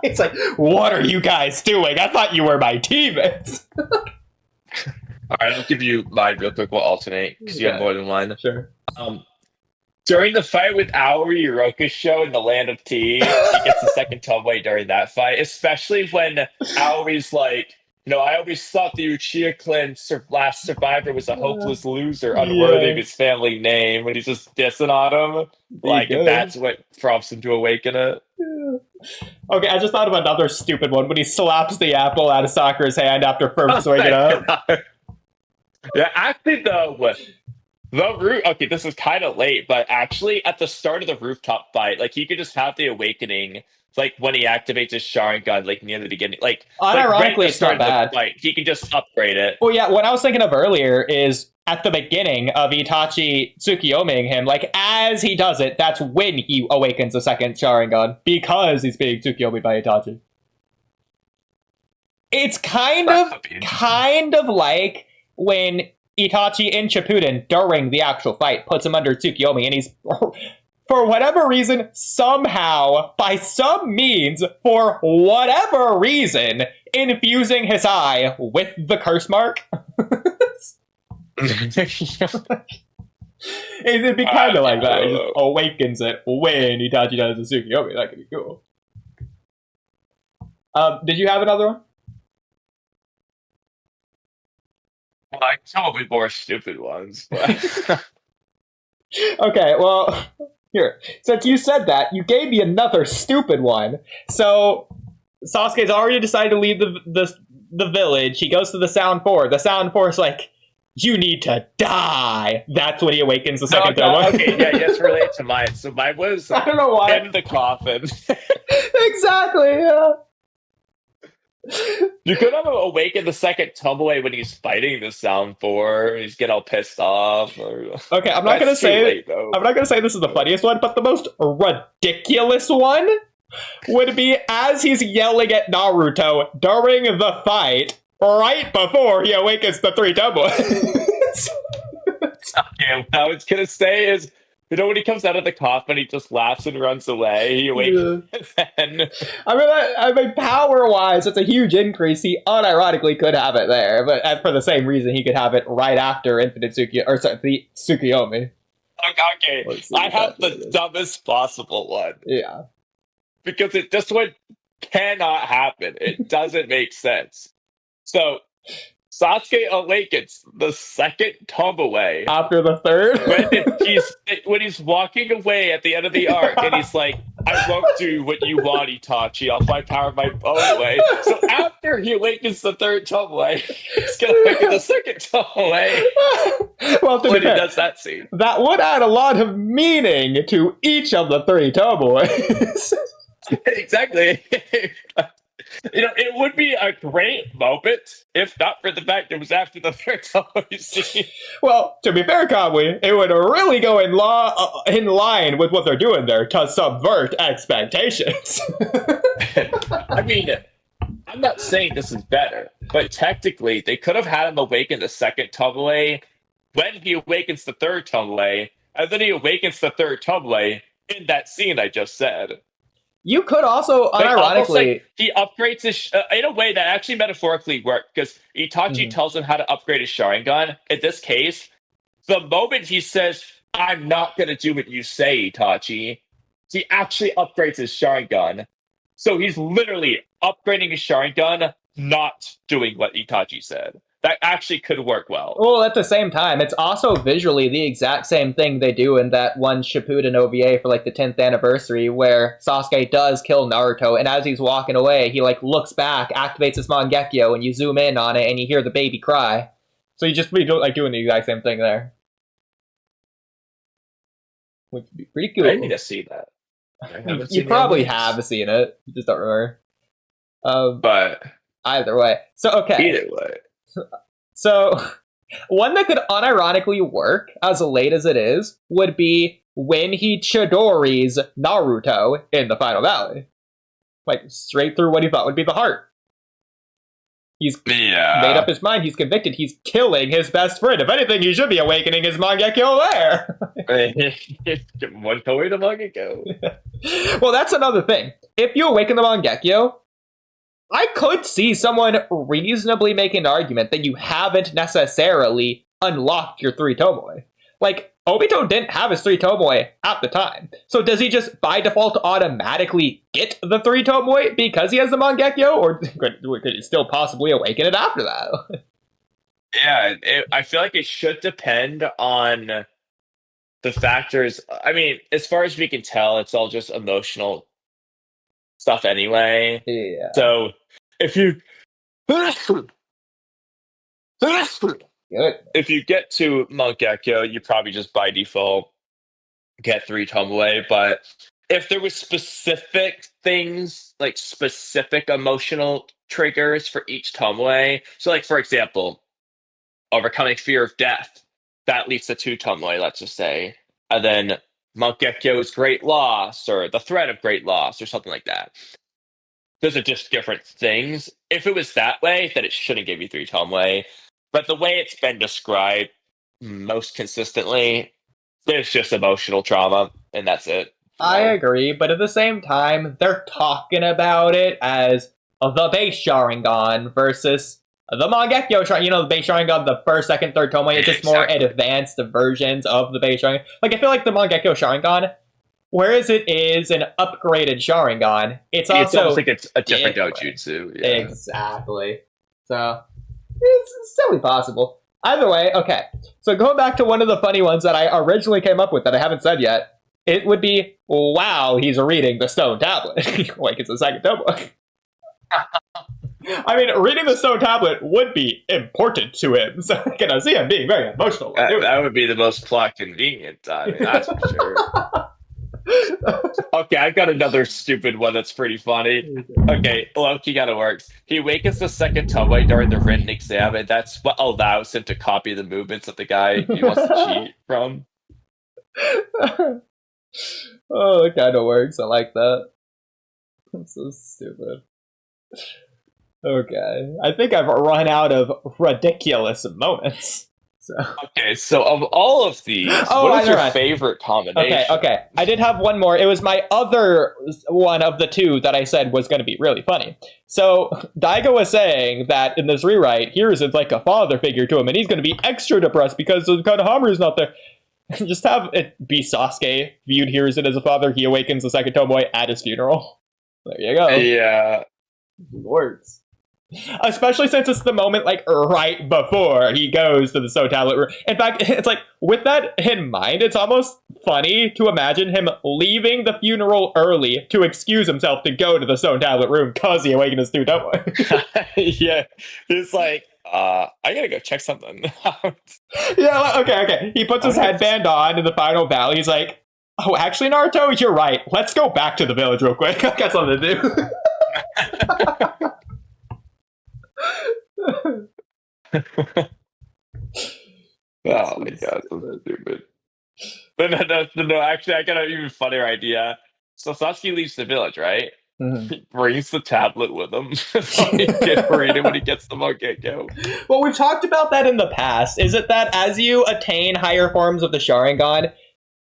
A: It's like, what are you guys doing? I thought you were my teammates.
D: Alright, I'll give you mine real quick. We'll alternate because you have more than one.
A: Sure.
D: During the fight with Aoi Rokusho in the Land of Tea, he gets the second Tomoe during that fight, especially when Aoi's like, I always thought the Uchiha clan's last survivor was a hopeless loser, unworthy of his family name, when he's just dissing on him. Like, that's what prompts him to awaken it.
A: Yeah. Okay, I just thought of another stupid one when he slaps the apple out of Sakura's hand after first waking up.
D: Yeah, actually, though, okay, this is kind of late, but actually, at the start of the rooftop fight, like, he could just have the awakening, like, when he activates his Sharingan, like, near the beginning. Like,
A: unironically, it's not bad.
D: Fight, he can just upgrade it.
A: Well, yeah, what I was thinking of earlier is at the beginning of Itachi Tsukiyomiing him, like, as he does it, that's when he awakens a second Sharingan, because he's being Tsukiyomi by Itachi. It's kind of like when Itachi in Shippuden during the actual fight puts him under Tsukiyomi, and he's, for whatever reason, somehow, by some means, for whatever reason, infusing his eye with the curse mark. It'd be kind of like that. He just awakens it when Itachi does the Tsukiyomi. That could be cool. Did you have another one?
D: Well, I come up with more stupid ones. But...
A: Okay, well, here. Since you said that, you gave me another stupid one. So, Sasuke's already decided to leave the village. He goes to the Sound Four. The Sound Four's like, you need to die. That's when he awakens the second Tomo.
D: Okay, yeah, yes, related to mine. So mine was
A: I don't know why.
D: in the coffin.
A: Exactly, yeah.
D: You could have awakened the second Tomoe when he's fighting the Sound 4. He's getting all pissed off. Or...
A: Okay, I'm not gonna say this is the funniest one, but the most ridiculous one would be as he's yelling at Naruto during the fight, right before he awakens the three Tomoes.
D: Okay, what I was gonna say is, you know, when he comes out of the coffin, he just laughs and runs away. He awakens, and then...
A: I mean, power-wise, it's a huge increase. He unironically could have it there, but for the same reason, he could have it right after Infinite the Tsukiyomi.
D: Okay, I have the dumbest possible one.
A: Yeah.
D: Because this one cannot happen. It doesn't make sense. So, Sasuke awakens the second Tomoe
A: after the third.
D: when he's walking away at the end of the arc, and he's like, "I won't do what you want, Itachi. I'll find power my own way." So after he awakens the third Tomoe, he's gonna awaken the second Tomoe.
A: Well, to
D: when
A: be fair,
D: he does that scene,
A: that would add a lot of meaning to each of the three Tomoes.
D: Exactly. You know, it would be a great moment if not for the fact it was after the third Tomoe scene.
A: Well, to be fair, Kamui, it would really go in line with what they're doing there to subvert expectations.
D: I mean, I'm not saying this is better, but technically they could have had him awaken the second Tomoe when he awakens the third Tomoe, and then he awakens the third Tomoe in that scene I just said.
A: You could also, unironically...
D: Like he upgrades his... in a way that actually metaphorically worked, because Itachi tells him how to upgrade his Sharingan. In this case, the moment he says, "I'm not going to do what you say, Itachi," he actually upgrades his Sharingan. So he's literally upgrading his Sharingan, not doing what Itachi said. That actually could work well.
A: Well, at the same time, it's also visually the exact same thing they do in that one Shippuden OVA for like the 10th anniversary, where Sasuke does kill Naruto, and as he's walking away, he like looks back, activates his Mangekyo, and you zoom in on it, and you hear the baby cry. So you just be doing the exact same thing there, which would be pretty cool.
D: I need to see that.
A: You probably have seen it, you just don't remember.
D: But
A: either way, so okay.
D: Either way.
A: So, one that could unironically work, as late as it is, would be when he Chidori's Naruto in the Final Valley. Like, straight through what he thought would be the heart. He's made up his mind, he's convicted, he's killing his best friend. If anything, he should be awakening his Mangekyo there!
D: One way to Mangekyo.
A: Well, that's another thing. If you awaken the Mangekyo, I could see someone reasonably make an argument that you haven't necessarily unlocked your three Tomoe. Like, Obito didn't have his three Tomoe at the time. So does he just, by default, automatically get the three Tomoe because he has the Mangekyo? Or could he still possibly awaken it after that?
D: Yeah, I feel like it should depend on the factors. I mean, as far as we can tell, it's all just emotional stuff anyway.
A: Yeah.
D: So if you get to Mangekyo, you probably just by default get three Tomoe. But if there was specific things, like specific emotional triggers for each Tomoe, so like for example, overcoming fear of death, that leads to two Tomoe, let's just say, and then Mangekyo's great loss, or the threat of great loss, or something like that. Those are just different things. If it was that way, then it shouldn't give you three Tomoe. But the way it's been described most consistently, it's just emotional trauma, and that's it.
A: I agree, but at the same time, they're talking about it as the base Sharingan versus the Mangekyo Sharingan. You know, the base Sharingan, the first, second, third Tomoe, it's just more advanced versions of the base Sharingan. Like, I feel like the Mangekyo Sharingan whereas it is an upgraded Sharingan, it's
D: It's
A: also
D: almost like it's a different
A: different.
D: dojutsu. Yeah.
A: Exactly. So it's totally possible. Either way, okay. So going back to one of the funny ones that I originally came up with that I haven't said yet, it would be, wow, he's reading the stone tablet. Like it's a second book. I mean, reading the stone tablet would be important to him, so I can see him being very emotional.
D: That would be the most plot convenient. I mean, that's for sure. Okay, I've got another stupid one that's pretty funny. Okay, Loki kind of works. He awakens the second Tomoe during the written exam, and that's what allows him to copy the movements of the guy he wants to cheat from.
A: Oh, it kind of works. I like that. That's so stupid. Okay, I think I've run out of ridiculous moments. So.
D: Okay, so of all of these, what is your favorite combination?
A: Okay. I did have one more. It was my other one of the two that I said was going to be really funny. So Daigo was saying that in this rewrite, Hiru's like a father figure to him, and he's going to be extra depressed because Konohamaru's not there. Just have it be Sasuke viewed Hiruzen as a father. He awakens the second Tomoe at his funeral. There you go.
D: Yeah.
A: Words. Especially since it's the moment, like, right before he goes to the stone tablet room. In fact, it's like, with that in mind, it's almost funny to imagine him leaving the funeral early to excuse himself to go to the stone tablet room because he awakened his two Tomoe.
D: Yeah. It's like, I gotta go check something out.
A: Yeah, okay. He puts his headband on in the final battle. He's like, oh, actually, Naruto, you're right. Let's go back to the village real quick. I got something to do.
D: Oh my god, so stupid. No, actually, I got an even funnier idea. So Sasuke leaves the village, right?
A: Mm-hmm.
D: He brings the tablet with him so he can read it when he gets the Mangekyo.
A: Well, we've talked about that in the past. Is it that as you attain higher forms of the Sharingan,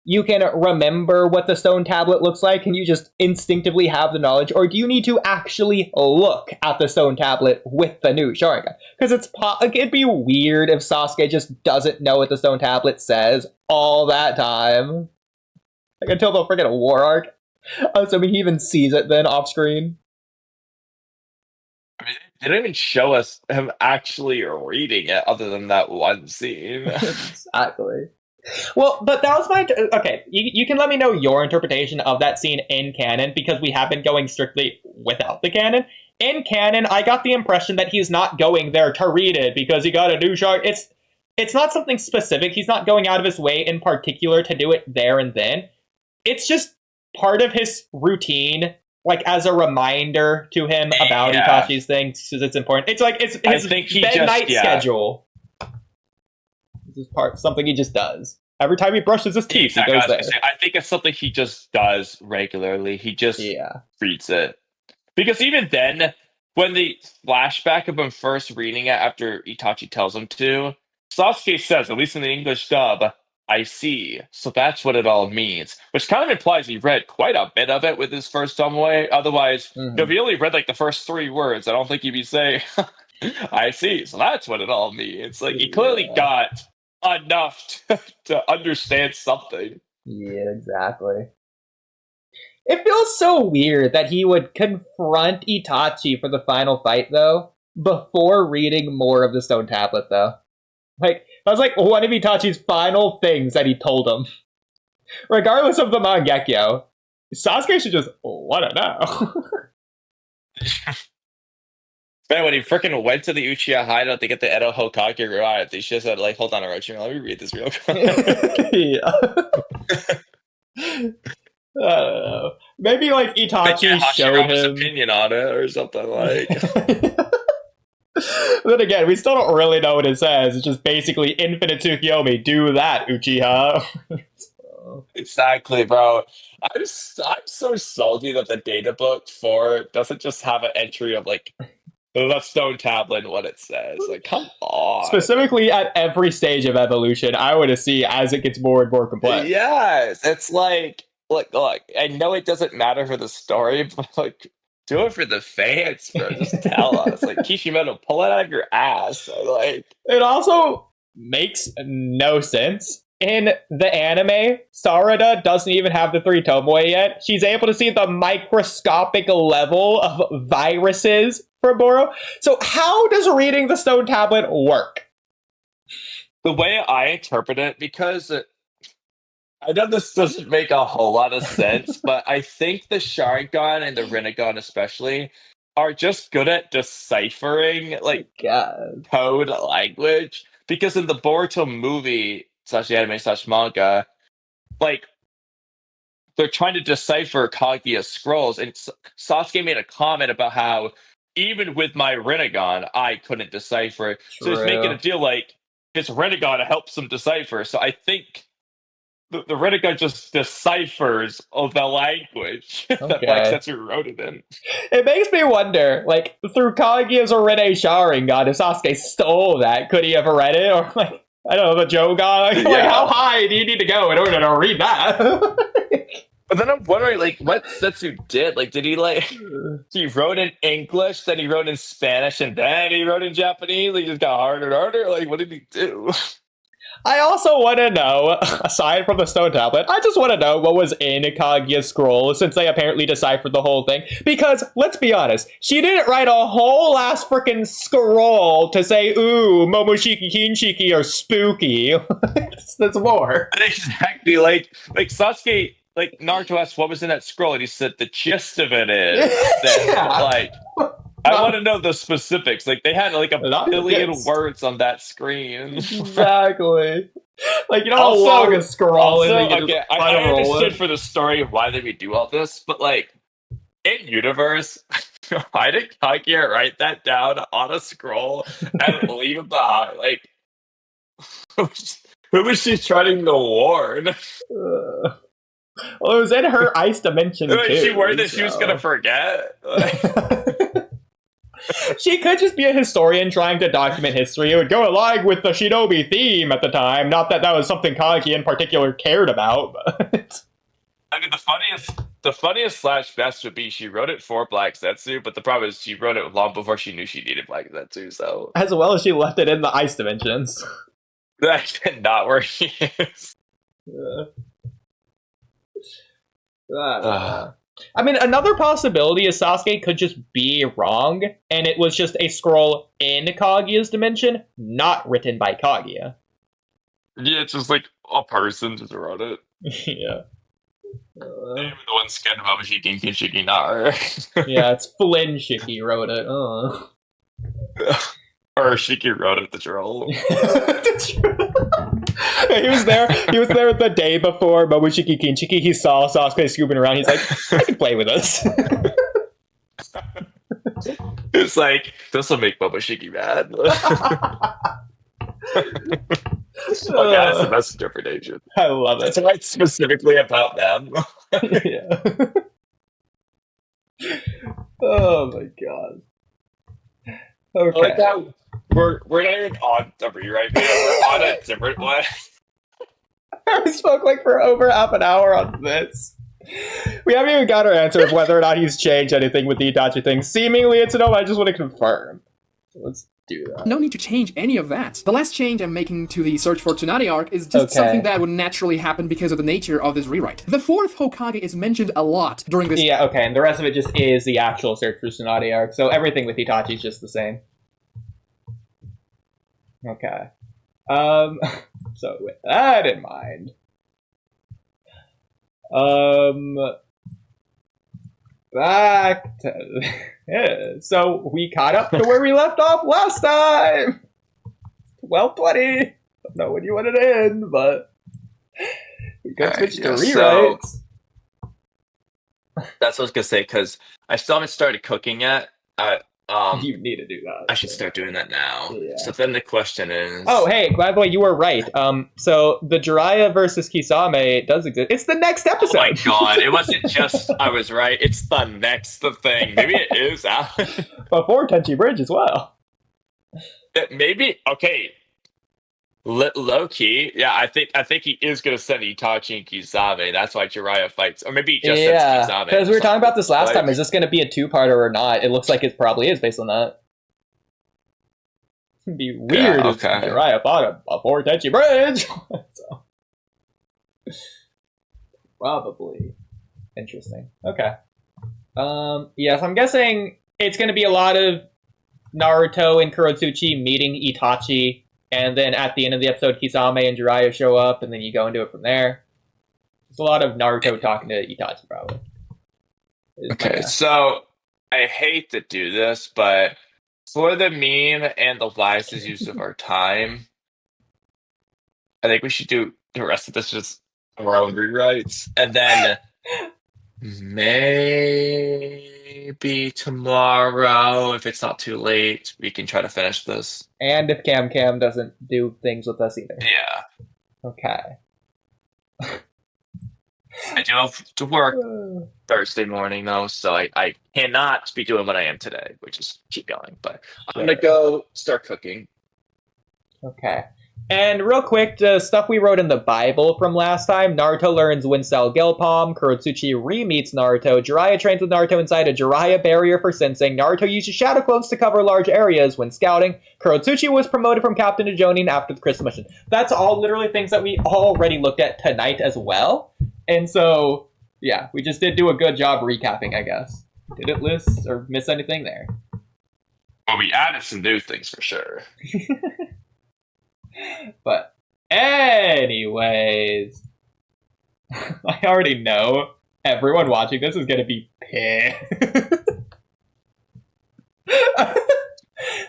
A: you can remember what the stone tablet looks like? Can you just instinctively have the knowledge? Or do you need to actually look at the stone tablet with the new Sharingan? Because it'd be weird if Sasuke just doesn't know what the stone tablet says all that time. Like until the freaking war arc. So he even sees it then off screen.
D: I mean, they don't even show us him actually reading it other than that one scene.
A: Exactly. Well, but that was my... Okay, you can let me know your interpretation of that scene in canon, because we have been going strictly without the canon. In canon, I got the impression that he's not going there to read it because he got a new shard. It's not something specific. He's not going out of his way in particular to do it there and then. It's just part of his routine, like as a reminder to him about Itachi's things, because it's important. It's like it's his night schedule. This is something he just does. Every time he brushes his teeth, he goes there.
D: I think it's something he just does regularly. He just reads it. Because even then, when the flashback of him first reading it after Itachi tells him to, Sasuke says, at least in the English dub, I see. So that's what it all means. Which kind of implies he read quite a bit of it with his first Tomoe. Otherwise, if he only read like the first 3 words, I don't think he'd be saying, I see. So that's what it all means. Like, he clearly got enough to understand something.
A: Yeah, exactly. It feels so weird that he would confront Itachi for the final fight, though, before reading more of the stone tablet, though. Like, that was like one of Itachi's final things that he told him. Regardless of the Mangekyo, Sasuke should just let it know.
D: Man, when he freaking went to the Uchiha hideout to get the Edo Hokage revived, he just said, like, hold on, Orochimaru, let me read this real quick.
A: Yeah. I don't know. Maybe, like, Itachi showed him...
D: opinion on it or something, like...
A: Then again, we still don't really know what it says. It's just basically infinite Tsukiyomi. Do that, Uchiha.
D: Exactly, bro. I'm so salty that the data book for it doesn't just have an entry of, like, the stone tablet and what it says. Like, come on.
A: Specifically at every stage of evolution, I want to see as it gets more and more complex.
D: Yes, it's like, look, I know it doesn't matter for the story, but, like, do it for the fans, bro. Just tell us. Like, Kishimoto, pull it out of your ass. Like,
A: it also makes no sense in the anime, Sarada doesn't even have the 3 Tomoe yet. She's able to see the microscopic level of viruses from Boruto. So how does reading the stone tablet work?
D: The way I interpret it, because I know this doesn't make a whole lot of sense, but I think the Sharingan and the Rinnegan especially are just good at deciphering like code language. Because in the Boruto movie slash anime slash manga, like they're trying to decipher Kaguya's scrolls, and Sasuke made a comment about how even with my Rinnegan, I couldn't decipher it. So he's making a deal like his Rinnegan helps him decipher. So I think the Rinnegan just deciphers of the language that Black Zetsu wrote it in.
A: It makes me wonder, like, through Kaguya's Rinne Sharingan, if Sasuke stole that, could he have read it? Or, like, I don't know, the Jogan? Like, how high do you need to go in order to read that?
D: But then I'm wondering, like, what Zetsu did. Like, did he, like, he wrote in English, then he wrote in Spanish, and then he wrote in Japanese? Like, he just got harder and harder? Like, what did he do?
A: I also want to know, aside from the stone tablet, I just want to know what was in Kaguya's scroll, since they apparently deciphered the whole thing. Because, let's be honest, she didn't write a whole ass freaking scroll to say, ooh, Momoshiki Kinshiki are spooky. There's more.
D: Exactly, like Sasuke, like, Naruto asked what was in that scroll, and he said the gist of it is that, like, I want to know the specifics. Like, they had, like, a billion words on that screen.
A: Exactly. Like, you know how long a scroll is?
D: I understood for the story of why they would do all this, but, like, in universe, why did Kaguya write that down on a scroll and leave it behind? Like, who was she trying to warn?
A: Well, it was in her ice dimension too.
D: She worried that she was going to forget.
A: She could just be a historian trying to document history. It would go along with the shinobi theme at the time. Not that that was something Kaguya in particular cared about. But
D: I mean, the funniest slash best would be she wrote it for Black Zetsu, but the problem is she wrote it long before she knew she needed Black Zetsu. So
A: as well as she left it in the ice dimensions.
D: That's not where he is.
A: I mean, another possibility is Sasuke could just be wrong, and it was just a scroll in Kaguya's dimension, not written by Kaguya.
D: Yeah, it's just like a person just wrote it.
A: Yeah.
D: The one scared about Shiki Kinshiki, not her.
A: Yeah, it's Flynn Shiki wrote it.
D: Or Shiki wrote it, the troll.
A: He was there the day before Momoshiki Kinshiki. He saw Sasuke scooping around. He's like, I can play with this.
D: It's like, this will make Momoshiki mad. That's the best interpretation.
A: I love it.
D: It's right specifically about them.
A: Yeah. Oh my god. Okay.
D: Like that, we're not even on the rewrite video. We're on a different one.
A: We spoke like for over half an hour on this. We haven't even got our answer of whether or not he's changed anything with the Itachi thing. Seemingly it's a no, I just want to confirm. So let's do that.
C: No need to change any of that. The last change I'm making to the Search for Tsunade arc is just something that would naturally happen because of the nature of this rewrite. The fourth Hokage is mentioned a lot during this.
A: Yeah, okay, and the rest of it just is the actual Search for Tsunade arc, so everything with Itachi is just the same. Okay. So with that in mind, back to so we caught up to where we left off last time. 12:20. Don't know when you want it in, but we could switch to rewrites.
D: So, that's what I was gonna say, because I still haven't started cooking yet.
A: You need to do that.
D: I should start doing that now.
A: Yeah.
D: So then the question is...
A: Oh, hey, by the way, you were right. So the Jiraiya versus Kisame does exist. It's the next episode.
D: Oh my god, it wasn't just I was right. It's the next thing. Maybe it is.
A: Before Tenchi Bridge as well.
D: Maybe, okay. Low key, yeah, I think he is going to send Itachi and Kisame. That's why Jiraiya fights. Or maybe he just sends Kisame.
A: Because we were talking about this last time. Is this going to be a two-parter or not? It looks like it probably is based on that. It'd be weird if Jiraiya fought him before Tenchi Bridge. So. Probably. Interesting. Okay. Yes, I'm guessing it's going to be a lot of Naruto and Kurotsuchi meeting Itachi, and then at the end of the episode, Kisame and Jiraiya show up, and then you go into it from there. It's a lot of Naruto talking to Itachi, probably.
D: Okay, so I hate to do this, but for the meme and the wisest use of our time, I think we should do the rest of this just our own rewrites, and then maybe tomorrow, if it's not too late, we can try to finish this.
A: And if Cam doesn't do things with us either.
D: Yeah.
A: Okay.
D: I do have to work Thursday morning, though, so I cannot be doing what I am today, which is keep going. But I'm going to go start cooking.
A: Okay. And real quick, the stuff we wrote in the Bible from last time. Naruto learns Wind Style Gale Palm. Kurotsuchi re-meets Naruto. Jiraiya trains with Naruto inside a Jiraiya barrier for sensing. Naruto uses shadow clones to cover large areas when scouting. Kurotsuchi was promoted from captain to jonin after the crystal mission. That's all literally things that we already looked at tonight as well. And so, yeah, we just did do a good job recapping, I guess. Didn't list or miss anything there.
D: Well, we added some new things for sure.
A: But anyways, I already know everyone watching this is going to be pissed.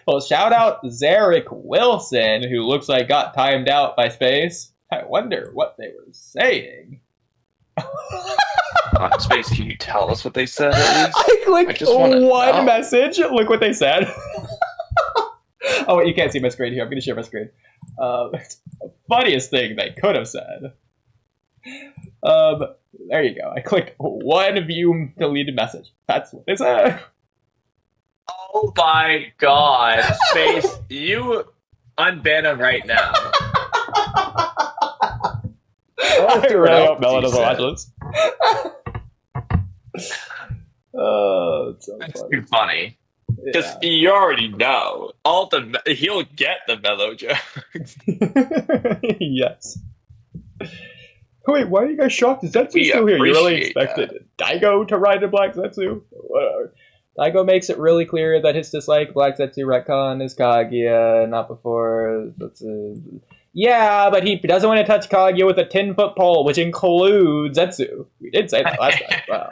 A: Well, shout out Zarek Wilson, who looks like got timed out by space. I wonder what they were saying.
D: Space, can you tell us what they said at least?
A: I clicked one message. Look what they said. Oh, wait, you can't see my screen here. I'm going to share my screen. Funniest thing they could have said. There you go. I clicked one view deleted message. That's what they said.
D: Oh my god. Space, you unban him right now.
A: I really hope Mela doesn't watch this. Oh, it's so
D: That's
A: funny.
D: too funny. Because you already know. He'll get the mellow jokes.
A: Yes. Wait, why are you guys shocked? Is Zetsu still here? You really expected Daigo to ride a Black Zetsu? Whatever. Daigo makes it really clear that his dislike Black Zetsu retcon is Kaguya, not before Zetsu. Yeah, but he doesn't want to touch Kaguya with a 10-foot pole, which includes Zetsu. We did say that last time. Wow.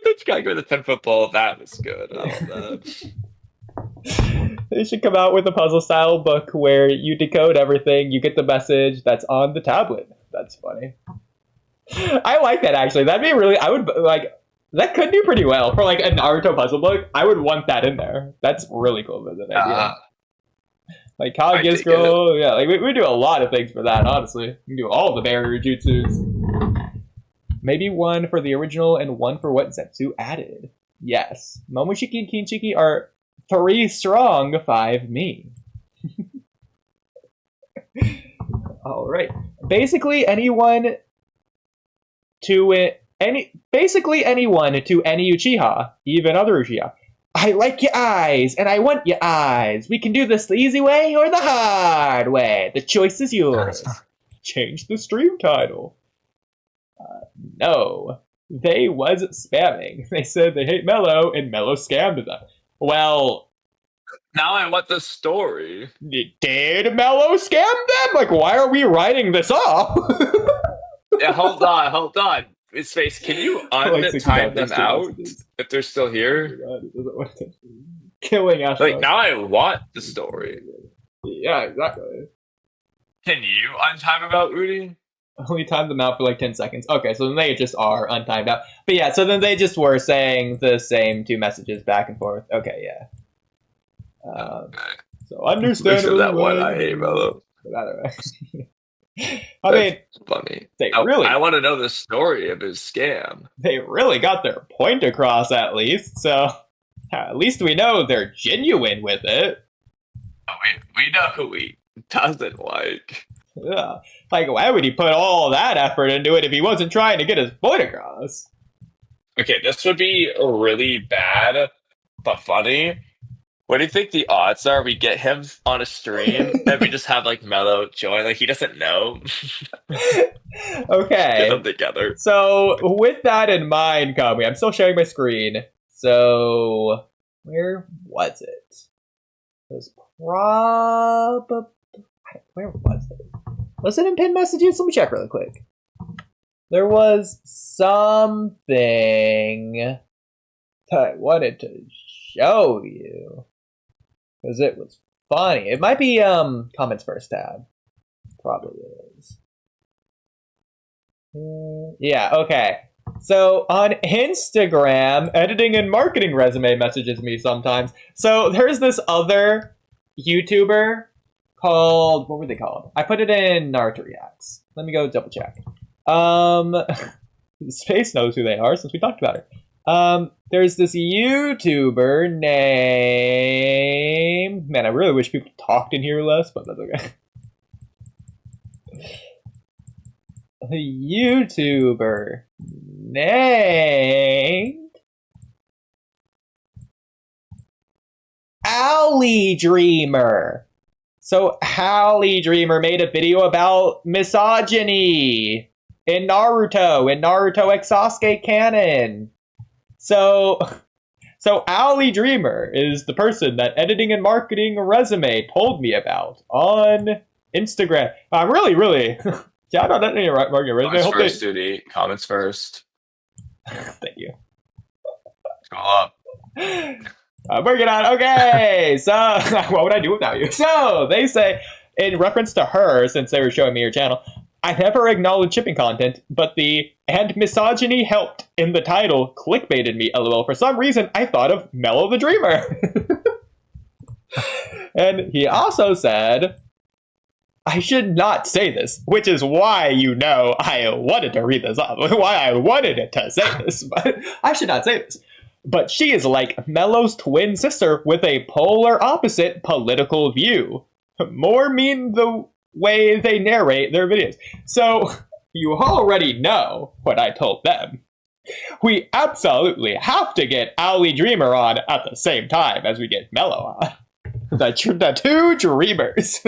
D: Touch Kaguya with a 10-foot pole. That was good. I love that.
A: They should come out with a puzzle-style book where you decode everything, you get the message that's on the tablet. That's funny. I like that, actually. That'd be really... I would, like... That could do pretty well. For, like, a Naruto puzzle book, I would want that in there. That's really cool as an idea. Like, Kaguya's girl... Yeah, like, we do a lot of things for that, honestly. We can do all the barrier jutsus. Maybe one for the original and one for what Zetsu added. Yes. Momoshiki and Kinshiki are 3 strong, 5 me. Alright. Basically anyone to any Uchiha, even other Uchiha. I like your eyes, and I want your eyes. We can do this the easy way or the hard way. The choice is yours. Change the stream title. No. They was spamming. They said they hate Mello, and Mello scammed them. Well...
D: Now I want the story.
A: Did Mello scam them? Like, why are we writing this off?
D: Yeah, hold on. Space, can you time them out if they're still here?
A: Killing us.
D: Like, now I want the story.
A: Yeah, exactly.
D: Can you untime them out, Oodie?
A: Only time them out for like 10 seconds. Okay, so then they just are untimed out. But yeah, so then they just were saying the same 2 messages back and forth. Okay, yeah.
D: Okay.
A: So understandable.
D: That one I hate, Mello.
A: I mean,
D: funny.
A: I
D: want to know the story of his scam.
A: They really got their point across, at least. So at least we know they're genuine with it.
D: Oh, we know who he doesn't like.
A: Yeah, like why would he put all that effort into it if he wasn't trying to get his point across?
D: Okay, this would be really bad, but funny. What do you think the odds are we get him on a stream and we just have like Mello join? Like he doesn't know. Get
A: Okay.
D: them together.
A: So with that in mind, Kamui, I'm still sharing my screen. So where was it? It was probably where was it? Was it in pinned messages? Let me check really quick. There was something I wanted to show you because it was funny. It might be comments first tab. Probably is. Yeah, okay. So on Instagram, editing and marketing resume messages me sometimes. So there's this other YouTuber called, what were they called? I put it in Naruto Reacts. Let me go double check. Space knows who they are since we talked about her. There's this YouTuber named... Man, I really wish people talked in here less, but that's okay. A YouTuber named Owly Dreamer. So Owly Dreamer made a video about misogyny in Naruto X Sasuke canon. So Owly Dreamer is the person that editing and marketing resume told me about on Instagram. I'm really shout out editing and marketing resume.
D: Comments first, Oodie. Comments first.
A: Thank you.
D: Go up.
A: I'm working on. Okay, so what would I do without you? So they say, in reference to her, since they were showing me your channel, I never acknowledged shipping content, but the "and misogyny helped" in the title clickbaited me. LOL. For some reason, I thought of Mello the Dreamer. And he also said, I should not say this, which is why I wanted to read this off, why I wanted to say this, but I should not say this. But she is like Mello's twin sister with a polar opposite political view. More mean the way they narrate their videos. So, you already know what I told them. We absolutely have to get Owly Dreamer on at the same time as we get Mello on. The two dreamers.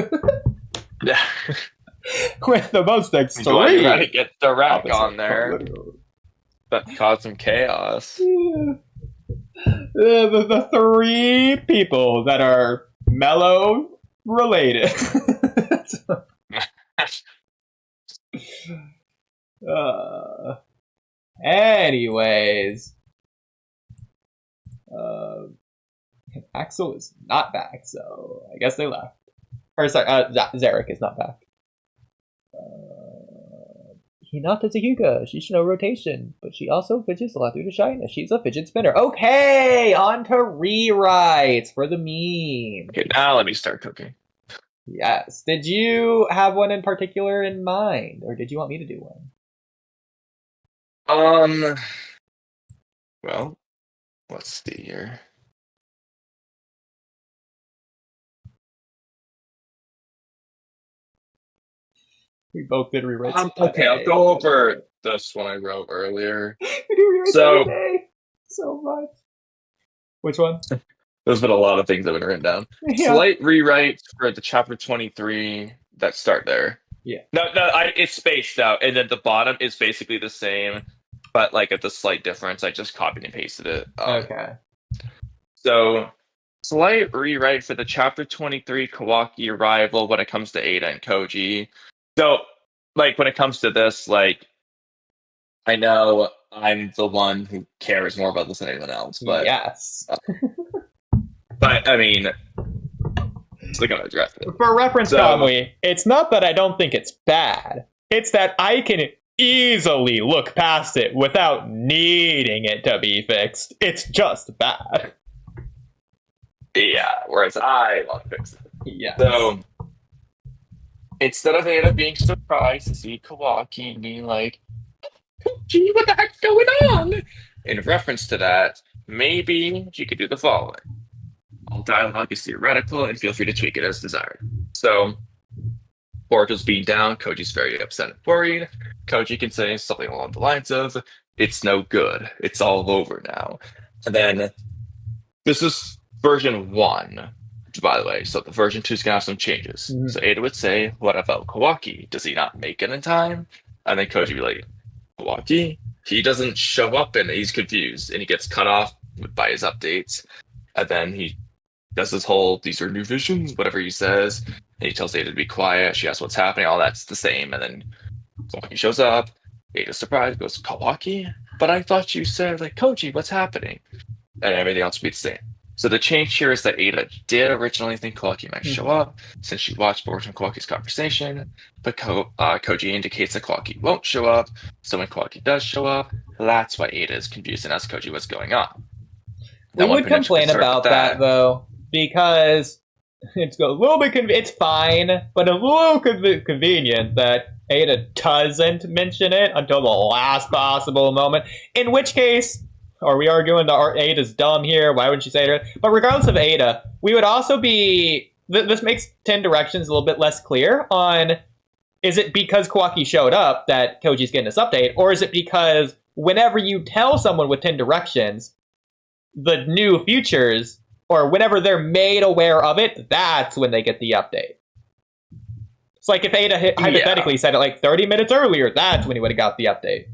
D: Yeah.
A: With the most extreme.
D: You gotta get the rack on there. That caused some chaos.
A: Yeah. The three people that are Mello related. Anyways. Axel is not back, so I guess they left. Or sorry, Zarek is not back. Hinata's a Hyuga. She should know rotation, but she also fidgets a lot due to shyness. She's a fidget spinner. Okay, on to rewrites for the meme.
D: Okay, now let me start cooking.
A: Yes. Did you have one in particular in mind, or did you want me to do one?
D: Well, let's see here.
A: We both did rewrites.
D: Okay, I'll go over this one I wrote earlier.
A: We do rewrites every day. So much. Which one?
D: There's been a lot of things that have been written down. Yeah. Slight rewrites for the chapter 23 that start there.
A: Yeah.
D: No, it's spaced out, and then the bottom is basically the same, but like it's a slight difference. I just copied and pasted it.
A: Okay.
D: So, slight rewrite for the chapter 23 Kawaki arrival when it comes to Ada and Koji. So, like, when it comes to this, like, I know I'm the one who cares more about this than anyone else, but...
A: Yes.
D: But, I mean, still gonna address it.
A: For reference, Kamui, it's not that I don't think it's bad. It's that I can easily look past it without needing it to be fixed. It's just bad.
D: Yeah, whereas I want to fix it.
A: Yeah.
D: So... instead of Ada being surprised to see Kawaki and being like, gee, what the heck's going on? In reference to that, maybe she could do the following. All dialogue is theoretical and feel free to tweak it as desired. So, Boruto's being down, Koji's very upset and worried. Koji can say something along the lines of, it's no good, it's all over now. And then, this is version 1, by the way, so the version 2 is going to have some changes.
A: Mhm.
D: So Ada would say, what about Kawaki? Does he not make it in time? And then Koji would be like, Kawaki? He doesn't show up and he's confused and he gets cut off by his updates. And then he does this whole, these are new visions, whatever he says. And he tells Ada to be quiet. She asks what's happening. All that's the same. And then Kawaki shows up. Ada's surprised, goes, Kawaki? But I thought you said, like, Koji, what's happening? And everything else would be the same. So the change here is that Ada did originally think Kawaki might show up since she watched Boruto and Kawaki's conversation, but Koji indicates that Kawaki won't show up. So when Kawaki does show up, that's why Ada is confused and asks Koji what's going on.
A: We would complain about that though, because it's a little bit it's fine, but a little convenient that Ada doesn't mention it until the last possible moment. In which case, are we arguing that Ada's dumb here? Why wouldn't she say it? But regardless of Ada, we would also be... This makes 10 Directions a little bit less clear on... Is it because Kawaki showed up that Koji's getting this update? Or is it because whenever you tell someone with 10 Directions the new futures, or whenever they're made aware of it, that's when they get the update? It's like if Ada hypothetically said it like 30 minutes earlier, that's when he would have got the update.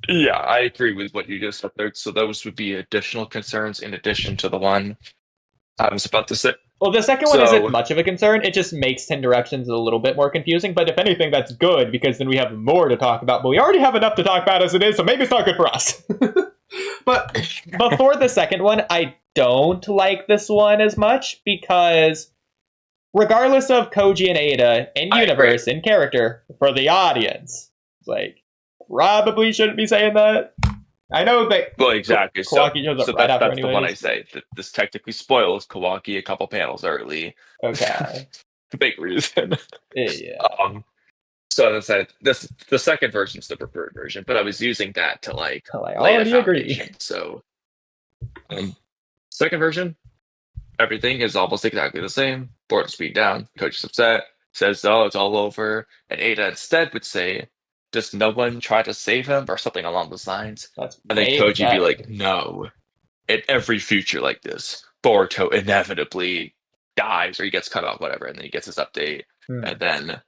D: Yeah, I agree with what you just said there. So those would be additional concerns in addition to the one I was about to say.
A: Well, the second one isn't much of a concern. It just makes 10 Directions a little bit more confusing. But if anything, that's good, because then we have more to talk about. But we already have enough to talk about as it is, so maybe it's not good for us. But before the second one, I don't like this one as much, because regardless of Koji and Ada, in universe, in character, for the audience, it's like, probably shouldn't be saying that. I know that. Well, exactly.
D: Kawaki shows up right after anyways. That's the one I say. This technically spoils Kawaki a couple panels early.
A: Okay.
D: The big reason.
A: Yeah.
D: So as I said, the second version is the preferred version, but I was using that to like.
A: Oh, I already agree.
D: So, second version, everything is almost exactly the same. Boruto's beat down. Koji's upset. Says, "Oh, it's all over," and Ada instead would say, "Does no one try to save him?" or something along those lines. And then Koji would be like, "No. In every future like this, Boruto inevitably dies or he gets cut off, whatever, and then he gets his update. And then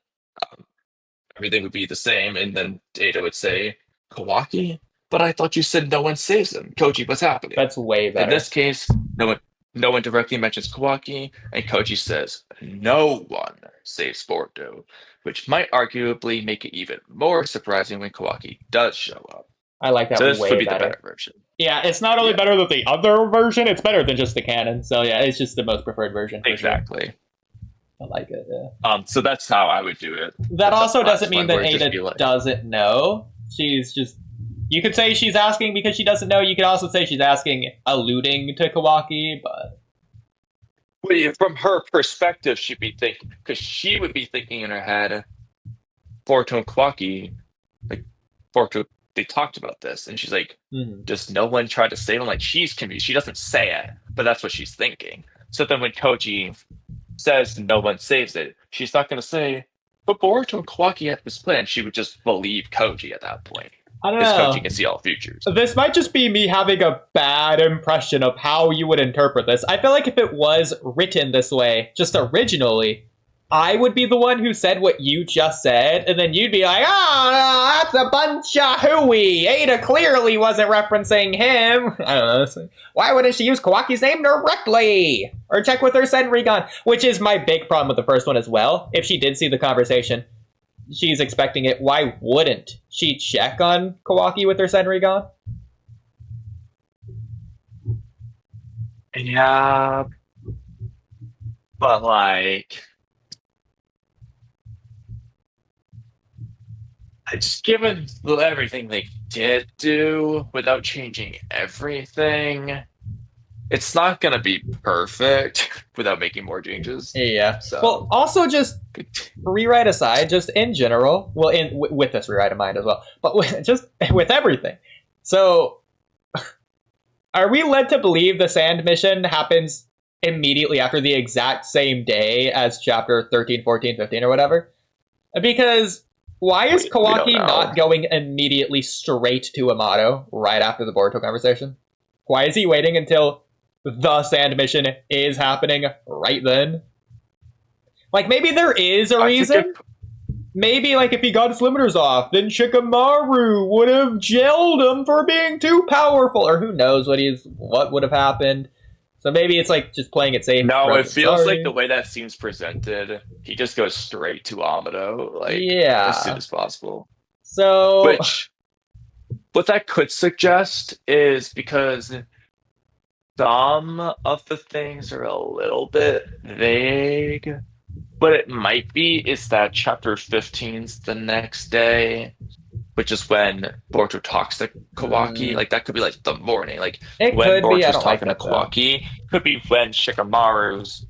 D: everything would be the same." And then Ada would say, "Kawaki? But I thought you said no one saves him. Koji, what's happening?"
A: That's way better.
D: In this case, no one directly mentions Kawaki, and Koji says, "No one saves Boruto," which might arguably make it even more surprising when Kawaki does show up.
A: I like that.
D: So this
A: way
D: would be
A: better.
D: the better version.
A: Yeah, it's not only better than the other version, it's better than just the canon. So yeah, it's just the most preferred version.
D: Exactly.
A: Sure. I like it, yeah.
D: So that's how I would do it.
A: That also doesn't mean that Ada doesn't know. She's just... You could say she's asking because she doesn't know. You could also say she's asking, alluding to Kawaki, but...
D: Well, from her perspective, she'd be thinking... Because she would be thinking in her head, Boruto and Kawaki... Like, Boruto, they talked about this, and she's like, does no one try to save him? Like, she's confused. She doesn't say it, but that's what she's thinking. So then when Koji says no one saves it, she's not going to say, but Boruto and Kawaki had this plan. She would just believe Koji at that point.
A: I don't know.
D: Because Koji can see all futures.
A: This might just be me having a bad impression of how you would interpret this. I feel like if it was written this way, just originally, I would be the one who said what you just said, and then you'd be like, oh, that's a bunch of hooey. Ada clearly wasn't referencing him. I don't know. Why wouldn't she use Kawaki's name directly? Or check with her Senrigan, which is my big problem with the first one as well. If she did see the conversation, she's expecting it. Why wouldn't she check on Kawaki with her Senrigan?
D: Yeah. But like... Just given everything they did do without changing everything, it's not going to be perfect without making more changes.
A: Yeah.
D: So.
A: Well, also just rewrite aside, just in general, well, with this rewrite in mind as well, but just with everything. So, are we led to believe the Sand mission happens immediately after the exact same day as chapter 13, 14, 15, or whatever? Because... Why is Kawaki not going immediately straight to Amato right after the Boruto conversation? Why is he waiting until the sand mission is happening right then. Like, maybe there is a reason. Maybe, like, if he got his limiters off, then Shikamaru would have jailed him for being too powerful, or who knows what would have happened. So maybe it's like just playing it safe.
D: No, it feels like the way that seems presented, he just goes straight to Amado, like, as soon as possible.
A: So,
D: which, what that could suggest is because some of the things are a little bit vague, but it might be is that chapter 15's the next day, which is when Boruto talks to Kawaki. Like, that could be like the morning. Like,
A: it
D: when
A: could be. I
D: Boruto's
A: don't like
D: talking
A: that,
D: to Kawaki, could be when Shikamaru's.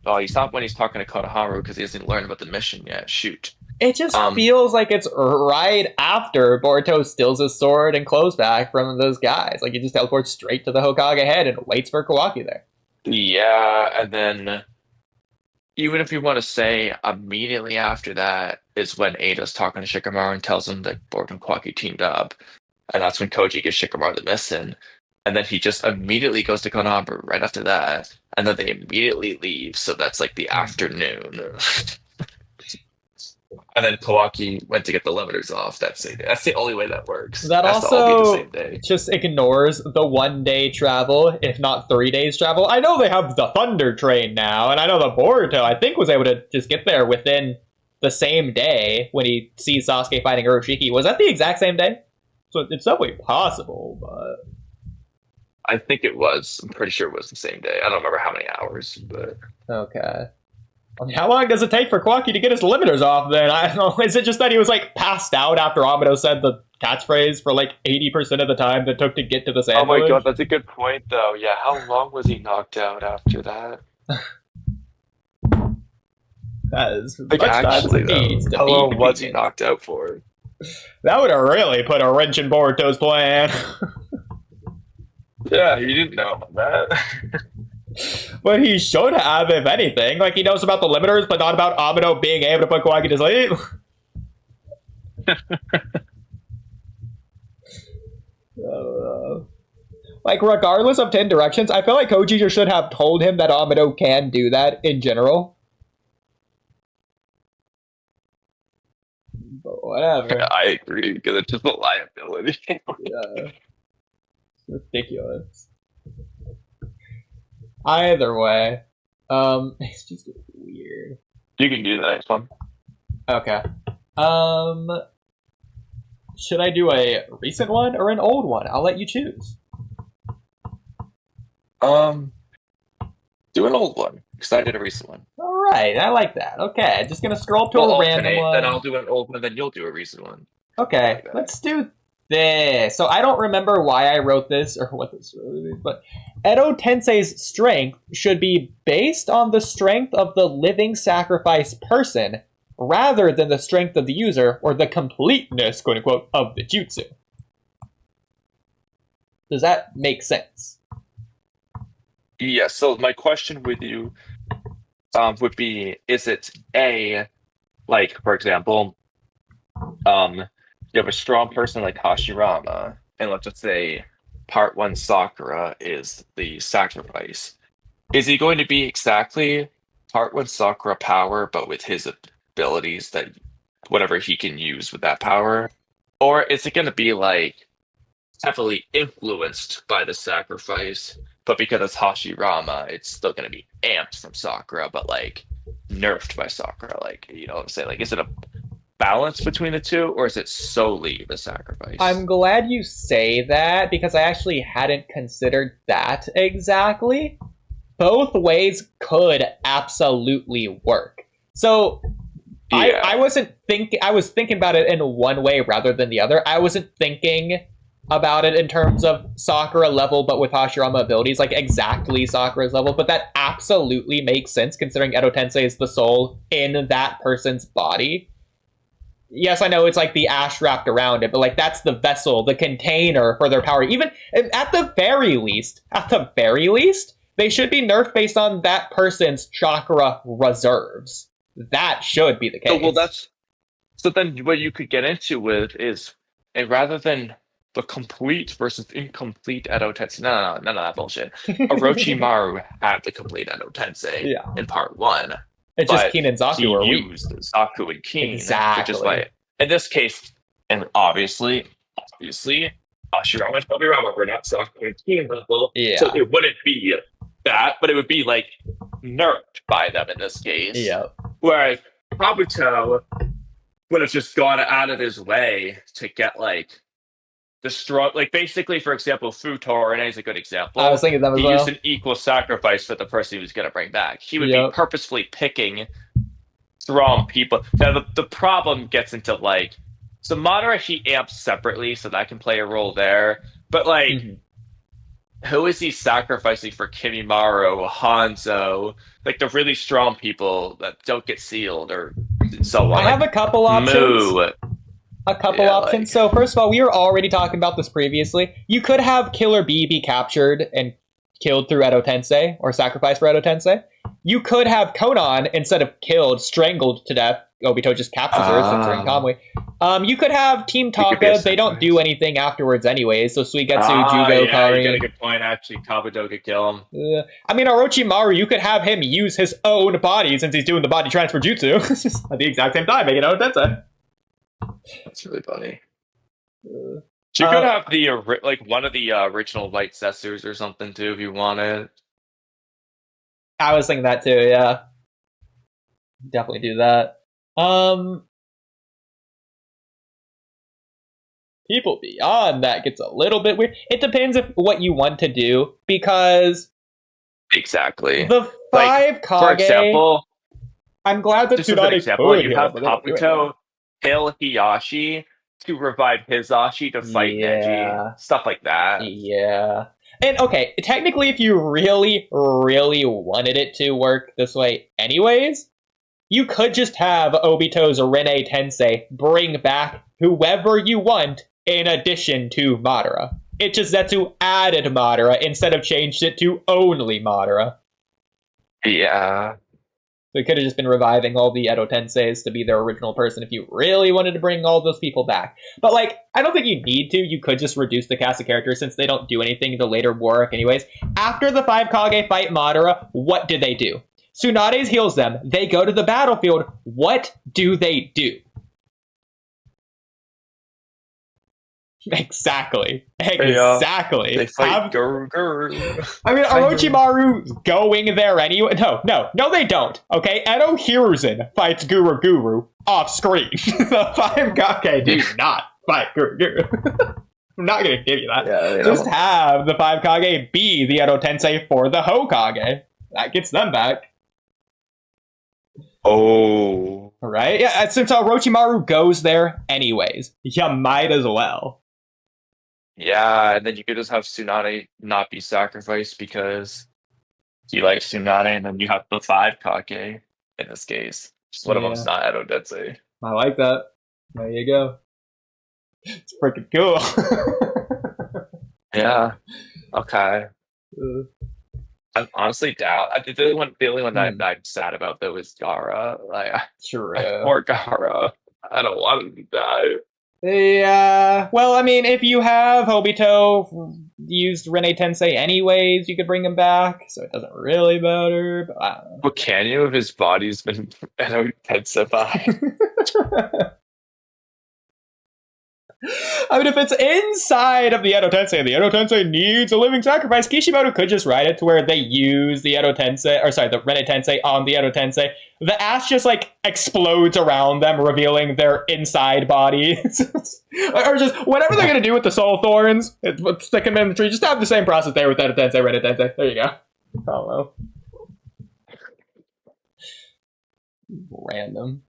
D: Oh, he's not when he's talking to Konohamaru because he hasn't learned about the mission yet. Shoot.
A: It just feels like it's right after Boruto steals his sword and clothes back from those guys. Like, he just teleports straight to the Hokage head and waits for Kawaki there.
D: Yeah, and then even if you want to say immediately after that is when Ada's talking to Shikamaru and tells him that Boruto and Kawaki teamed up, and that's when Koji gives Shikamaru the mission, and then he just immediately goes to Konohamaru right after that, and then they immediately leave, so that's like the afternoon. And then Kawaki went to get the limiters off that same day. That's the only way that works.
A: That
D: has
A: also
D: to all be the same day.
A: Just ignores the 1 day travel, if not 3 days travel. I know they have the Thunder Train now, and I know the Boruto, I think, was able to just get there within the same day when he sees Sasuke fighting Uroshiki. Was that the exact same day? So it's definitely possible, but...
D: I think it was. I'm pretty sure it was the same day. I don't remember how many hours, but...
A: Okay. I mean, how long does it take for Kawaki to get his limiters off, then? I don't know. Is it just that he was, like, passed out after Amado said the catchphrase for, like, 80% of the time that took to get to the sandwich?
D: Oh my god, that's a good point, though. Yeah, how long was he knocked out after that?
A: That is
D: like, actually, though, how long was he knocked out for?
A: That would have really put a wrench in Boruto's plan.
D: Yeah, you didn't know about that.
A: But he should have, if anything. Like, he knows about the limiters, but not about Amado being able to put Kawaki to sleep. Like, regardless of 10 directions, I feel like Koji just should have told him that Amado can do that in general. But whatever.
D: I agree, because it's just a liability.
A: Yeah. It's ridiculous. Either way, it's just weird.
D: You can do the next one.
A: Okay. Should I do a recent one or an old one? I'll let you choose.
D: Do an old one, because I did a recent one.
A: Alright, I like that. Okay, just gonna scroll up to a random one.
D: Then I'll do an old one, then you'll do a recent one.
A: Okay, like let's do this. So I don't remember why I wrote this or what this really is, but Edo Tensei's strength should be based on the strength of the living sacrifice person rather than the strength of the user or the completeness, quote unquote, of the jutsu. Does that make sense?
D: Yeah, so my question with you would be, is it A, like, for example, you have a strong person like Hashirama, and let's just say part 1 Sakura is the sacrifice. Is he going to be exactly part 1 Sakura power, but with his abilities that whatever he can use with that power? Or is it going to be like heavily influenced by the sacrifice, but because it's Hashirama, it's still going to be amped from Sakura, but like nerfed by Sakura? Like, you know what I'm saying? Like, is it a balance between the two, or is it solely the sacrifice?
A: I'm glad you say that, because I actually hadn't considered that exactly. Both ways could absolutely work. So yeah. I was thinking about it in one way rather than the other. I wasn't thinking about it in terms of Sakura level, but with Hashirama abilities, like exactly Sakura's level, but that absolutely makes sense considering Edo Tensei is the soul in that person's body. Yes, I know it's like the ash wrapped around it, but like that's the vessel, the container for their power. Even at the very least, they should be nerfed based on that person's chakra reserves. That should be the case.
D: So then what you could get into with is, and rather than the complete versus incomplete Edo Tensei. No, none of that bullshit. Orochimaru had the complete Edo Tensei in part 1.
A: It's just
D: But
A: Keen and
D: he
A: Zaku are weak.
D: used Zaku and Keen, which is
A: Exactly.
D: why, in this case, and obviously, Shirama and Tobirama were not Zaku and Keen level,
A: Yeah.
D: so it wouldn't be that, but it would be like nerfed by them in this case.
A: Yeah.
D: Whereas Kabuto would have just gone out of his way to get like the strong, like basically, for example, Futorine is a good example.
A: I was thinking that as
D: he
A: well.
D: used an equal sacrifice for the person he was going to bring back. He would be purposefully picking strong people. Now the problem gets into like, so Madara he amps separately, so that can play a role there. But like, who is he sacrificing for Kimimaro, Hanzo, like the really strong people that don't get sealed or so on?
A: I have a couple options.
D: Moo.
A: Options. So first of all, we were already talking about this previously. You could have Killer B be captured and killed through Edo Tensei or sacrificed for Edo Tensei. You could have Conan, instead of killed, strangled to death. Obito just captures her, censoring Kamui. You could have Team Taka. They don't do anything afterwards anyways, so Suigetsu, Jugo, Kari.
D: You got a good point, actually. Kabuto could kill him.
A: I mean, Orochimaru, you could have him use his own body since he's doing the body transfer jutsu. At the exact same time, making Edo Tensei.
D: That's really funny. You could have the like one of the original white Zetsus or something too if you wanted.
A: I was thinking that too. Yeah, definitely do that. People beyond that gets a little bit weird. It depends if what you want to do, because
D: exactly
A: the 5 Kage.
D: For example,
A: I'm glad that
D: Tsunade could. You have Kabuto kill Hiyashi to revive Hizashi to fight Neji. Stuff like that.
A: Yeah. And okay, technically if you really, really wanted it to work this way anyways, you could just have Obito's Rene Tensei bring back whoever you want in addition to Madara. It's just Zetsu added Madara instead of changed it to only Madara.
D: Yeah.
A: So it could have just been reviving all the Edo Tenseis to be their original person if you really wanted to bring all those people back. But, like, I don't think you need to. You could just reduce the cast of characters since they don't do anything in the later war arc anyways. After the 5 Kage fight Madara, what do? Tsunade's heals them. They go to the battlefield. What do? Exactly.
D: They fight Guru.
A: I mean, Orochimaru's going there anyway. No, they don't. Okay, Edo Hiruzen fights Guru off screen. The 5 Kage do not fight Guru. I'm not gonna give you that.
D: Yeah,
A: just have the 5 Kage be the Edo Tensei for the Hokage. That gets them back.
D: Oh.
A: Right? Yeah, since Orochimaru goes there anyways, you might as well.
D: Yeah, and then you could just have Tsunade not be sacrificed because he likes Tsunade, and then you have the 5 Kage in this case. Just one of them's not Edo Tensei.
A: I like that. There you go. It's freaking cool.
D: Yeah. Okay. I'm honestly down. The only one that I'm sad about though is Gaara. Like, poor Gaara. I don't want him to die.
A: Yeah, well, I mean, if you have Obito used Rene Tensei anyways, you could bring him back, so it doesn't really matter, but I don't know.
D: Well, can you if his body's been Tenseified?
A: I mean, if it's inside of the Edo Tensei and the Edo Tensei needs a living sacrifice, Kishimoto could just write it to where they use the the Rene Tensei on the Edo Tensei. The ash just, like, explodes around them, revealing their inside bodies. Or just, whatever they're gonna do with the soul thorns, stick them in the tree, just have the same process there with Edo Tensei, Rene Tensei. There you go. I don't know. Random.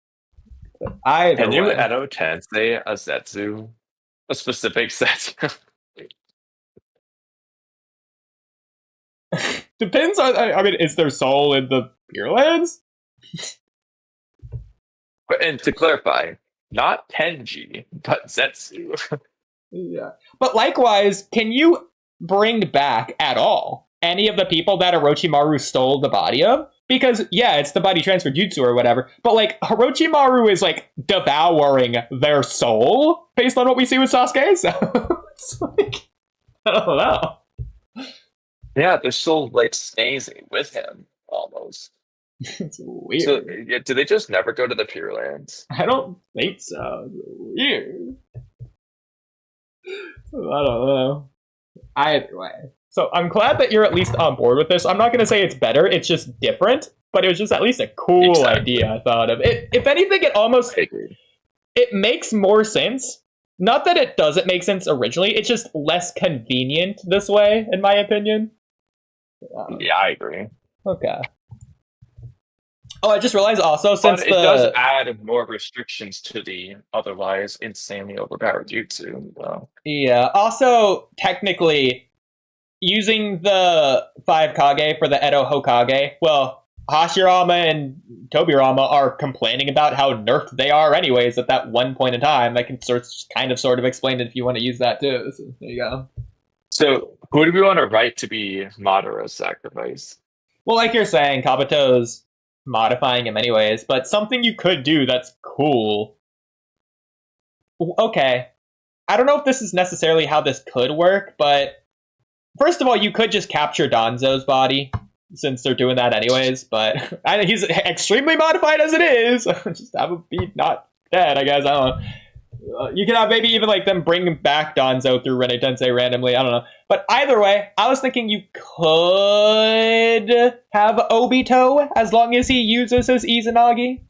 D: Can you Edo Tensei a Zetsu? A specific Zetsu?
A: Depends on, I mean, is there soul in the Pure Lands?
D: And to clarify, not Tenji, but Zetsu.
A: Yeah. But likewise, can you bring back at all any of the people that Orochimaru stole the body of. Because, yeah, it's the body transfer jutsu or whatever, but, like, Orochimaru is, like, devouring their soul based on what we see with Sasuke, so it's like, I don't know.
D: Yeah, their soul, like, stays with him, almost.
A: It's weird.
D: So, yeah, do they just never go to the Pure Lands?
A: I don't think so. It's weird. I don't know. Either way. So I'm glad that you're at least on board with this. I'm not going to say it's better. It's just different. But it was just at least a cool idea I thought of. If anything, it makes more sense. Not that it doesn't make sense originally. It's just less convenient this way, in my opinion.
D: Yeah, I agree.
A: Okay. Oh, I just realized also, since
D: it does add more restrictions to the otherwise insanely overpowered jutsu. So.
A: Yeah. Also, technically, using the 5 Kage for the Edo Hokage, well, Hashirama and Tobirama are complaining about how nerfed they are anyways at that one point in time. I can sort of explain it if you want to use that too. So there you go.
D: So who do we want to write to be Madara's sacrifice?
A: Well, like you're saying, Kabuto's modifying him anyways, but something you could do that's cool. Okay. I don't know if this is necessarily how this could work, but first of all, you could just capture Danzo's body, since they're doing that anyways, but he's extremely modified as it is. Just have him be not dead, I guess. I don't know. You can have maybe even like them bring back Danzo through Rene Tensei randomly. I don't know. But either way, I was thinking you could have Obito as long as he uses his Izanagi.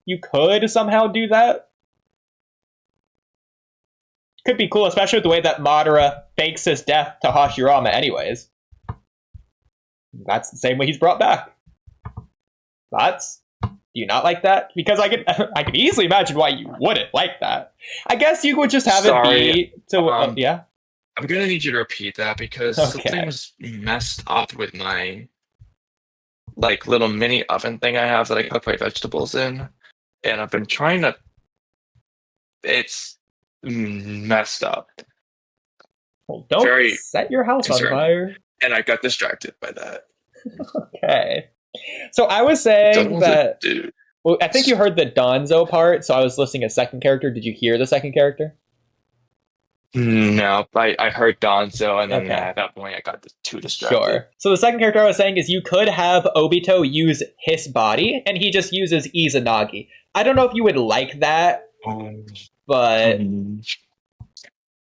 A: You could somehow do that. Could be cool, especially with the way that Madara fakes his death to Hashirama anyways. That's the same way he's brought back. Thoughts? Do you not like that? Because I could easily imagine why you wouldn't like that. I guess you would just have it be to yeah.
D: I'm gonna need you to repeat that because something was messed up with my like little mini oven thing I have that I cook my vegetables in, and I've been trying to. It's messed up.
A: Well, don't set your house on fire.
D: And I got distracted by that.
A: Okay. So I was saying that... Well, I think you heard the Danzo part, so I was listing a second character. Did you hear the second character?
D: No, I heard Danzo, and then at that point I got too distracted. Sure.
A: So the second character I was saying is you could have Obito use his body, and he just uses Izanagi. I don't know if you would like that, but...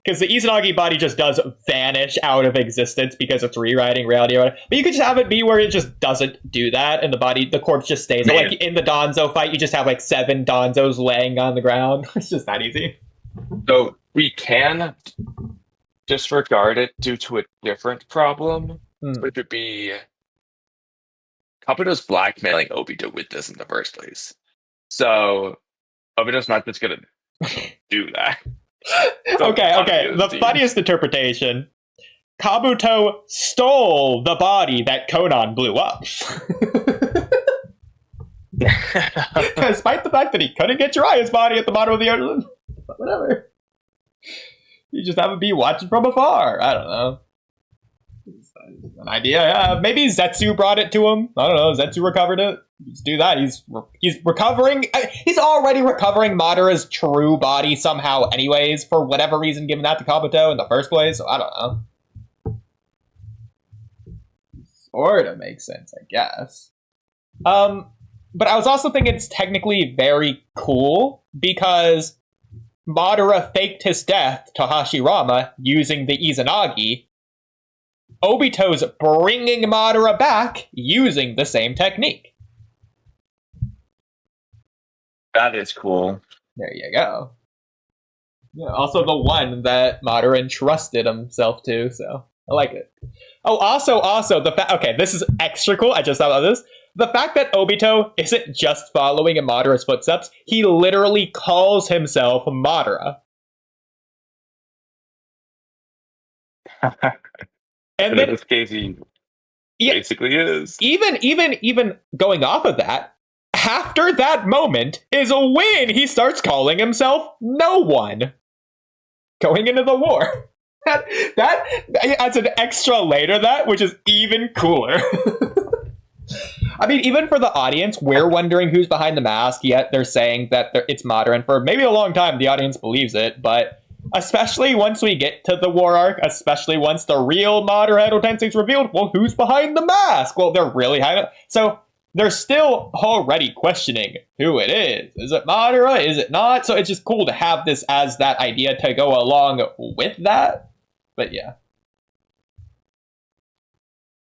A: Because the Izanagi body just does vanish out of existence because it's rewriting reality or whatever. But you could just have it be where it just doesn't do that, and the corpse just stays. Like in the Danzo fight, you just have like 7 Danzos laying on the ground. It's just that easy.
D: So we can disregard it due to a different problem, which would be Kabuto's blackmailing Obito with this in the first place. So Obito's not just gonna do that.
A: Okay. The funniest interpretation. Kabuto stole the body that Conan blew up. Despite the fact that he couldn't get Jiraiya's body at the bottom of the ocean. But whatever. You just have to be watching from afar. I don't know. It's an idea, yeah. Maybe Zetsu brought it to him. I don't know. Zetsu recovered it. Just do that. He's recovering. He's already recovering Madara's true body somehow anyways, for whatever reason, giving that to Kabuto in the first place. So I don't know. Sort of makes sense, I guess. But I was also thinking it's technically very cool because Madara faked his death to Hashirama using the Izanagi. Obito's bringing Madara back using the same technique.
D: That is cool.
A: There you go. Yeah, also the one that Madara entrusted himself to, so I like it. Oh, also, the fact... Okay, this is extra cool. I just thought about this. The fact that Obito isn't just following in Madara's footsteps, he literally calls himself Madara.
D: And in this case, he basically is.
A: Even going off of that, after that moment is when he starts calling himself No One. Going into the war. that adds an extra layer to that, which is even cooler. I mean, even for the audience, we're wondering who's behind the mask, yet they're saying that it's Madara, and for maybe a long time, the audience believes it, but especially once we get to the war arc, especially once the real Madara Edo Tensei is revealed, well, who's behind the mask? Well, they're really high. So they're still already questioning who it is. Is it Madara? Is it not? So it's just cool to have this as that idea to go along with that. But yeah.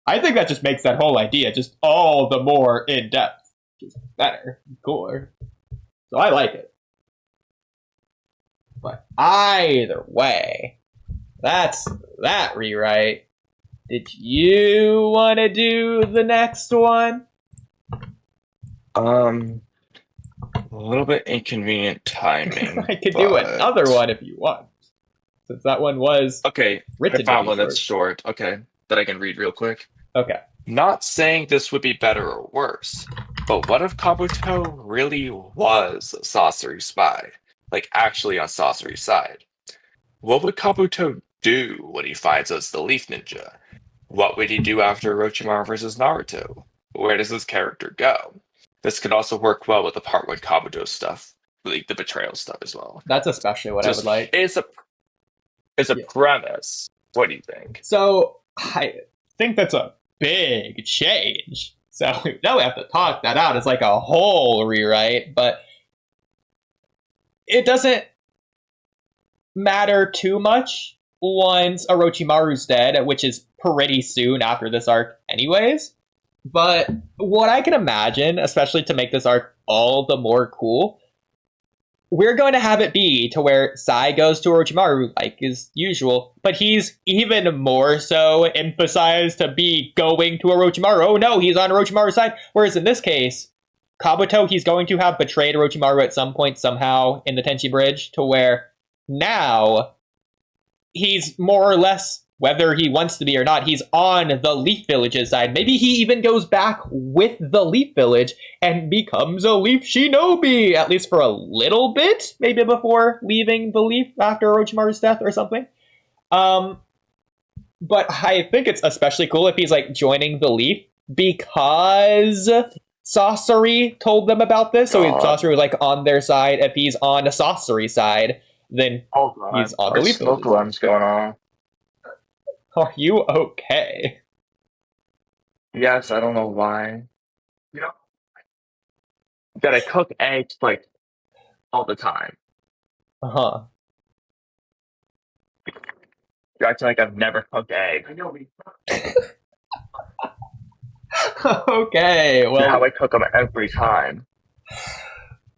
A: I think that just makes that whole idea just all the more in-depth. Just better, cooler. So I like it. But either way, that's that rewrite. Did you want to do the next one?
D: A little bit inconvenient timing.
A: I could do another one if you want. Since that one was written.
D: I found one that's short. Okay, that I can read real quick.
A: Okay.
D: Not saying this would be better or worse, but what if Kabuto really was a sorcery spy? Like, actually on Sorcery's side. What would Kabuto do when he finds us the Leaf Ninja? What would he do after Orochimaru versus Naruto? Where does this character go? This could also work well with the part one Kabuto stuff, like the betrayal stuff as well.
A: That's especially what I would like.
D: It's a premise. What do you think?
A: So, I think that's a big change. So now we have to talk that out. It's like a whole rewrite, but it doesn't matter too much once Orochimaru's dead, which is pretty soon after this arc anyways. But what I can imagine, especially to make this arc all the more cool, we're going to have it be to where Sai goes to Orochimaru like is usual, but he's even more so emphasized to be going to Orochimaru. Oh no, he's on Orochimaru's side. Whereas in this case, Kabuto, he's going to have betrayed Orochimaru at some point somehow in the Tenchi Bridge, to where now he's more or less, whether he wants to be or not, he's on the Leaf Village's side. Maybe he even goes back with the Leaf Village and becomes a Leaf Shinobi, at least for a little bit, maybe before leaving the Leaf after Orochimaru's death or something. But I think it's especially cool if he's like joining the Leaf because Sorcery told them about this, so Sorcery was like on their side. If he's on a Sorcery side, then he's on the Leaf Village.
D: Smoke alarm's going on.
A: Are you okay?
D: Yes, I don't know why. You know, that I cook eggs like all the time.
A: Uh-huh.
D: You're acting like I've never cooked eggs. I know.
A: Okay, well,
D: how I cook them every time.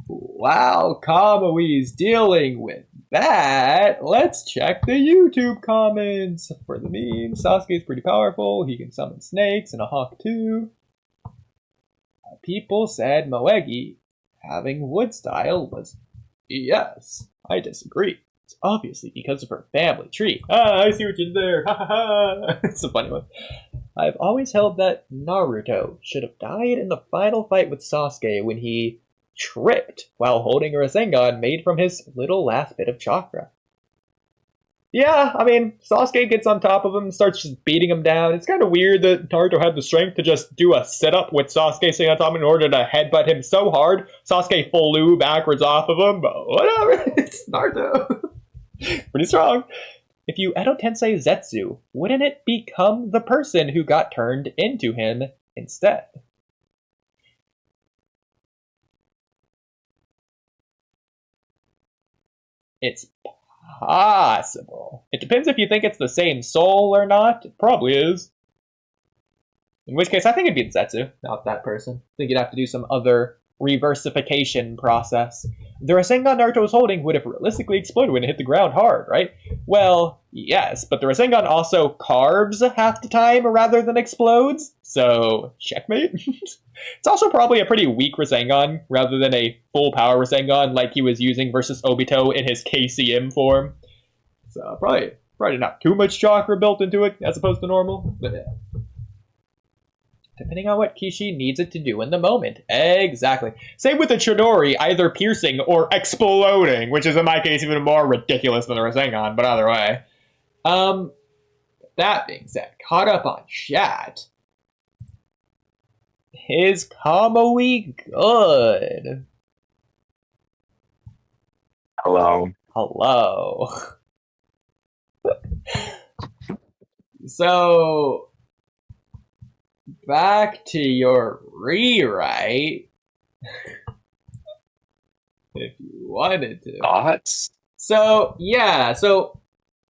A: While Kamui's dealing with that, let's check the YouTube comments for the meme. Sasuke's pretty powerful. He can summon snakes and a hawk too. People said Moegi having wood style was yes. I disagree. It's obviously because of her family tree. Ah, I see what you did there. Ha ha ha. It's a funny one. I've always held that Naruto should have died in the final fight with Sasuke when he tripped while holding a Rasengan made from his little last bit of chakra. Yeah, I mean, Sasuke gets on top of him and starts just beating him down. It's kind of weird that Naruto had the strength to just do a sit-up with Sasuke sitting on top of him in order to headbutt him so hard, Sasuke flew backwards off of him, but whatever, it's Naruto. Pretty strong. If you Edo Tensei Zetsu, wouldn't it become the person who got turned into him instead? It's possible. It depends if you think it's the same soul or not. It probably is. In which case, I think it'd be Zetsu, not that person. I think you'd have to do some other reversification process. The Rasengan Naruto was holding would have realistically exploded when it hit the ground hard, right? Well, yes, but the Rasengan also carves half the time rather than explodes, so checkmate. It's also probably a pretty weak Rasengan rather than a full power Rasengan like he was using versus Obito in his KCM form. So probably not too much chakra built into it as opposed to normal, but yeah. Depending on what Kishi needs it to do in the moment. Exactly. Same with the Chidori, either piercing or exploding, which is in my case even more ridiculous than the Rasengan, but either way. That being said, caught up on chat. Is Kamui good?
D: Hello.
A: Hello. So, back to your rewrite. If you wanted to.
D: Thoughts?
A: So, yeah,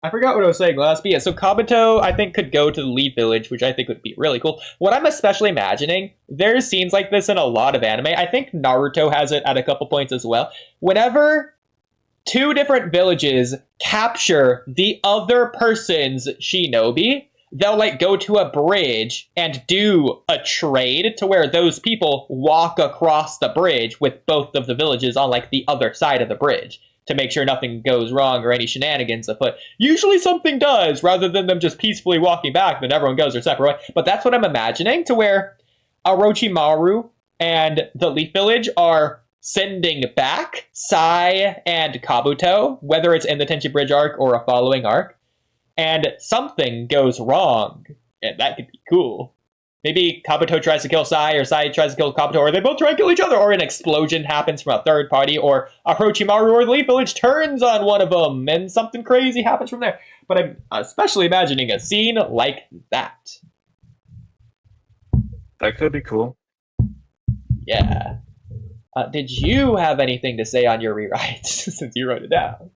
A: I forgot what I was saying last, but yeah, so Kabuto, I think, could go to the Leaf Village, which I think would be really cool. What I'm especially imagining, there's scenes like this in a lot of anime. I think Naruto has it at a couple points as well. Whenever two different villages capture the other person's shinobi, they'll like go to a bridge and do a trade to where those people walk across the bridge with both of the villages on like the other side of the bridge to make sure nothing goes wrong or any shenanigans afoot. Usually something does, rather than them just peacefully walking back, then everyone goes their separate way. But that's what I'm imagining, to where Orochimaru and the Leaf Village are sending back Sai and Kabuto, whether it's in the Tenchi Bridge arc or a following arc, and something goes wrong. And that could be cool. Maybe Kabuto tries to kill Sai, or Sai tries to kill Kabuto, or they both try to kill each other, or an explosion happens from a third party, or Orochimaru or the Leaf Village turns on one of them, and something crazy happens from there. But I'm especially imagining a scene like that.
D: That could be cool.
A: Yeah. Did you have anything to say on your rewrites, since you wrote it down?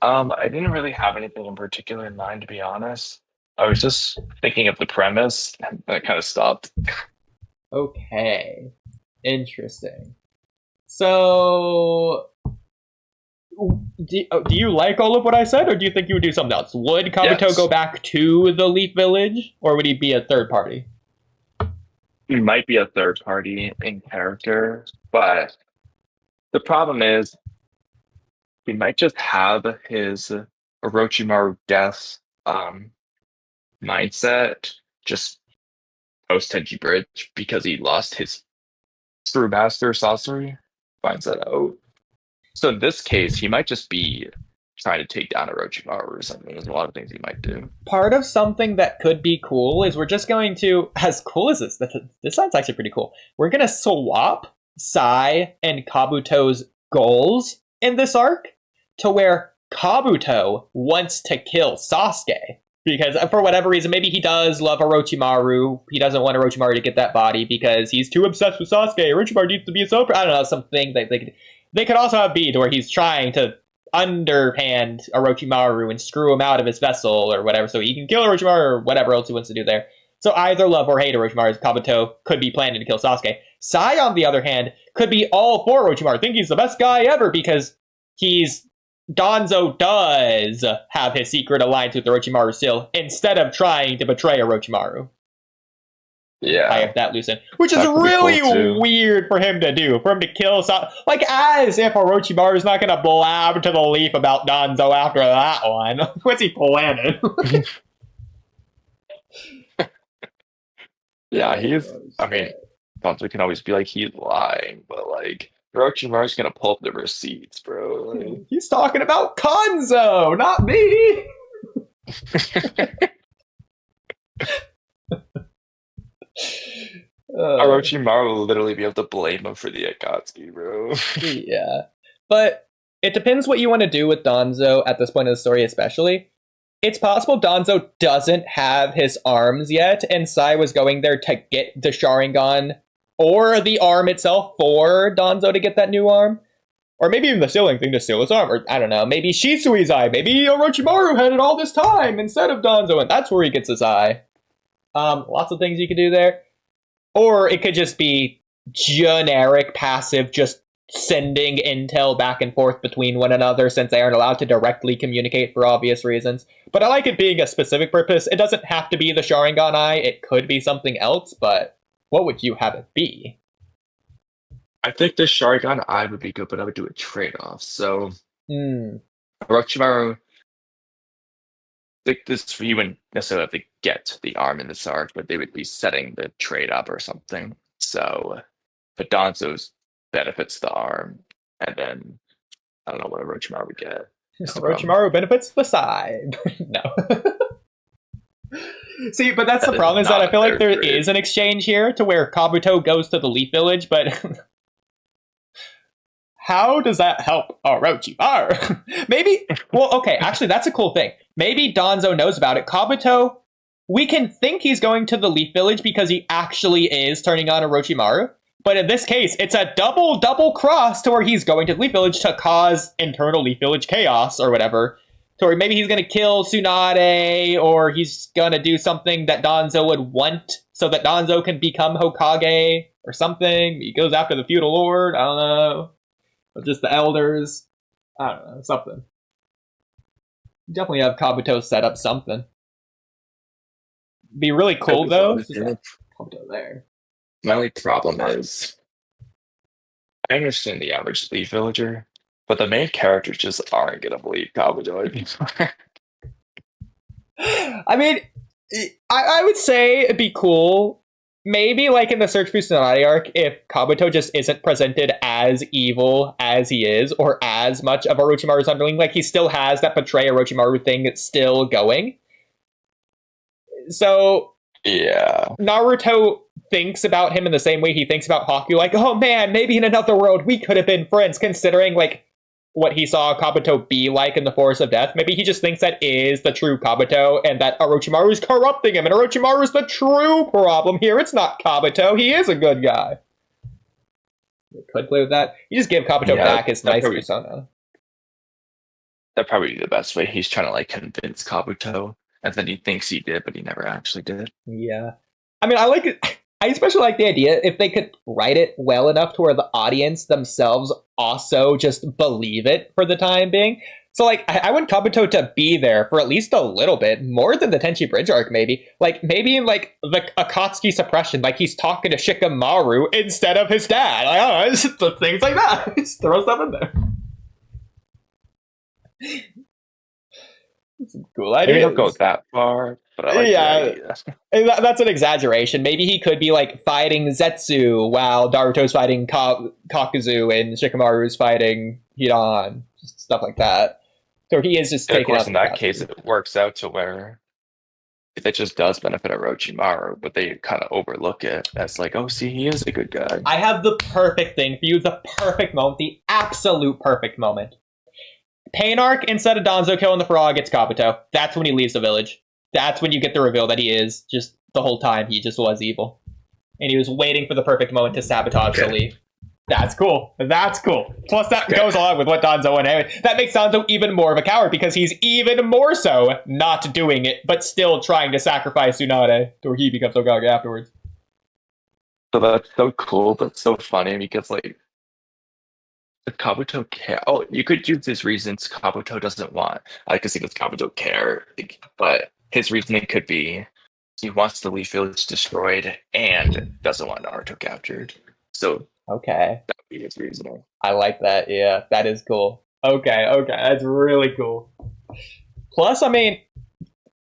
D: I didn't really have anything in particular in mind, to be honest. I was just thinking of the premise, and I kind of stopped.
A: Okay. Interesting. So, do you like all of what I said, or do you think you would do something else? Would Kabuto go back to the Leaf Village, or would he be a third party?
D: He might be a third party in character, but the problem is he might just have his Orochimaru death mindset just post Tenchi Bridge because he lost his True Master sorcery. Finds that out. So in this case, he might just be trying to take down Orochimaru or something. There's a lot of things he might do.
A: Part of something that could be cool is we're just going to, as cool as this sounds actually pretty cool. We're going to swap Sai and Kabuto's goals in this arc to where Kabuto wants to kill Sasuke. Because for whatever reason, maybe he does love Orochimaru. He doesn't want Orochimaru to get that body because he's too obsessed with Sasuke. Orochimaru needs to be so... I don't know, something that they could also have be to where he's trying to underhand Orochimaru and screw him out of his vessel or whatever, so he can kill Orochimaru or whatever else he wants to do there. So either love or hate Orochimaru, Kabuto could be planning to kill Sasuke. Sai, on the other hand, could be all for Orochimaru, think he's the best guy ever because Danzo does have his secret alliance with Orochimaru still, instead of trying to betray Orochimaru.
D: Yeah.
A: I have that loose end. Which is really cool weird for him to do. For him to kill like, as if Orochimaru's not going to blab to the leaf about Danzo after that one. What's he planning?
D: Yeah, I mean, Danzo can always be like, he's lying, but like, Orochimaru's going to pull up the receipts, bro. Like...
A: He's talking about Kanzo, not me!
D: Orochimaru will literally be able to blame him for the Akatsuki, bro.
A: Yeah. But it depends what you want to do with Danzo at this point of the story, especially. It's possible Danzo doesn't have his arms yet, and Sai was going there to get the Sharingan or the arm itself for Danzo to get that new arm. Or maybe even the stealing thing to steal his arm. Or, I don't know, maybe Shisui's eye. Maybe Orochimaru had it all this time instead of Danzo, and that's where he gets his eye. Lots of things you could do there. Or it could just be generic, passive, just sending intel back and forth between one another since they aren't allowed to directly communicate for obvious reasons. But I like it being a specific purpose. It doesn't have to be the Sharingan eye. It could be something else, but what would you have it be?
D: I think the Sharingan eye would be good, but I would do a trade-off. So, Orochimaru, this you wouldn't necessarily have to get the arm in this arc, but they would be setting the trade up or something. So, but Danzo's benefits the arm, and then I don't know what Orochimaru would get.
A: Orochimaru benefits the side. No. See, but that's the problem, is that I feel like there is an exchange here to where Kabuto goes to the Leaf Village, but how does that help Orochimaru? Maybe, well, okay, actually, that's a cool thing. Maybe Danzo knows about it. Kabuto, we can think he's going to the Leaf Village because he actually is turning on Orochimaru. But in this case, it's a double cross to where he's going to the Leaf Village to cause internal Leaf Village chaos or whatever. To where maybe he's going to kill Tsunade, or he's going to do something that Danzo would want so that Danzo can become Hokage or something. He goes after the feudal lord, I don't know. Or just the elders. I don't know, something. Definitely have Kabuto set up something. Be really cool, though. Kabuto there.
D: My only problem is, I understand the average Leaf Villager, but the main characters just aren't gonna believe Kabuto anymore.
A: I mean, I would say it'd be cool, maybe like in the Search for Tsunade arc, if Kabuto just isn't presented as evil as he is, or as much of Orochimaru's underling. Like, he still has that betray Orochimaru thing still going. So, yeah, Naruto thinks about him in the same way he thinks about Haku, like, oh man, maybe in another world we could have been friends, considering like what he saw Kabuto be like in the Forest of Death. Maybe he just thinks that is the true Kabuto, and that Orochimaru is corrupting him, and Orochimaru is the true problem here. It's not Kabuto, he is a good guy. You could play with that. You just give Kabuto back his nice persona. That'd
D: probably be the best way. He's trying to like convince Kabuto, and then he thinks he did, but he never actually did.
A: Yeah. I mean, I like it. I especially like the idea if they could write it well enough to where the audience themselves also just believe it for the time being. So, like, I want Kabuto to be there for at least a little bit, more than the Tenchi Bridge arc, maybe. Like, maybe in, like, the Akatsuki suppression, like, he's talking to Shikamaru instead of his dad. Like, I don't know, just things like that. Just throw stuff in there. That's a cool idea.
D: Maybe don't go that far, but I like the
A: idea. That's an exaggeration. Maybe he could be like fighting Zetsu while Naruto's fighting Kakuzu and Shikamaru's fighting Hidan, just stuff like that. So he is just taking. Of course,
D: in that case, it works out to where it just does benefit Orochimaru, but they kind of overlook it as like, oh, see, he is a good guy.
A: I have the perfect thing for you, the perfect moment, the absolute perfect moment. Pain arc, instead of Danzo killing the frog, it's Kabuto. That's when he leaves the village. That's when you get the reveal that he is just the whole time he just was evil. And he was waiting for the perfect moment to sabotage the leaf. That's cool. That's cool. Plus, that goes along with what Danzo went anyway. That makes Danzo even more of a coward because he's even more so not doing it, but still trying to sacrifice Tsunade, or he becomes Hokage afterwards.
D: So that's so cool, but so funny because, like, Kabuto care. Oh, you could use his reasons Kabuto doesn't want. I could see this Kabuto care, but his reasoning could be he wants the Leaf Village destroyed and doesn't want Naruto captured. So
A: okay,
D: that would be his reasoning.
A: I like that. Yeah, that is cool. Okay, that's really cool. Plus, I mean,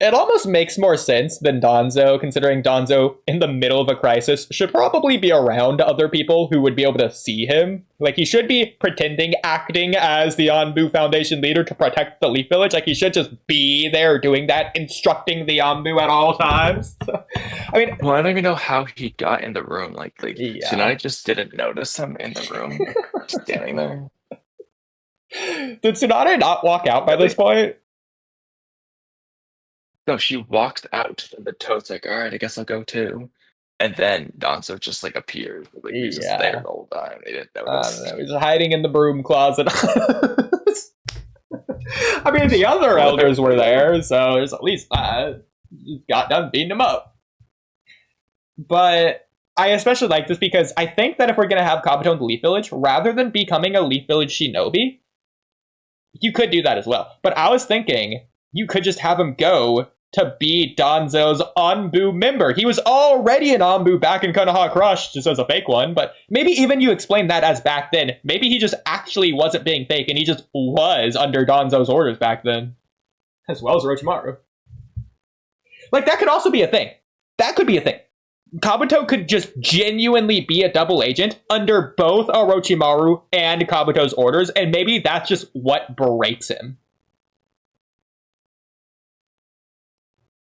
A: it almost makes more sense than Danzo, considering Danzo, in the middle of a crisis, should probably be around other people who would be able to see him. Like, he should be pretending, acting as the Anbu Foundation leader to protect the Leaf Village. Like, he should just be there doing that, instructing the Anbu at all times. I mean...
D: Well, I don't even know how he got in the room. Like Tsunade just didn't notice him in the room, standing there.
A: Did Tsunade not walk out by this point?
D: No, she walked out, and the Toad's like, all right, I guess I'll go too. And then Danzo just like appeared. Like, he was just there the whole time. They didn't notice.
A: He was hiding in the broom closet. I mean, the other elders were there, so there's at least that. Just got done beating him up. But I especially like this because I think that if we're going to have Kabuto in the Leaf Village, rather than becoming a Leaf Village shinobi, you could do that as well. But I was thinking you could just have him go to be Danzo's Anbu member. He was already an Anbu back in Konoha Crush, just as a fake one, but maybe even you explain that as back then. Maybe he just actually wasn't being fake, and he just was under Danzo's orders back then. As well as Orochimaru. Like, that could also be a thing. That could be a thing. Kabuto could just genuinely be a double agent under both Orochimaru and Kabuto's orders, and maybe that's just what breaks him.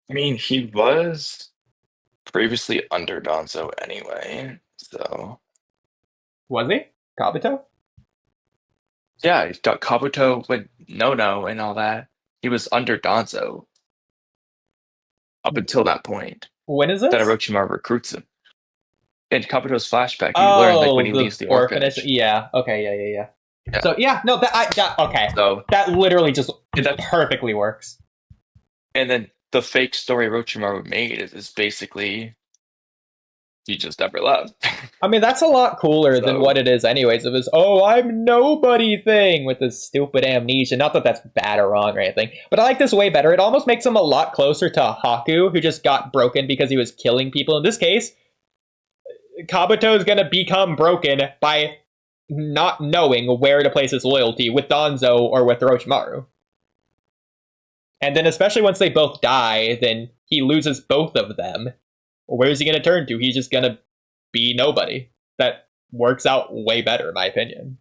D: I mean, he was previously under Danzo anyway, so
A: Was he? Kabuto?
D: yeah, he's got Kabuto with No and all that. He was under Danzo up until that point.
A: When is
D: Then
A: this?
D: Orochimaru recruits him. In Kabuto's flashback, you learn like when he leaves the orphanage.
A: Yeah. Okay. Yeah.
D: Yeah.
A: So yeah, no, that okay.
D: So
A: That literally just
D: that's
A: perfectly works.
D: and then the fake story Orochimaru made is basically he just never left.
A: I mean, that's a lot cooler than
D: So-
A: what it is, anyways. Of his I'm nobody thing with this stupid amnesia. Not that that's bad or wrong or anything, but I like this way better. It almost makes him a lot closer to Haku, who just got broken because he was killing people. In this case, Kabuto is gonna become broken by not knowing where to place his loyalty with Danzo or with Orochimaru. And then, especially once they both die, then he loses both of them. Where's he going to turn to? He's just going to be nobody. That works out way better, in my opinion.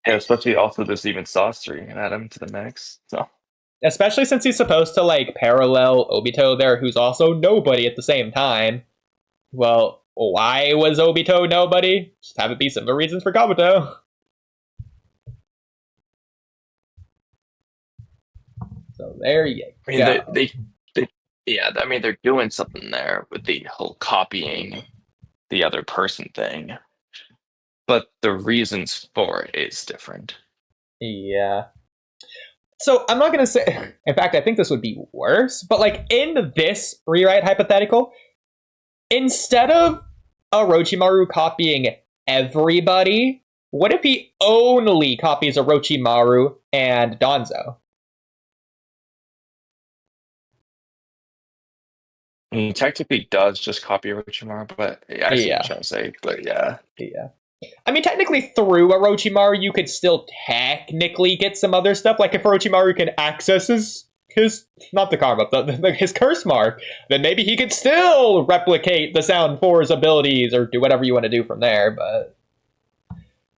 D: Yeah, especially also there's even Sasori and add him to the mix. So
A: Especially since he's supposed to, like, parallel Obito there, who's also nobody at the same time. Well, why was Obito nobody? Just have it be similar reasons for Kabuto. So there you go.
D: I mean, I mean, they're doing something there with the whole copying the other person thing, but the reasons for it is different.
A: Yeah. So I'm not going to say, in fact, I think this would be worse, but like in this rewrite hypothetical, instead of Orochimaru copying everybody, what if he only copies Orochimaru and Danzo?
D: He technically does just copy Orochimaru, but yeah, I see what you're trying to say. But yeah.
A: I mean, technically, through Orochimaru, you could still technically get some other stuff. Like if Orochimaru can access his not the karma, his curse mark, then maybe he could still replicate the Sound 4's abilities or do whatever you want to do from there. But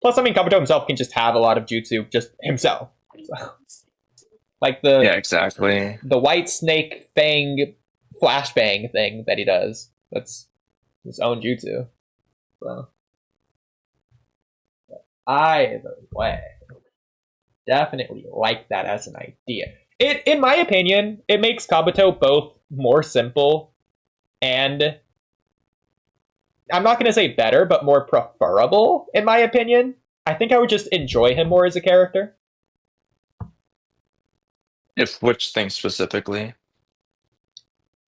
A: plus, I mean, Kabuto himself can just have a lot of jutsu just himself. So, like
D: Yeah, exactly.
A: the white snake fang flashbang thing that he does. That's his own jutsu. So either way, definitely like that as an idea. It, in my opinion, it makes Kabuto both more simple and I'm not going to say better, but more preferable, in my opinion. I think I would just enjoy him more as a character.
D: If which thing specifically?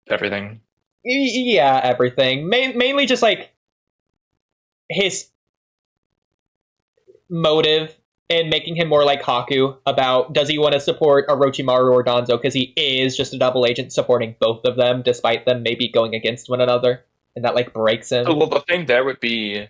D: Everything.
A: Yeah, everything. Mainly just like his motive and making him more like Haku about does he want to support Orochimaru or Danzo because he is just a double agent supporting both of them despite them maybe going against one another, and that like breaks him.
D: Well, the thing there would be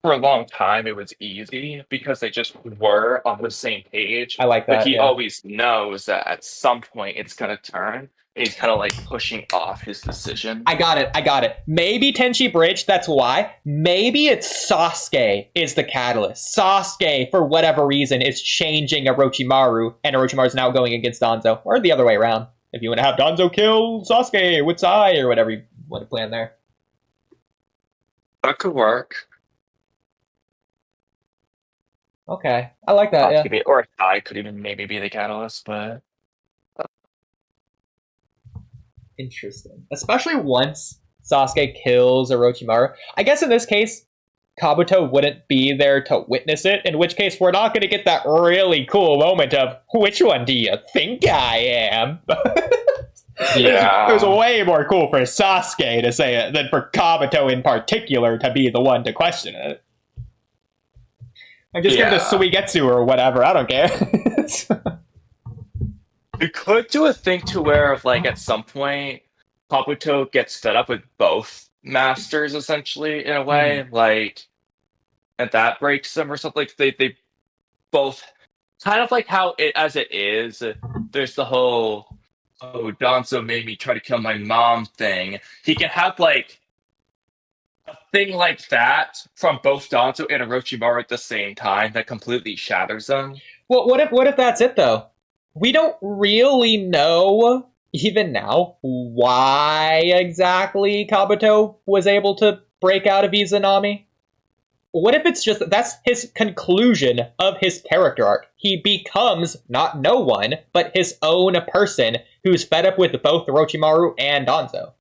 D: for a long time it was easy because they just were on the same page.
A: I like that.
D: But he
A: yeah.
D: always knows that at some point it's gonna turn. He's kind of like pushing off his decision.
A: I got it. Maybe Tenchi Bridge, that's why. Maybe it's Sasuke is the catalyst. Sasuke, for whatever reason, is changing Orochimaru, and Orochimaru's now going against Danzo. Or the other way around. If you want to have Danzo kill Sasuke with Sai, or whatever you want to plan there.
D: That could work.
A: Okay, I like that, yeah.
D: Or I could even maybe be the catalyst, but...
A: Interesting. Especially once Sasuke kills Orochimaru. I guess in this case, Kabuto wouldn't be there to witness it, in which case we're not going to get that really cool moment of, which one do you think I am?
D: Yeah.
A: It was way more cool for Sasuke to say it than for Kabuto in particular to be the one to question it. I'm just giving it to Suigetsu or whatever, I don't care.
D: You could do a thing to where, like, at some point, Kabuto gets fed up with both masters, essentially, in a way, like, and that breaks them or something. Like, they both, kind of like how it, as it is, there's the whole, oh, Danzo made me try to kill my mom thing. He can have, like, a thing like that from both Danzo and Orochimaru at the same time that completely shatters them.
A: Well, what if that's it, though? We don't really know even now, why exactly Kabuto was able to break out of Izanami? What if it's just that's his conclusion of his character arc? He becomes not no one, but his own person who's fed up with both Orochimaru and Danzo.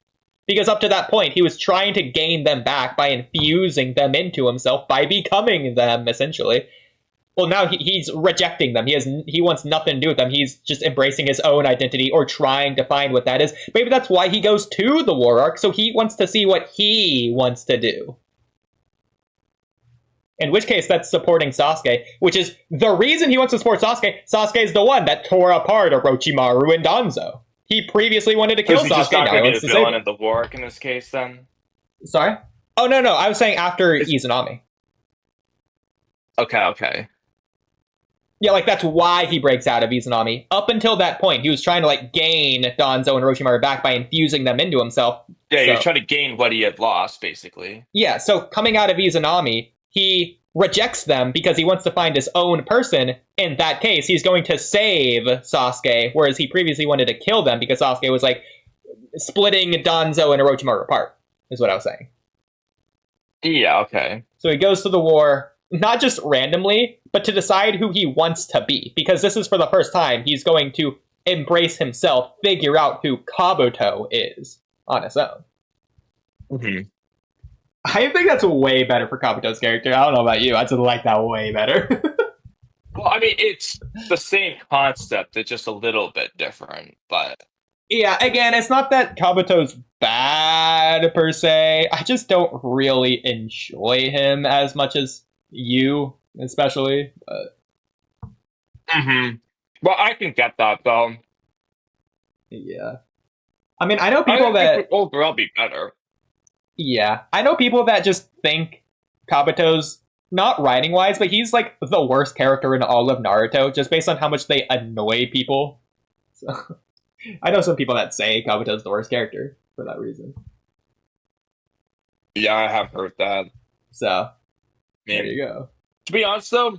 A: Because up to that point, he was trying to gain them back by infusing them into himself, by becoming them, essentially. Well, now he's rejecting them. He wants nothing to do with them. He's just embracing his own identity or trying to find what that is. Maybe that's why he goes to the war arc, so he wants to see what he wants to do. In which case, that's supporting Sasuke, which is the reason he wants to support Sasuke. Sasuke is the one that tore apart Orochimaru and Danzo. He previously wanted to kill Sasuke.
D: Just not
A: now
D: going
A: he
D: to
A: wants
D: be
A: to
D: the
A: save
D: villain
A: him.
D: in the war arc in this case, then?
A: Sorry? Oh, no. I was saying after Izanami.
D: Okay.
A: Yeah, like, that's why he breaks out of Izanami. Up until that point, he was trying to, like, gain Danzo and Orochimaru back by infusing them into himself.
D: Yeah, you're trying to gain what he had lost, basically.
A: Yeah, so coming out of Izanami, he rejects them because he wants to find his own person. In that case, he's going to save Sasuke, whereas he previously wanted to kill them because Sasuke was, like, splitting Danzo and Orochimaru apart, is what I was saying.
D: Yeah, okay.
A: So he goes to the war, not just randomly, but to decide who he wants to be. Because this is for the first time he's going to embrace himself, figure out who Kabuto is on his own.
D: Mm-hmm.
A: I think that's way better for Kabuto's character. I don't know about you. I just like that way better.
D: Well, I mean, it's the same concept. It's just a little bit different, but...
A: Yeah, again, it's not that Kabuto's bad, per se. I just don't really enjoy him as much as you, especially. But...
D: Mm-hmm. Well, I can get that, though.
A: Yeah. I mean, I know people that...
D: would overall be better.
A: Yeah. I know people that just think Kabuto's, not writing-wise, but he's, like, the worst character in all of Naruto, just based on how much they annoy people. So... I know some people that say Kabuto's the worst character for that reason.
D: Yeah, I have heard that.
A: So, there you go.
D: To be honest, though,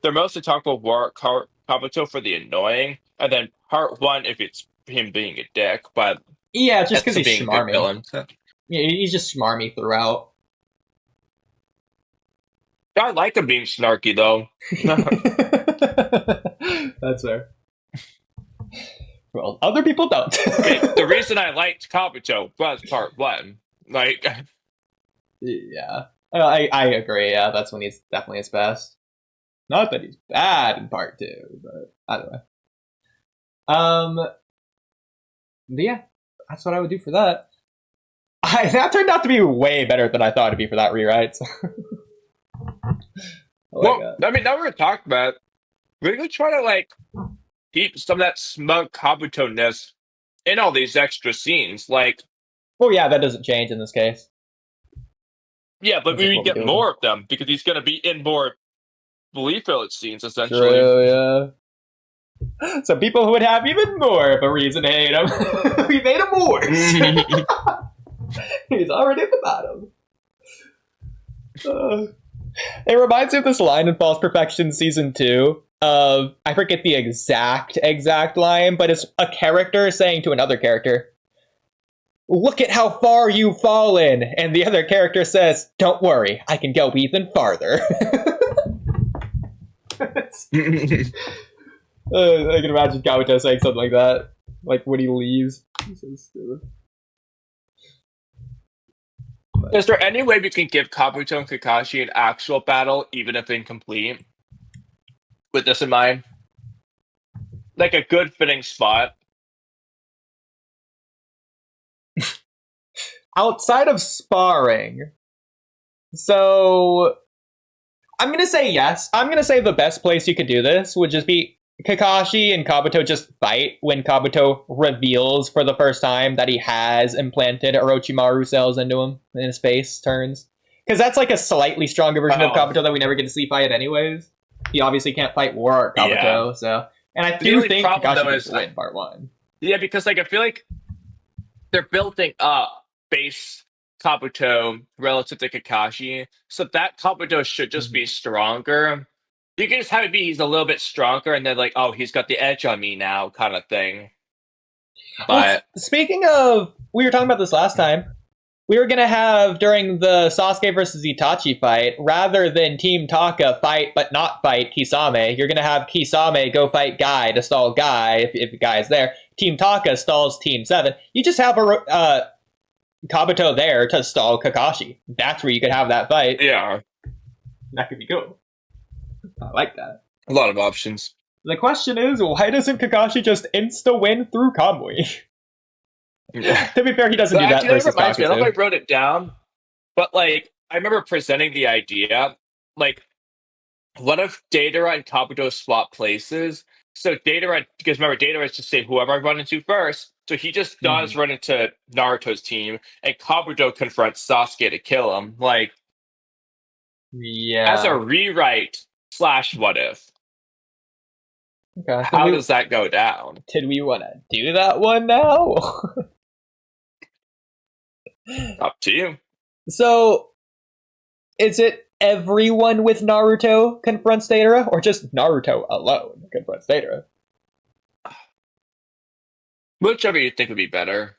D: they're mostly talking about Kabuto for the annoying, and then part one if it's him being a dick, but...
A: Yeah, just because he's schmarmy.
D: Yeah,
A: he's just schmarmy throughout.
D: I like him being snarky, though.
A: That's fair. Well, other people don't.
D: The reason I liked Kabuto was part one. Like,
A: yeah, I agree. Yeah, that's when he's definitely his best. Not that he's bad in part two, but either way. But yeah, that's what I would do for that. That turned out to be way better than I thought it'd be for that rewrite.
D: I mean, now we're talking about, we're gonna try to like keep some of that smug Kabuto-ness in all these extra scenes. Like,
A: well, yeah, that doesn't change in this case.
D: Yeah, but we get more of them because he's gonna be in more belief-filled scenes, essentially.
A: True, yeah. So people who would have even more of a reason to hate him, we made him worse. He's already at the bottom. It reminds me of this line in False Perfection Season 2 of, I forget the exact line, but it's a character saying to another character, "Look at how far you've fallen," and the other character says, "Don't worry, I can go even farther." I can imagine Kabuto saying something like that, like when he leaves. He's so stupid.
D: Is there any way we can give Kabuto and Kakashi an actual battle, even if incomplete? With this in mind? Like a good fitting spot?
A: Outside of sparring. So, I'm going to say yes. I'm going to say the best place you could do this would just be Kakashi and Kabuto just fight when Kabuto reveals for the first time that he has implanted Orochimaru cells into him and his face turns. Because that's like a slightly stronger version of Kabuto that we never get to see fight anyways. He obviously can't fight War Kabuto, so... And I do think Kakashi can win part one.
D: Yeah, because like I feel like they're building up base Kabuto relative to Kakashi, so that Kabuto should just be stronger. You can just have it be he's a little bit stronger, and then like, oh, he's got the edge on me now, kind of thing. But
A: speaking of, we were talking about this last time. We were gonna have during the Sasuke versus Itachi fight, rather than Team Taka fight but not fight Kisame, you're gonna have Kisame go fight Guy to stall Guy if Guy is there. Team Taka stalls Team 7. You just have a Kabuto there to stall Kakashi. That's where you could have that fight.
D: yeah,
A: That could be cool. I like that.
D: a lot of options.
A: The question is, why doesn't Kakashi just insta-win through Kamui? To be fair, he doesn't do that versus
D: reminds me, I don't know if
A: Kakuzu.
D: I wrote it down, but like I remember presenting the idea, like what if Datara and Kabuto swap places? So Datara, because remember Datara is just say whoever I run into first, so he just does run into Naruto's team, and Kabuto confronts Sasuke to kill him. Like
A: Yeah.
D: as a rewrite / what if?
A: Okay.
D: How does that go down?
A: Did we want to do that one now?
D: Up to you.
A: So, is it everyone with Naruto confronts Datara, or just Naruto alone confronts Datara?
D: Whichever you think would be better.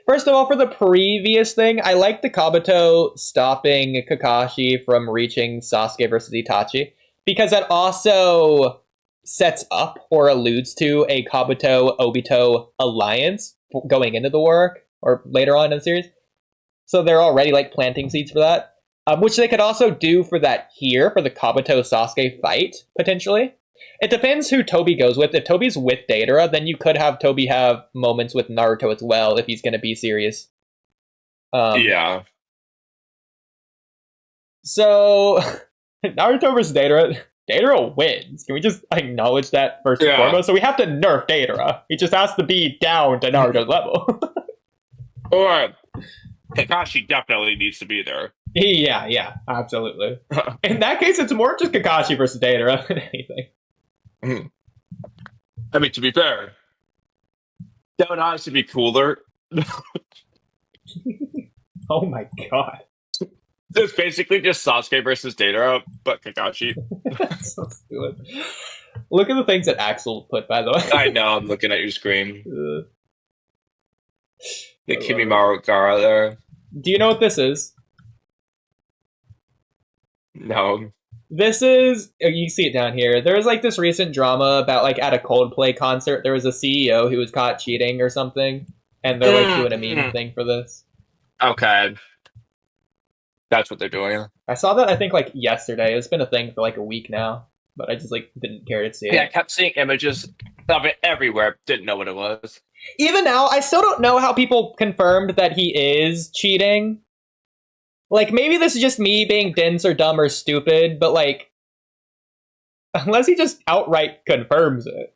A: First of all, for the previous thing, I like the Kabuto stopping Kakashi from reaching Sasuke versus Itachi, because that also sets up or alludes to a Kabuto-Obito alliance going into the war arc, or later on in the series. So they're already like planting seeds for that, which they could also do for that here, for the Kabuto-Sasuke fight, potentially. It depends who Toby goes with. If Toby's with Datara, then you could have Toby have moments with Naruto as well, if he's going to be serious.
D: Yeah.
A: So, Naruto versus Datara. Datara wins. Can we just acknowledge that first and foremost? So we have to nerf Datara. He just has to be down to Naruto's level.
D: Or Kakashi definitely needs to be there.
A: Yeah, absolutely. In that case, it's more just Kakashi versus Datara than anything.
D: I mean, to be fair, that would honestly be cooler.
A: Oh my god.
D: It's basically just Sasuke versus Datara, but Kakashi.
A: That's so stupid. Look at the things that Axel put, by the way.
D: I know, I'm looking at your screen. The Kimimaro Gara there.
A: Do you know what this is?
D: No.
A: This is, you see it down here. There was like this recent drama about like at a Coldplay concert, there was a CEO who was caught cheating or something, and they're like doing a meme thing for this.
D: Okay. That's what they're doing.
A: I saw that, I think, like yesterday. It's been a thing for like a week now, but I just like didn't care to see it.
D: Yeah, I kept seeing images of it everywhere. Didn't know what it was.
A: Even now, I still don't know how people confirmed that he is cheating. Like, maybe this is just me being dense or dumb or stupid, but like, unless he just outright confirms it,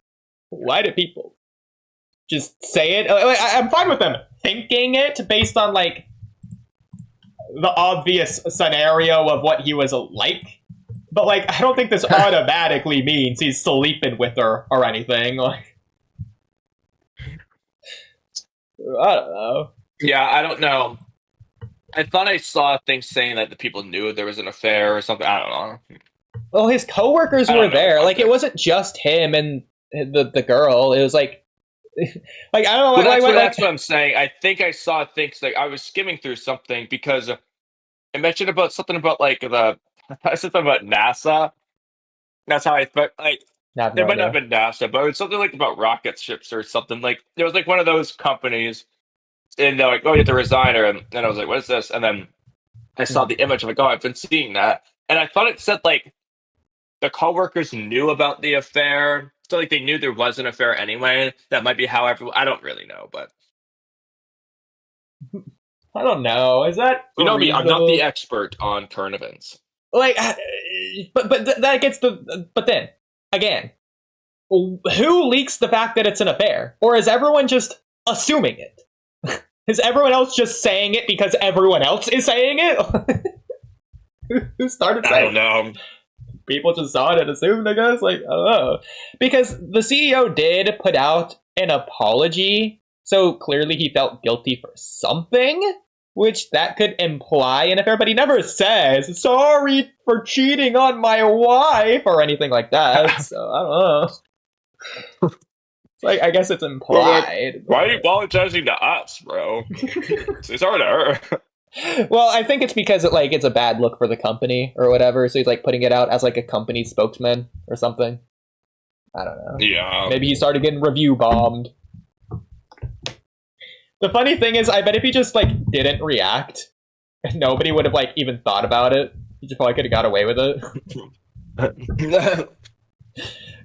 A: why do people just say it? I'm fine with them thinking it based on like the obvious scenario of what he was like, but like, I don't think this automatically means he's sleeping with her or anything. Like, I don't know.
D: Yeah, I don't know. I thought I saw things saying that the people knew there was an affair or something. I don't know.
A: Well, his coworkers were there. Like, it wasn't just him and the girl. It was like, like, I don't know.
D: Well, that's what I'm saying. I think I saw things like I was skimming through something because it mentioned about something about like something about NASA. That's how I thought. Like, it might not have been NASA, but it was something like about rocket ships or something. Like, there was like one of those companies. And they're like, oh, you have to resign her. And I was like, what is this? And then I saw the image. I'm like, oh, I've been seeing that. And I thought it said, like, the coworkers knew about the affair. So, like, they knew there was an affair anyway. That might be how everyone... I don't really know, but...
A: I don't know. Is that...
D: You know me, I'm not the expert on current events.
A: Like, but that gets the... But then, again, who leaks the fact that it's an affair? Or is everyone just assuming it? Is everyone else just saying it because everyone else is saying it? Who started saying it?
D: I don't know.
A: People just saw it and assumed, I guess? Like, I don't know. Because the CEO did put out an apology, so clearly he felt guilty for something, which that could imply an affair, but he never says, sorry for cheating on my wife, or anything like that, so I don't know. Like, I guess it's implied.
D: Why are you apologizing to us, bro? Say sorry to her.
A: Well, I think it's because it's a bad look for the company or whatever, so he's like putting it out as like a company spokesman or something. I don't know.
D: Yeah.
A: Maybe he started getting review bombed. The funny thing is, I bet if he just didn't react, nobody would have even thought about it. He just probably could have got away with it.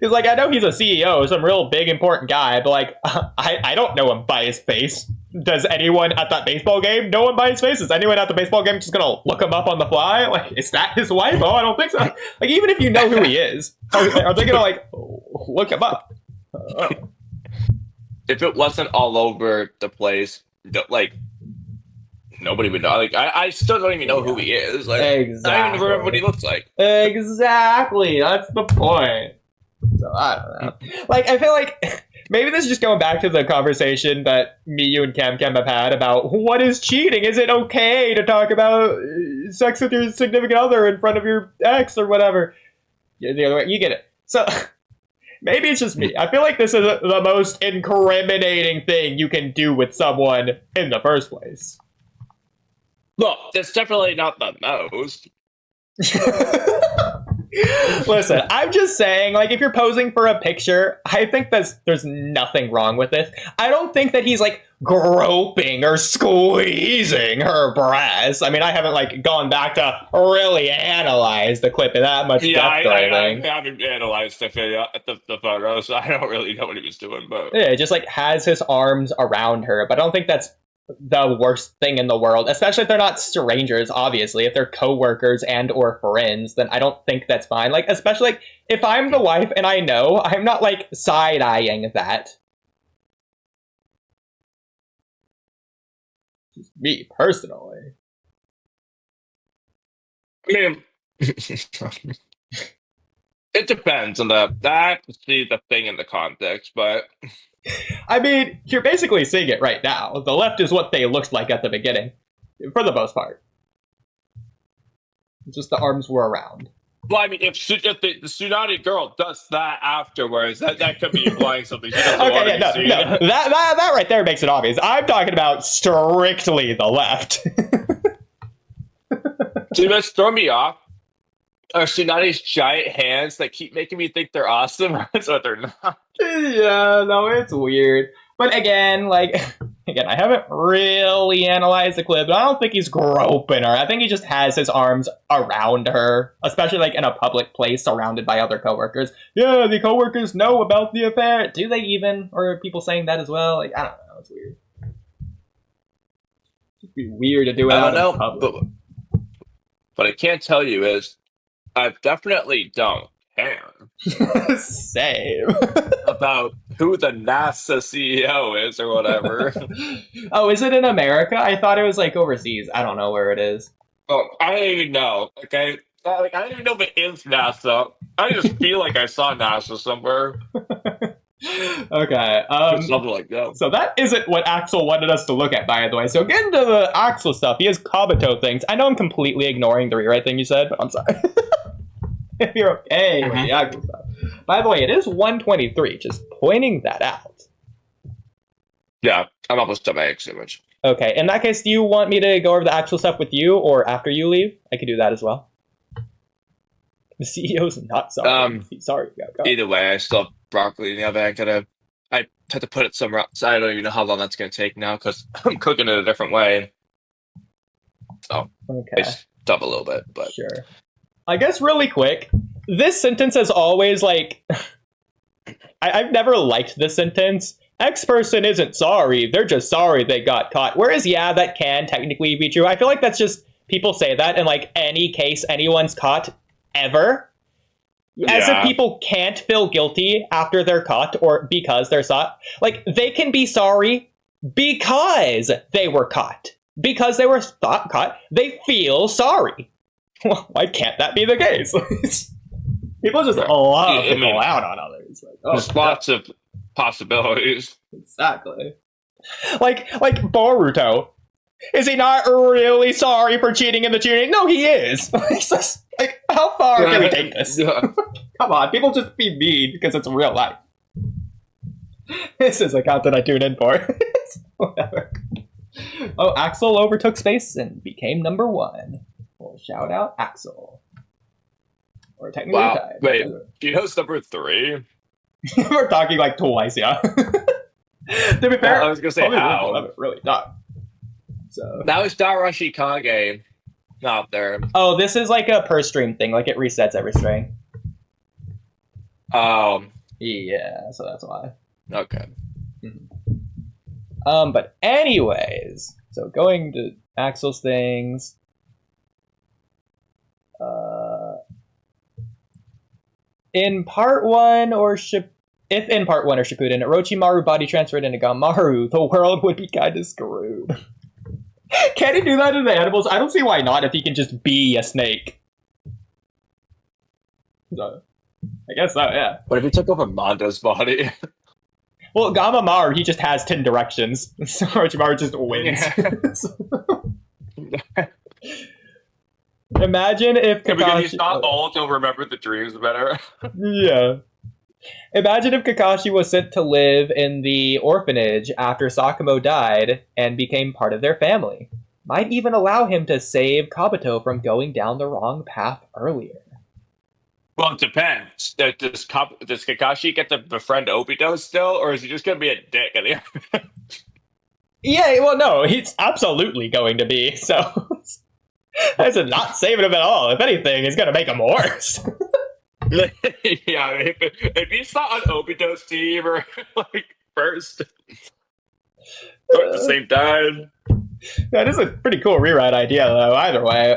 A: Because I know he's a CEO, some real big important guy, but I don't know him by his face. Does anyone at that baseball game know him by his face? Is anyone at the baseball game just gonna look him up on the fly? Is that his wife? Oh, I don't think so. Even if you know who he is, are they gonna look him up?
D: If it wasn't all over the place, nobody would know. I still don't even know who he is.
A: Exactly.
D: I don't even remember what he looks like.
A: Exactly. That's the point. So I don't know. I feel like maybe this is just going back to the conversation that me, you, and Cam have had about what is cheating. Is it okay to talk about sex with your significant other in front of your ex or whatever? The other way, you get it. So maybe it's just me. I feel like this is the most incriminating thing you can do with someone in the first place.
D: Well, it's definitely not the most.
A: Listen, I'm just saying, if you're posing for a picture, I think there's nothing wrong with this. I don't think that he's groping or squeezing her breasts. I mean, I haven't gone back to really analyze the clip in that much depth or anything.
D: I haven't analyzed the photo, so I don't really know what he was doing. But
A: yeah, it just has his arms around her, but I don't think that's the worst thing in the world, especially if they're not strangers. Obviously, if they're co-workers and or friends, then I don't think that's fine. Especially if I'm the wife and I know, I'm not side-eyeing that. Just me personally.
D: I mean, it depends on I have to see the thing in the context, but
A: I mean, you're basically seeing it right now. The left is what they looked like at the beginning, for the most part. Just the arms were around.
D: Well, I mean, if the Tsunade girl does that afterwards, that could be implying something. She doesn't want to be seen.
A: No. That right there makes it obvious. I'm talking about strictly the left.
D: See, that's throwing me off. Are Tsunade's giant hands that keep making me think they're awesome, so they're not.
A: Yeah, no, it's weird. But again, I haven't really analyzed the clip, but I don't think he's groping her. I think he just has his arms around her, especially in a public place surrounded by other coworkers. Yeah, the coworkers know about the affair. Do they even? Or are people saying that as well? I don't know. It's weird. It'd be weird to do it out in public.
D: But I can't tell you is, I definitely don't care.
A: Same.
D: About who the NASA CEO is or whatever.
A: Oh, is it in America? I thought it was overseas. I don't know where it is.
D: Oh, I don't even know. Okay, I don't even know if it is NASA. I just feel like I saw NASA somewhere.
A: Okay.
D: Something like that.
A: So that isn't what Axel wanted us to look at, by the way. So getting to the Axel stuff, he has Kabuto things. I know I'm completely ignoring the rewrite thing you said, but I'm sorry. If you're okay with the Axel stuff. By the way, it is 1:23, just pointing that out.
D: Yeah, I'm almost done my X image.
A: Okay, in that case, do you want me to go over the actual stuff with you, or after you leave? I could do that as well. The CEO's not sorry. He's sorry. Go.
D: Either way, I still have broccoli in the oven. I had to put it somewhere else. I don't even know how long that's going to take now, because I'm cooking it a different way. So,
A: okay.
D: It's up a little bit, but...
A: Sure. I guess really quick, this sentence has always, I've never liked this sentence. X person isn't sorry, they're just sorry they got caught. Whereas, yeah, that can technically be true. I feel like that's just, people say that in, any case anyone's caught, ever. As if people can't feel guilty after they're caught, or because they're caught. They can be sorry because they were caught. Because they were caught, they feel sorry. Well, why can't that be the case? People just love to go out on others.
D: There's lots of possibilities.
A: Exactly. Like Boruto. Is he not really sorry for cheating in the tuning? No, he is. How far can we take this? Come on, people just be mean because it's real life. This is a content I tune in for. Whatever. Oh, Axel overtook space and became number 1. Well, shout out Axel. Or technically tied.
D: Wait, do you know it's number 3?
A: We're talking like twice, yeah. To be fair,
D: I was gonna say how.
A: Really not. So
D: now it's Darashi Kage not there.
A: Oh, this is like a per stream thing. Like it resets every stream. Yeah, so that's why.
D: Okay.
A: But anyways, so going to Axel's things. In part 1 or if in part 1 or Shippuden, Orochimaru body transferred into Gamaru, the world would be kind of screwed. Can he do that to the animals? I don't see why not if he can just be a snake. So, I guess so, yeah.
D: What if he took over Mando's body?
A: Well, Gamamaru, he just has 10 directions. So Orochimaru just wins. Yeah. Imagine if Kakashi...
D: Because he's not old, he'll remember the dreams better.
A: Yeah. Imagine if Kakashi was sent to live in the orphanage after Sakamo died and became part of their family. Might even allow him to save Kabuto from going down the wrong path earlier.
D: Well, it depends. Does Kakashi get to befriend Obito still, or is he just going to be a dick at the end?
A: Yeah, well, no, he's absolutely going to be, so... This is not saving him at all. If anything, it's going to make him worse.
D: Yeah, if he's not on Obito's team or like first or at the same time.
A: That is a pretty cool rewrite idea, though, either way.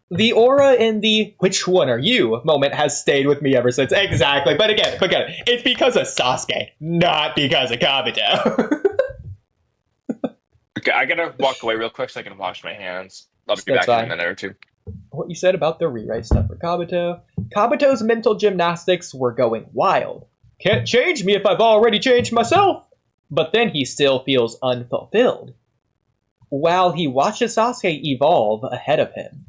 A: The aura in the "which one are you" moment has stayed with me ever since. Exactly. But again, it's because of Sasuke, not because of Kabuto.
D: Okay, I gotta walk away real quick so I can wash my hands. I'll be
A: That's
D: back
A: fine.
D: in a minute or two.
A: What you said about the rewrite stuff for Kabuto. Kabuto's mental gymnastics were going wild. Can't change me if I've already changed myself. But then he still feels unfulfilled, while he watches Sasuke evolve ahead of him.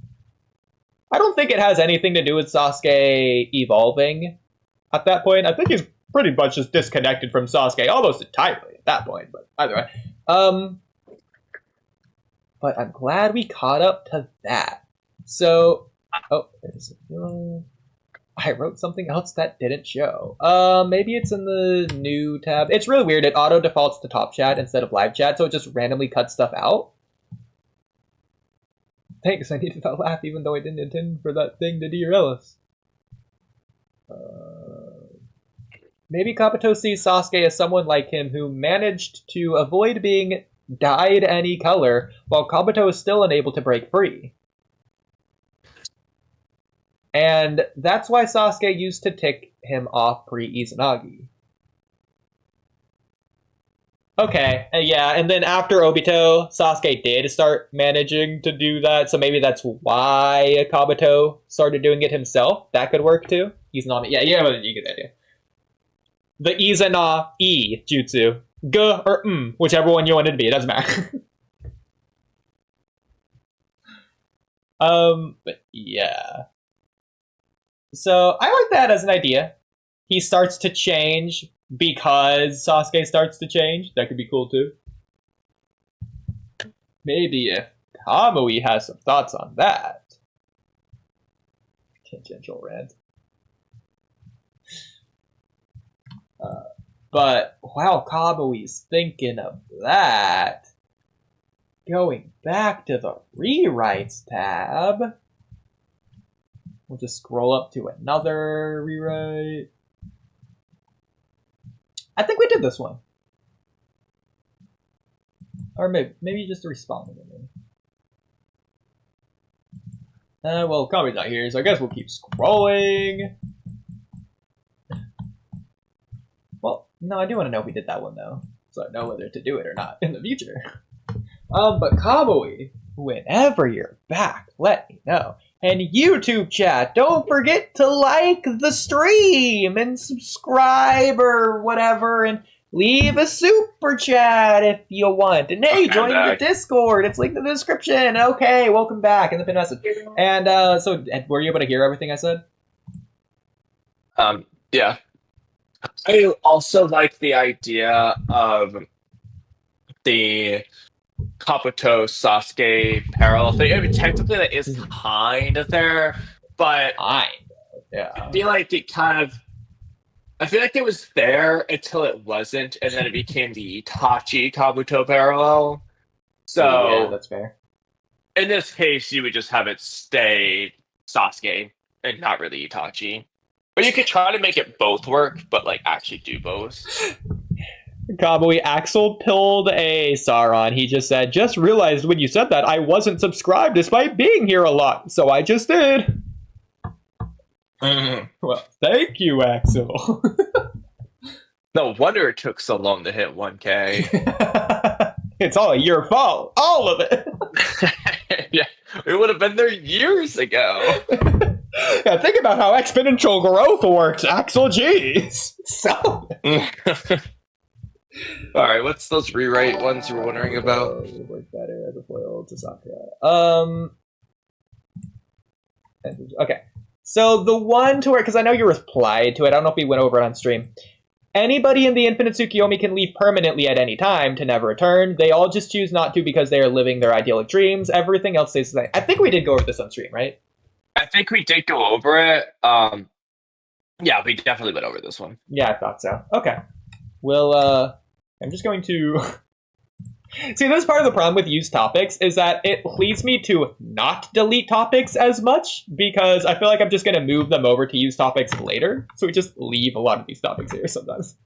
A: I don't think it has anything to do with Sasuke evolving at that point. I think he's pretty much just disconnected from Sasuke almost entirely at that point, but either way. But I'm glad we caught up to that. So, I wrote something else that didn't show. Maybe it's in the new tab. It's really weird. It auto defaults to top chat instead of live chat, so it just randomly cuts stuff out. Thanks, I needed that laugh even though I didn't intend for that thing to derail us. Maybe Kabuto sees Sasuke as someone like him who managed to avoid being dyed any color, while Kabuto is still unable to break free. And that's why Sasuke used to tick him off pre-Izanagi. Okay, yeah, and then after Obito, Sasuke did start managing to do that, so maybe that's why Kabuto started doing it himself. That could work too. Izanami, yeah, you get the idea. The Izana-E jutsu. G or whichever one you want it to be, it doesn't matter. But yeah. So I like that as an idea. He starts to change because Sasuke starts to change. That could be cool too. Maybe if Kamui has some thoughts on that. Tangential rant. But while Kamui's thinking of that, going back to the rewrites tab, we'll just scroll up to another rewrite. I think we did this one. Or maybe just responding to me. Well, Kamui's not here, so I guess we'll keep scrolling. Well, no, I do want to know if we did that one, though. So I know whether to do it or not in the future. But Kamui, whenever you're back, let me know. And YouTube chat, don't forget to like the stream and subscribe or whatever, and leave a super chat if you want. And hey, join the Discord. It's linked in the description. Okay, welcome back in the pin message. And so, were you able to hear everything I said?
D: Yeah. I also like the idea of the Kabuto Sasuke parallel thing. I mean, technically that is kind of there, but
A: Fine.
D: I
A: Yeah.
D: feel like it kind of. I feel like it was there until it wasn't, and then it became the Itachi Kabuto parallel.
A: Yeah,
D: So
A: that's fair.
D: in this case, you would just have it stay Sasuke and not really Itachi. But you could try to make it both work, but like actually do both.
A: Kamui Axel pilled a Sauron. He just said, just realized when you said that I wasn't subscribed despite being here a lot, so I just did. Well, thank you, Axel.
D: No wonder it took so long to hit 1K.
A: It's all your fault. All of it.
D: Yeah, it would have been there years ago.
A: Yeah, think about how exponential growth works, Axel. Jeez. So.
D: All right, what's those rewrite ones you were wondering about?
A: Would work better as a foil to Sakura. Okay. So the one to where, because I know you replied to it, I don't know if we went over it on stream. Anybody in the Infinite Tsukiyomi can leave permanently at any time to never return. They all just choose not to because they are living their idyllic dreams. Everything else stays the same. I think we did go over this on stream, right?
D: I think we did go over it. Yeah, we definitely went over this one.
A: Yeah, I thought so. Okay. Well, I'm just going to... See, this part of the problem with used topics is that it leads me to not delete topics as much because I feel like I'm just going to move them over to used topics later. So we just leave a lot of these topics here sometimes.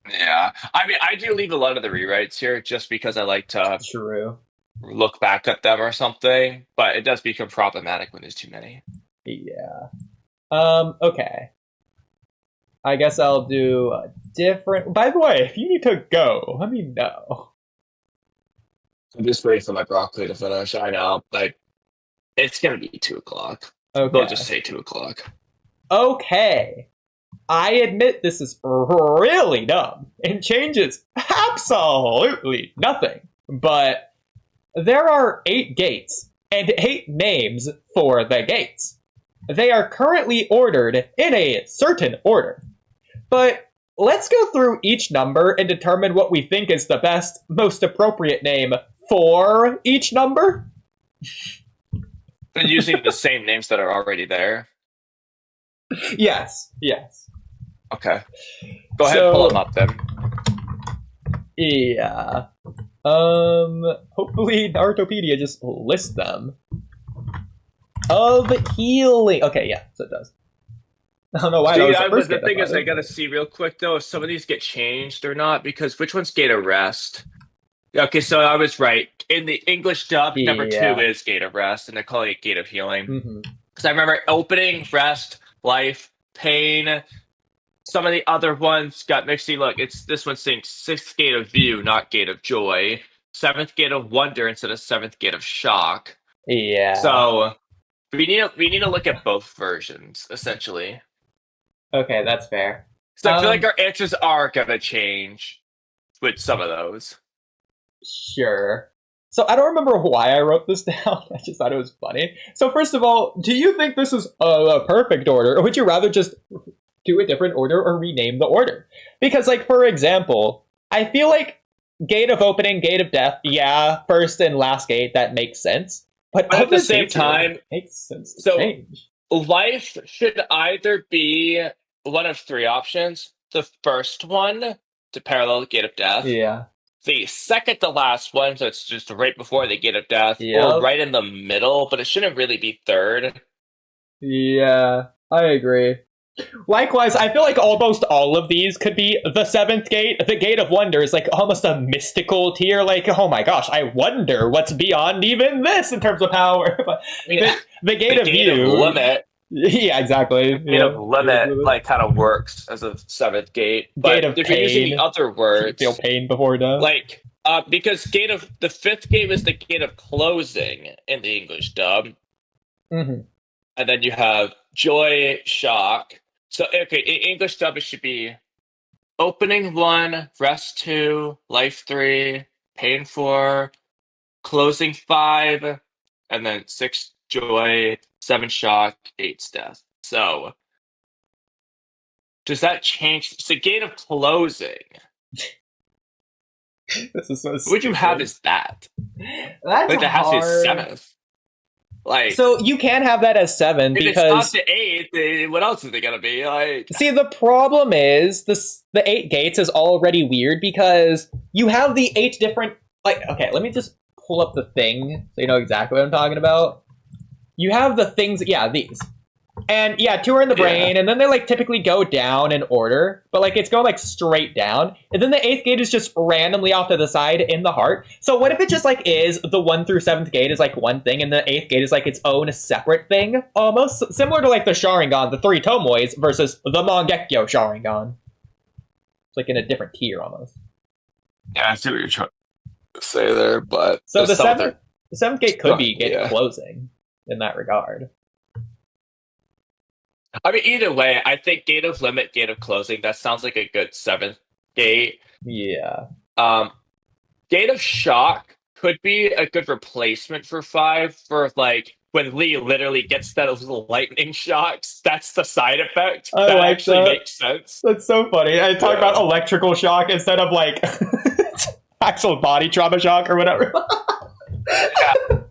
D: Yeah. I mean, I do leave a lot of the rewrites here just because I like to
A: True.
D: look back at them or something, but it does become problematic when there's too many.
A: Yeah. Okay. I guess I'll do a different... By the way, if you need to go, let me know.
D: I'm just waiting for my broccoli to finish. I know. Like, it's going to be 2 o'clock.
A: Okay.
D: We'll just say 2 o'clock.
A: Okay. I admit this is really dumb and changes absolutely nothing. But there are 8 gates and 8 names for the gates. They are currently ordered in a certain order. But let's go through each number and determine what we think is the best, most appropriate name for each number.
D: And using the same names that are already there.
A: Yes.
D: Okay. Go ahead and pull them up then.
A: Yeah. Hopefully Narutopedia just lists them. Of healing. Okay, yeah, so it does. I don't know why.
D: The thing is, I gotta see real quick though if some of these get changed or not, because which one's Gate of Rest? Okay, so I was right. In the English dub, number 2 is Gate of Rest, and they're calling it Gate of Healing. Because I remember opening, rest, life, pain. Some of the other ones got mixed. Look, this one's saying 6th Gate of View, not Gate of Joy. 7th Gate of Wonder instead of 7th Gate of Shock.
A: Yeah.
D: So we need to look at both versions, essentially.
A: Okay, that's fair.
D: So I feel like our answers are gonna change with some of those.
A: Sure. So I don't remember why I wrote this down. I just thought it was funny. So first of all, do you think this is a perfect order, or would you rather just do a different order or rename the order? Because, like, for example, I feel like Gate of Opening, Gate of Death, yeah, first and last gate, that makes sense. But
D: at the same time,
A: it makes sense to
D: so
A: change.
D: Life should either be one of 3 options. The first one to parallel the Gate of Death.
A: Yeah.
D: The second to last one, so it's just right before the Gate of Death,
A: Yep.
D: or right in the middle, but it shouldn't really be third.
A: Yeah, I agree. Likewise, I feel like almost all of these could be the 7th gate. The Gate of Wonder is like almost a mystical tier. Like, oh my gosh, I wonder what's beyond even this in terms of power. But the Gate of View.
D: Limit.
A: Yeah, exactly.
D: Gate of Limit, like, kind of works as a 7th gate. But
A: Gate of
D: if you're using the other words,
A: feel pain before death.
D: Like, because the 5th gate is the Gate of Closing in the English dub.
A: Mm-hmm.
D: And then you have Joy, Shock. So, okay, in English dub, it should be Opening 1, Rest 2, Life 3, Pain 4, Closing 5, and then 6 Joy, 7 Shock, 8 Death. So, does that change? It's the gate of closing.
A: This is so
D: What would you have as that?
A: That's
D: Like, that has to be
A: hard.
D: 7th. Like,
A: So you can have that as 7
D: if it's not
A: because
D: the 8th, what else is it gonna be? Like,
A: see, the problem is the 8 gates is already weird because you have the 8 different, like, okay, let me just pull up the thing so you know exactly what I'm talking about. You have the things, yeah, these. And yeah, 2 are in the brain, and then they like typically go down in order, but like it's going like straight down. And then the 8th gate is just randomly off to the side in the heart. So what if it just like is the 1 through 7th gate is like one thing, and the 8th gate is like its own separate thing? Almost similar to like the Sharingan, the 3 Tomoes versus the Mangekyo Sharingan. It's like in a different tier almost.
D: yeah, I see what you're trying to say there, but
A: So the 7th gate could be gate
D: yeah.
A: closing in that regard.
D: I mean, either way, I think gate of limit, gate of closing, that sounds like a good 7th gate.
A: Yeah.
D: Gate of shock could be a good replacement for 5 for like when Lee literally gets those little lightning shocks. That's the side effect.
A: I
D: that
A: like
D: actually
A: that.
D: makes sense.
A: That's so funny. I talk about electrical shock instead of like actual body trauma shock or whatever.
D: Yeah.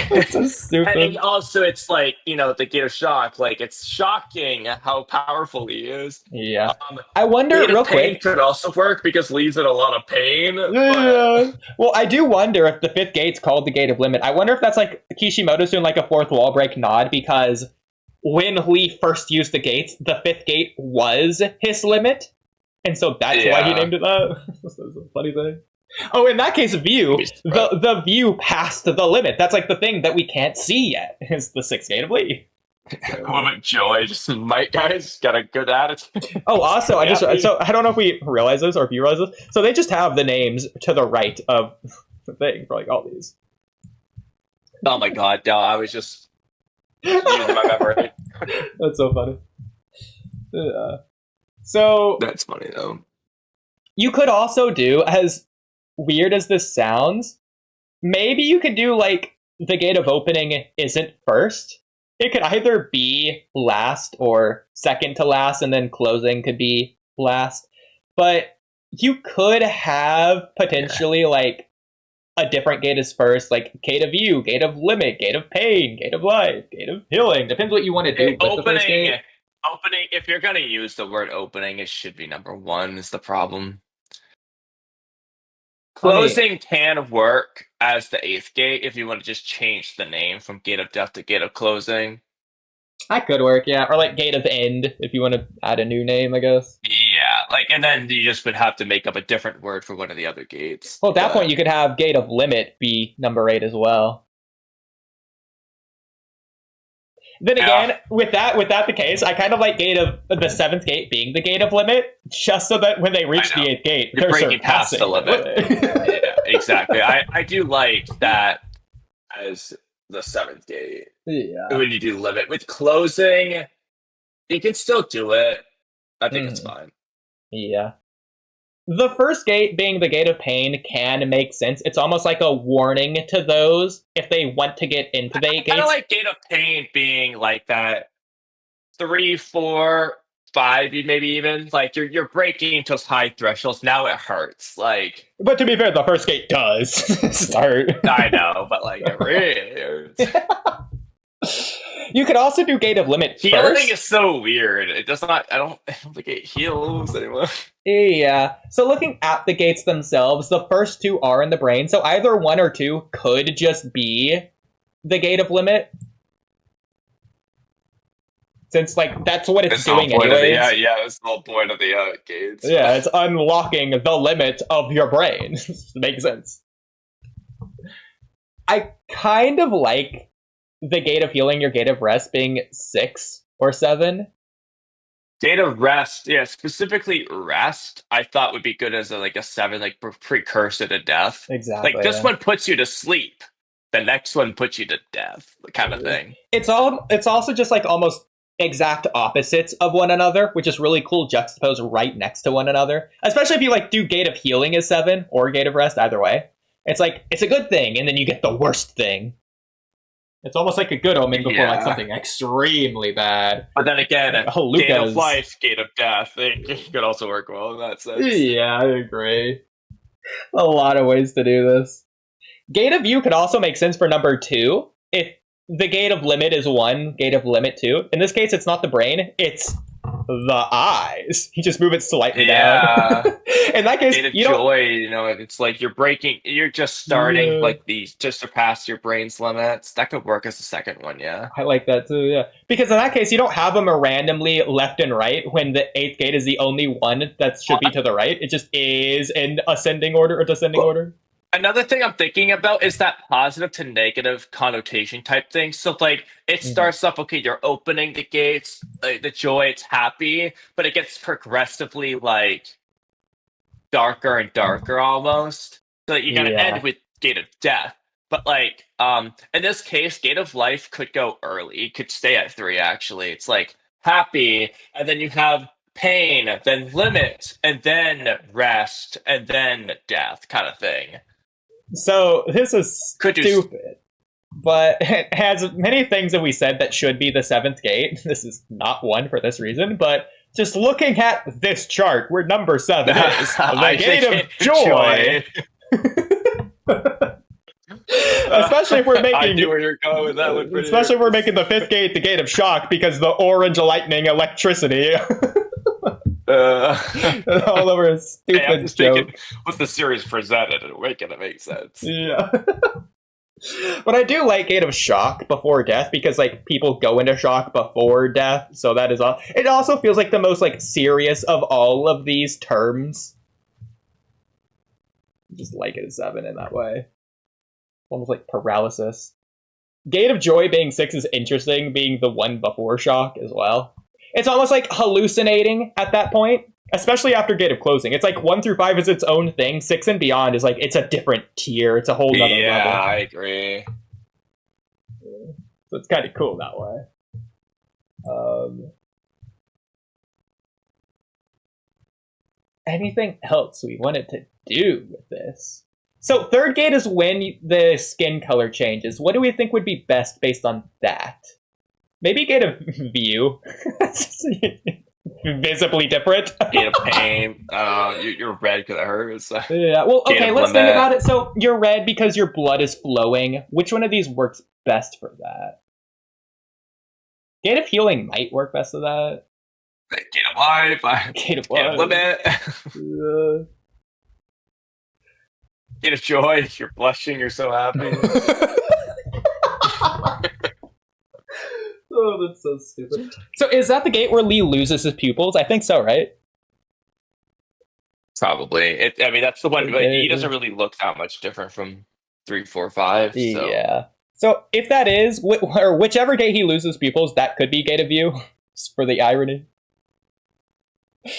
A: It's so stupid.
D: And also, it's like, you know, the gate of shock. Like, it's shocking how powerful he is.
A: Yeah. I wonder,
D: gate
A: real
D: of pain
A: quick.
D: could also work because Lee's in a lot of pain.
A: Yeah. Well, I do wonder if the 5th gate's called the gate of limit. I wonder if that's like Kishimoto's doing like a 4th wall break nod because when Lee first used the gates, the 5th gate was his limit. And so that's why he named it that. That's a funny thing. Oh, in that case, view, the view past the limit. That's like the thing that we can't see yet, is the 6th gate of Lee.
D: What joy, just Mike guys got a good attitude.
A: Oh, also, I don't know if we realize this or if you realize this. So they just have the names to the right of the thing for like all these.
D: Oh my god, no, I was just using my memory.
A: That's so funny. So
D: That's funny though.
A: You could also do, as weird as this sounds, maybe you could do like the gate of opening isn't first. It could either be last or second to last, and then closing could be last. But you could have potentially like a different gate is first, like gate of view, gate of limit, gate of pain, gate of life, gate of healing. Depends what you want to do with the first gate.
D: Opening, if you're gonna use the word opening, it should be number 1 is the problem. Closing can work as the 8th gate if you want to just change the name from gate of death to gate of closing.
A: That could work, yeah. Or like gate of end if you want to add a new name, I guess.
D: Yeah, like, and then you just would have to make up a different word for one of the other gates.
A: Well, at that point, you could have gate of limit be number 8 as well. Then again, with that the case, I kind of like gate of the 7th gate being the gate of limit, just so that when they reach the 8th gate,
D: you're
A: they're
D: breaking past the limit. Yeah, exactly. I do like that as the 7th gate.
A: Yeah.
D: When you do limit with closing, you can still do it. I think it's fine.
A: Yeah. The first gate being the gate of pain can make sense. It's almost like a warning to those if they want to get into the 8 gates.
D: I like gate of pain being like that 3, 4, 5, maybe even. Like you're breaking those high thresholds. Now it hurts. Like,
A: but to be fair, the first gate does start.
D: I know, but like it really hurts.
A: You could also do gate of limit
D: Healing
A: first.
D: is so weird. It does not. I don't think it heals anymore.
A: Yeah. So looking at the gates themselves, the first 2 are in the brain. So either 1 or 2 could just be the gate of limit. Since like that's what it's doing anyways.
D: Yeah, that's the whole point of the gates.
A: Yeah, it's unlocking the limit of your brain. Makes sense. I kind of like the gate of healing, your gate of rest being 6 or 7.
D: Gate of rest, yeah, specifically rest, I thought would be good as a 7, like precursor to death.
A: Exactly.
D: Like this one puts you to sleep, the next one puts you to death, kind of thing.
A: It's also just like almost exact opposites of one another, which is really cool, juxtaposed right next to one another. Especially if you like do gate of healing as 7 or gate of rest, either way. It's like it's a good thing, and then you get the worst thing. It's almost like a good omen before like
D: Yeah.
A: something extremely bad.
D: But then again,
A: Haluka
D: Gate of
A: is-
D: Life, Gate of Death, it could also work well in that sense.
A: Yeah, I agree. A lot of ways to do this. Gate of View could also make sense for number 2 if the Gate of Limit is 1, Gate of Limit 2. In this case, it's not the brain, it's the eyes. You just move it slightly down. In that case,
D: Gate of
A: you don't...
D: Joy, you know, it's like you're just starting like these to surpass your brain's limits. That could work as the second one, yeah.
A: I like that too, yeah. Because in that case, you don't have them randomly left and right when the 8th gate is the only one that should be to the right. It just is in ascending order or descending order.
D: Another thing I'm thinking about is that positive to negative connotation type thing. So, like, it starts off, okay, you're opening the gates, the joy, it's happy, but it gets progressively, like, darker and darker almost. So that you're going to end with Gate of Death. But, like, in this case, Gate of Life could go early. It could stay at 3, actually. It's, like, happy, and then you have pain, then limit, and then rest, and then death kind of thing.
A: So this is stupid, but it has many things that we said that should be the 7th gate. This is not one for this reason, but just looking at this chart, where number 7 is the Gate of Joy. Especially if we're making...
D: I knew where you're going with that one.
A: Especially if we're making the 5th gate the Gate of Shock, because the orange lightning electricity... all over a stupid joke.
D: With the series presented, it'll make it make sense.
A: Yeah. But I do like Gate of Shock before death, because like people go into shock before death, so that is all. It also feels like the most like serious of all of these terms. Just like it as 7 in that way. Almost like paralysis. Gate of Joy being 6 is interesting, being the one before shock as well. It's almost like hallucinating at that point, especially after Gate of Closing. It's like 1 through 5 is its own thing. 6 and beyond is like, it's a different tier. It's a whole nother level.
D: Yeah, I agree.
A: So it's kind of cool that way. Anything else we wanted to do with this? So 3rd gate is when the skin color changes. What do we think would be best based on that? Maybe Gate of View. Visibly different.
D: Gate of Pain. You're red because it hurts.
A: Yeah, well, okay, let's think about it. So you're red because your blood is flowing. Which one of these works best for that? Gate of Healing might work best for that.
D: Gate of Life.
A: Gate of
D: Limit. Gate of Joy. You're blushing. You're so happy.
A: Oh, that's so stupid. So is that the gate where Lee loses his pupils? I think so, right?
D: Probably. I mean, that's the one, but he doesn't really look that much different from 3, 4, 5. So.
A: Yeah. So if that is, or whichever gate he loses pupils, that could be Gate of View, for the irony.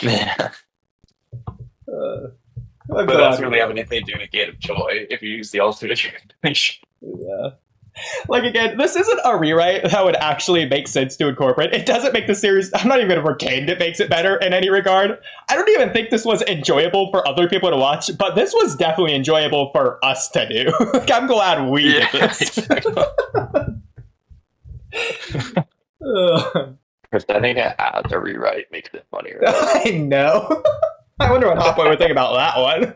D: Yeah. But that doesn't really have anything to do with Gate of Joy if you use the alternate explanation.
A: Yeah. Like, again, this isn't a rewrite that would actually make sense to incorporate. It doesn't make the series... I'm not even going to pretend it makes it better in any regard. I don't even think this was enjoyable for other people to watch, but this was definitely enjoyable for us to do. Like, I'm glad we did this.
D: Presenting it as a rewrite makes it funnier.
A: I know. I wonder what Hopboy would think about that one.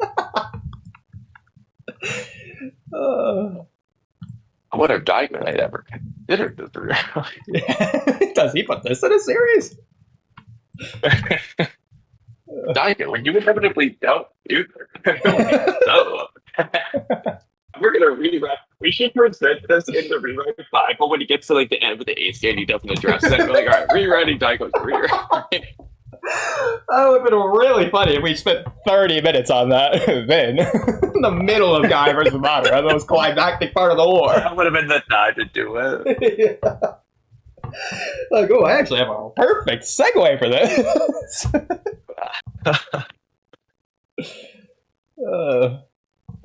D: I wonder if Dygoknight ever considered this rewrite.
A: Does he put this in a series?
D: Dygoknight, you inevitably don't do that. So, we're gonna rewrite. We should present this in the rewrite 5, but when he gets to like the end of the 8th game, he doesn't address it. We're like, all right, rewriting Dygoknight, rewriting.
A: That would have been really funny if we spent 30 minutes on that then. In the middle of Guy versus Madara, the most climactic part of the war.
D: That would have been the time to do it.
A: Yeah. Like, oh, I actually have a perfect segue for this.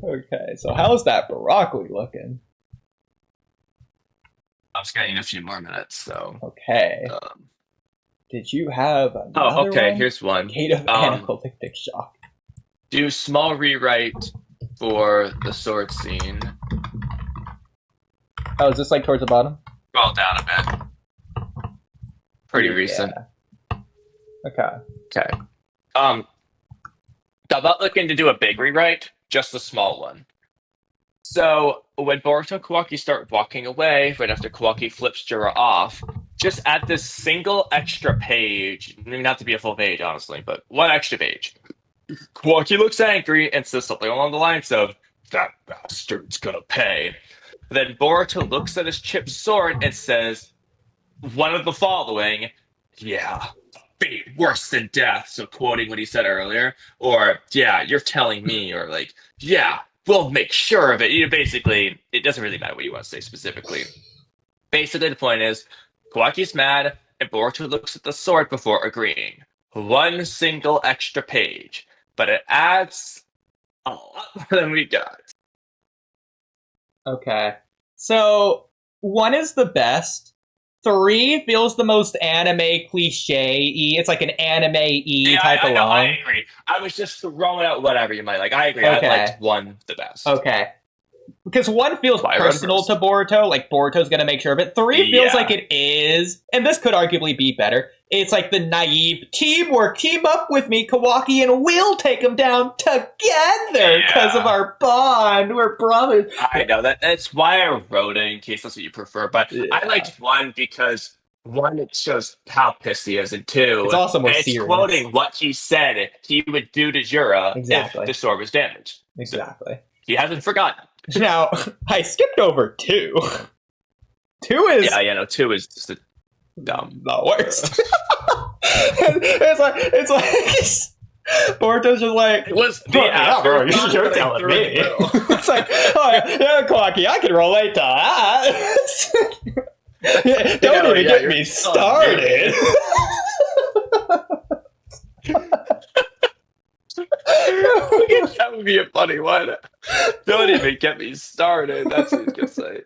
A: Okay, so how's that broccoli looking?
D: I'm just gonna need a few more minutes, so.
A: Okay. Did you have another
D: Oh, okay,
A: one?
D: here's one.
A: Gate of Anacalyptic Shock.
D: Do small rewrite for the sword scene.
A: Oh, is this like towards the bottom?
D: Scroll down a bit. Pretty recent.
A: Okay.
D: Okay. I'm not looking to do a big rewrite, just a small one. So when Boruto and Kawaki start walking away, right after Kawaki flips Jura off, just add this single extra page. I mean, not to be a full page, honestly, but one extra page. Kawaki looks angry and says something along the lines of, "That bastard's gonna pay." Then Boruto looks at his chipped sword and says, one of the following, "Yeah, fate worse than death." So quoting what he said earlier, or "Yeah, you're telling me," or like, "Yeah, we'll make sure of it." You know, basically, it doesn't really matter what you want to say specifically. Basically, the point is, Kawaki's mad, and Boruto looks at the sword before agreeing. One single extra page, but it adds a lot more than we got.
A: Okay. So 1 is the best. 3 feels the most anime cliche-y. It's like an anime-y type of line.
D: I agree. I was just throwing out whatever you might like. I agree.
A: Okay.
D: I liked 1 the best.
A: Okay. Because 1 feels personal to Boruto, like Boruto's gonna make sure of it. 3 feels like it is, and this could arguably be better. It's like the naive teamwork, team up with me, Kawaki, and we'll take him down together because of our bond. We're brothers.
D: I know that's why I wrote it in case that's what you prefer. But I liked 1 because 1, it shows how pissed he is, and 2,
A: it's also more serious.
D: It's quoting what he said he would do to Jura if the sword was damaged.
A: Exactly.
D: So he hasn't forgotten.
A: Now, I skipped over 2. 2 is...
D: Yeah, 2 is just a dumb.
A: The worst. it's like Boruto's just like,
D: it was the after.
A: You're telling me. It's like, oh yeah, Kawaki, I can relate to that. Don't even get me started.
D: That would be a funny one. Don't even get me started. That's what he's gonna say.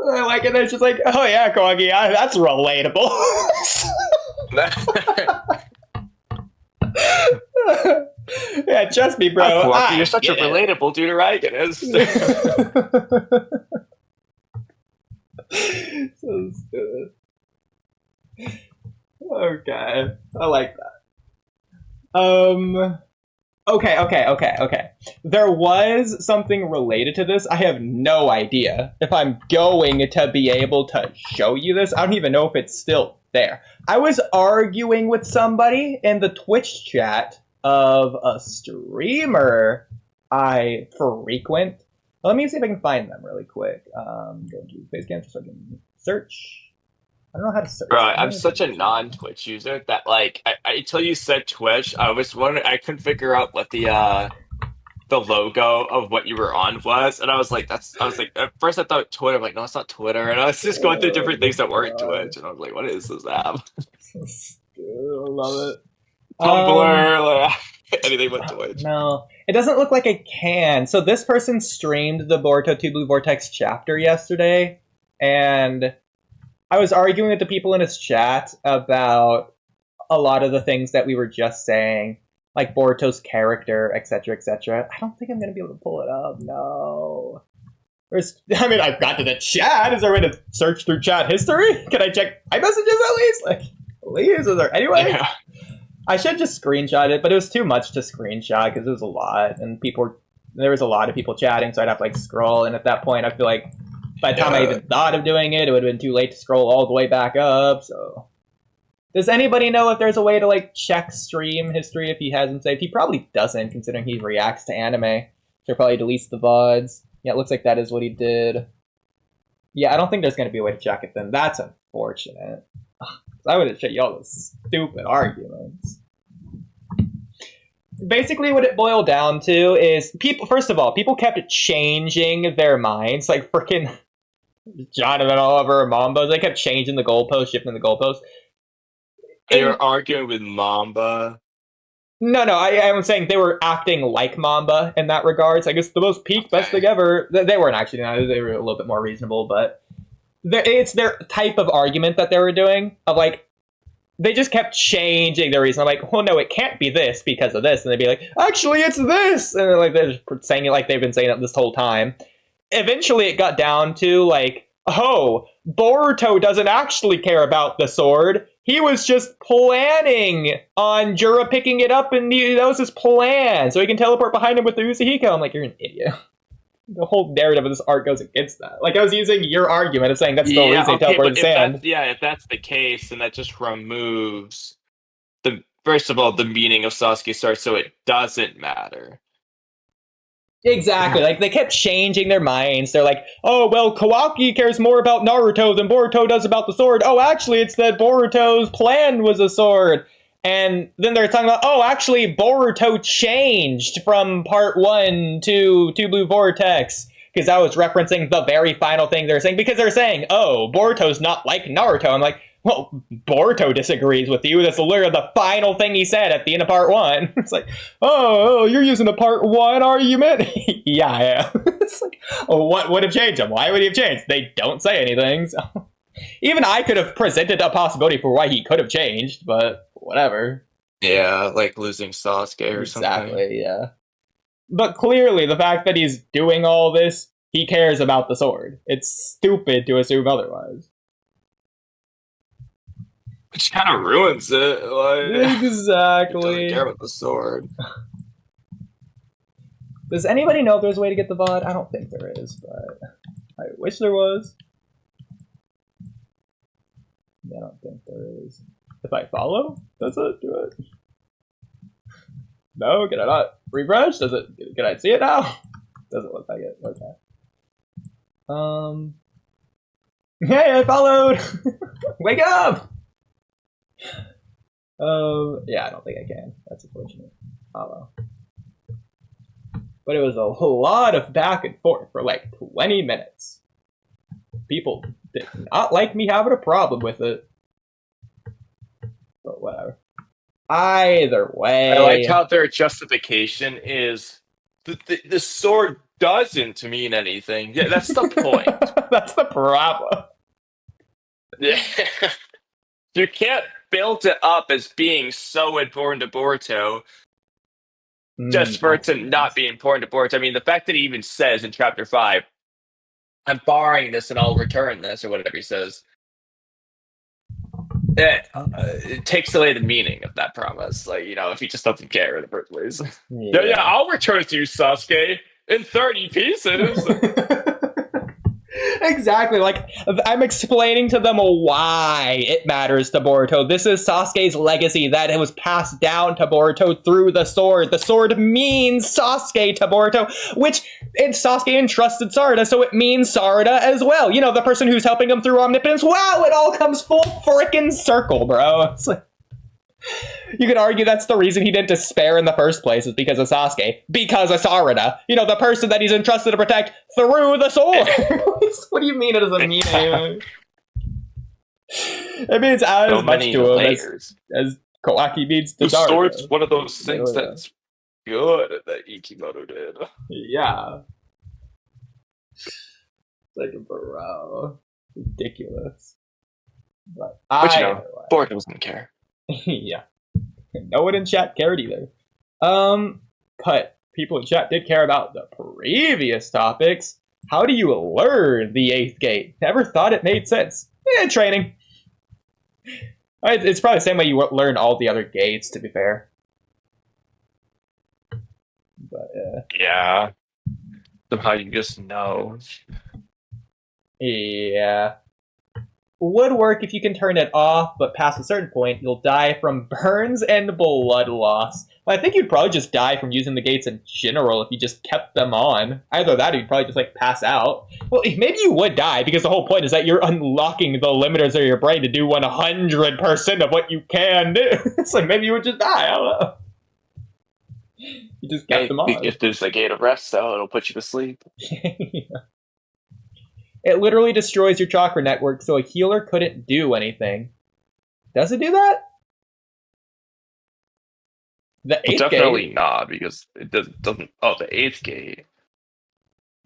A: I like it. It's just like, oh yeah, Kawaki, that's relatable. Yeah, trust me, bro.
D: Kawaki, you're such a relatable deuteragonist.
A: So stupid. Okay, I like that. Okay. There was something related to this. I have no idea if I'm going to be able to show you this. I don't even know if it's still there. I was arguing with somebody in the Twitch chat of a streamer I frequent. Let me see if I can find them really quick. Go to Space Camp so I can search. I don't know how to search.
D: Bro, I'm such a non-Twitch user that, like, until you said Twitch, I was wondering. I couldn't figure out what the logo of what you were on was, and I was like, at first I thought Twitter. I'm like, no, it's not Twitter, and I was just going through different things that weren't Twitch, and I was like, what is this app?
A: I love it.
D: Tumblr, like, anything but Twitch.
A: No, it doesn't look like it can. So this person streamed the Boruto 2 Blue Vortex chapter yesterday, and I was arguing with the people in his chat about a lot of the things that we were just saying, like Boruto's character, etc., etc. I don't think I'm going to be able to pull it up. No. I've got to the chat. Is there a way to search through chat history? Can I check my messages at least? Like, please, is there anyway?
D: Yeah.
A: I should just screenshot it, but it was too much to screenshot because it was a lot, and there was a lot of people chatting, so I'd have to like scroll, and at that point, I feel like by the time I even thought of doing it, it would have been too late to scroll all the way back up. So, does anybody know if there's a way to like check stream history if he hasn't saved? He probably doesn't, considering he reacts to anime. So probably deletes the VODs. Yeah, it looks like that is what he did. Yeah, I don't think there's going to be a way to check it then. That's unfortunate. I would have showed you all those stupid arguments. Basically, what it boiled down to is people. First of all, people kept changing their minds, like freaking Jonathan Oliver, Mamba. They kept changing the goalpost, shifting the goalpost.
D: They were arguing with Mamba.
A: No, I'm saying they were acting like Mamba in that regards. I guess the most peak best thing ever. They weren't actually. No, they were a little bit more reasonable, but it's their type of argument that they were doing of like, they just kept changing their reason. I'm like, well, no, it can't be this because of this. And they'd be like, actually, it's this. And they're just saying it like they've been saying it this whole time. Eventually, it got down to like, oh, Boruto doesn't actually care about the sword. He was just planning on Jura picking it up, and that was his plan, so he can teleport behind him with the Uzahiko. I'm like, you're an idiot. The whole narrative of this arc goes against that. Like, I was using your argument of saying that's the reason they teleported sand.
D: If that's the case, then that just removes first of all, the meaning of Sasuke's sword, so it doesn't matter.
A: Exactly. Like, they kept changing their minds. They're like, oh, well, Kawaki cares more about Naruto than Boruto does about the sword. Oh, actually, it's that Boruto's plan was a sword. And then they're talking about, oh, actually, Boruto changed from part 1 to Blue Vortex. Because I was referencing the very final thing they're saying. Because they're saying, oh, Boruto's not like Naruto. I'm like, well, Boruto disagrees with you. That's literally the final thing he said at the end of part 1. It's like, oh, you're using a part 1 argument? Yeah, I am. It's like, oh, what would have changed him? Why would he have changed? They don't say anything. So. Even I could have presented a possibility for why he could have changed, but whatever.
D: Yeah, like losing Sasuke or something.
A: Exactly, yeah. But clearly, the fact that he's doing all this, he cares about the sword. It's stupid to assume otherwise.
D: Which kind of ruins it. Like,
A: exactly.
D: He doesn't care about the sword.
A: Does anybody know if there's a way to get the VOD? I don't think there is, but I wish there was. I don't think there is. If I follow, does it do it? No, can I not refresh? Does it? Can I see it now? Doesn't look like it. Okay. Hey, I followed. Wake up! Yeah, I don't think I can. That's unfortunate. Oh well. But it was a whole lot of back and forth for like 20 minutes. People did not like me having a problem with it. But whatever. Either way.
D: I like how their justification is the sword doesn't mean anything. Yeah, that's the point.
A: That's the problem.
D: You can't build it up as being so important to Boruto just for it to not be important to Boruto. I mean, the fact that he even says in chapter 5, I'm borrowing this and I'll return this, or whatever he says. It takes away the meaning of that promise. Like, you know, if he just doesn't care in the first place. Yeah, I'll return it to you, Sasuke, in 30 pieces.
A: Exactly. Like, I'm explaining to them why it matters to Boruto. This is Sasuke's legacy that it was passed down to Boruto through the sword. The sword means Sasuke to Boruto, which it's Sasuke entrusted Sarada, so it means Sarada as well. You know, the person who's helping him through omnipotence. Wow, it all comes full frickin' circle, bro. It's like, you could argue that's the reason he didn't despair in the first place, is because of Sasuke. Because of Sarada. You know, the person that he's entrusted to protect through the sword. What do you mean it doesn't mean anything? It means as much to him as Kawaki means to Sarada.
D: The sword's one of those things that's good that Ikimoto did.
A: Yeah. It's like, bro. Ridiculous. But
D: you know, Boruto doesn't care.
A: Yeah. No one in chat cared either. But people in chat did care about the previous topics. How do you learn the 8th gate? Never thought it made sense. Training. It's probably the same way you learn all the other gates, to be fair. But,
D: yeah. Somehow you just know.
A: Yeah. Would work if you can turn it off, but past a certain point, you'll die from burns and blood loss. Well, I think you'd probably just die from using the gates in general if you just kept them on. Either that or you'd probably just, like, pass out. Well, maybe you would die, because the whole point is that you're unlocking the limiters of your brain to do 100% of what you can do. So maybe you would just die, I don't know. You just kept them on.
D: If there's a gate of rest, though, it'll put you to sleep.
A: Yeah. It literally destroys your chakra network, so a healer couldn't do anything. Does it do that? The 8th
D: definitely
A: gate?
D: not, because it doesn't. Oh, the 8th gate.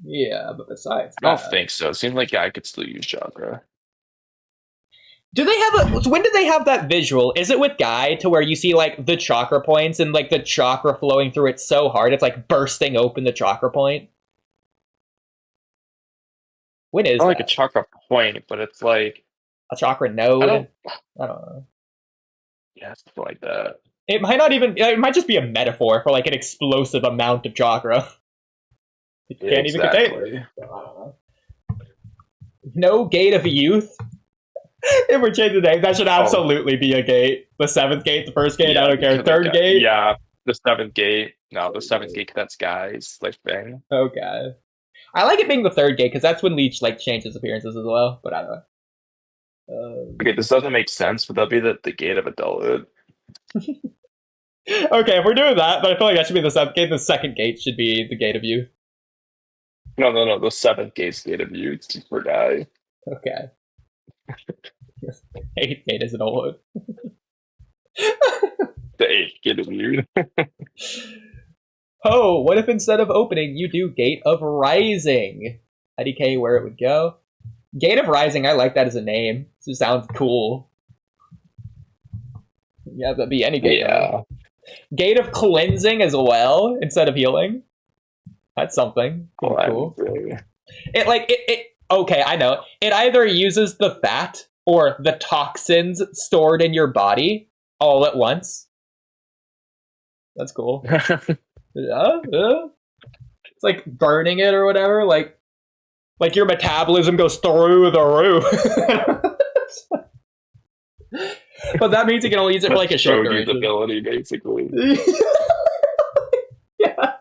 A: Yeah, but besides
D: I don't think so. It seems like I could still use chakra.
A: Do they have when did they have that visual? Is it with Guy to where you see like the chakra points and like the chakra flowing through it so hard it's like bursting open the chakra point? When is
D: Not like
A: that?
D: a chakra point, but it's like
A: A chakra node?
D: I don't
A: know.
D: yeah, something like that.
A: It might not even. It might just be a metaphor for like an explosive amount of chakra. You can't even contain it. I don't know. No gate of youth. If we're changing the name, that should absolutely be a gate. The 7th gate, the 1st gate, I don't care. 3rd gate?
D: Yeah, the 7th gate. No, the 7th gate, that's Guy's like thing.
A: Okay. I like it being the 3rd gate, because that's when Leech like changes appearances as well, but I don't know.
D: Okay, this doesn't make sense, but that'll be the gate of adulthood.
A: Okay, if we're doing that, but I feel like that should be the 7th gate. The 2nd gate should be the gate of youth.
D: No, the 7th gate's gate of youth for Guy.
A: Okay. 8th gate is adulthood.
D: The 8th gate of youth.
A: Oh, what if instead of opening, you do Gate of Rising? IDK where it would go. Gate of Rising, I like that as a name. It sounds cool. Yeah, that'd be any gate.
D: Yeah.
A: Gate of Cleansing as well, instead of healing. That's something. Cool. It okay, I know. It either uses the fat or the toxins stored in your body all at once. That's cool. Yeah. It's like burning it or whatever. Like your metabolism goes through the roof. But that means you can only use it for like a short duration.
D: Ability, basically.
A: Yeah.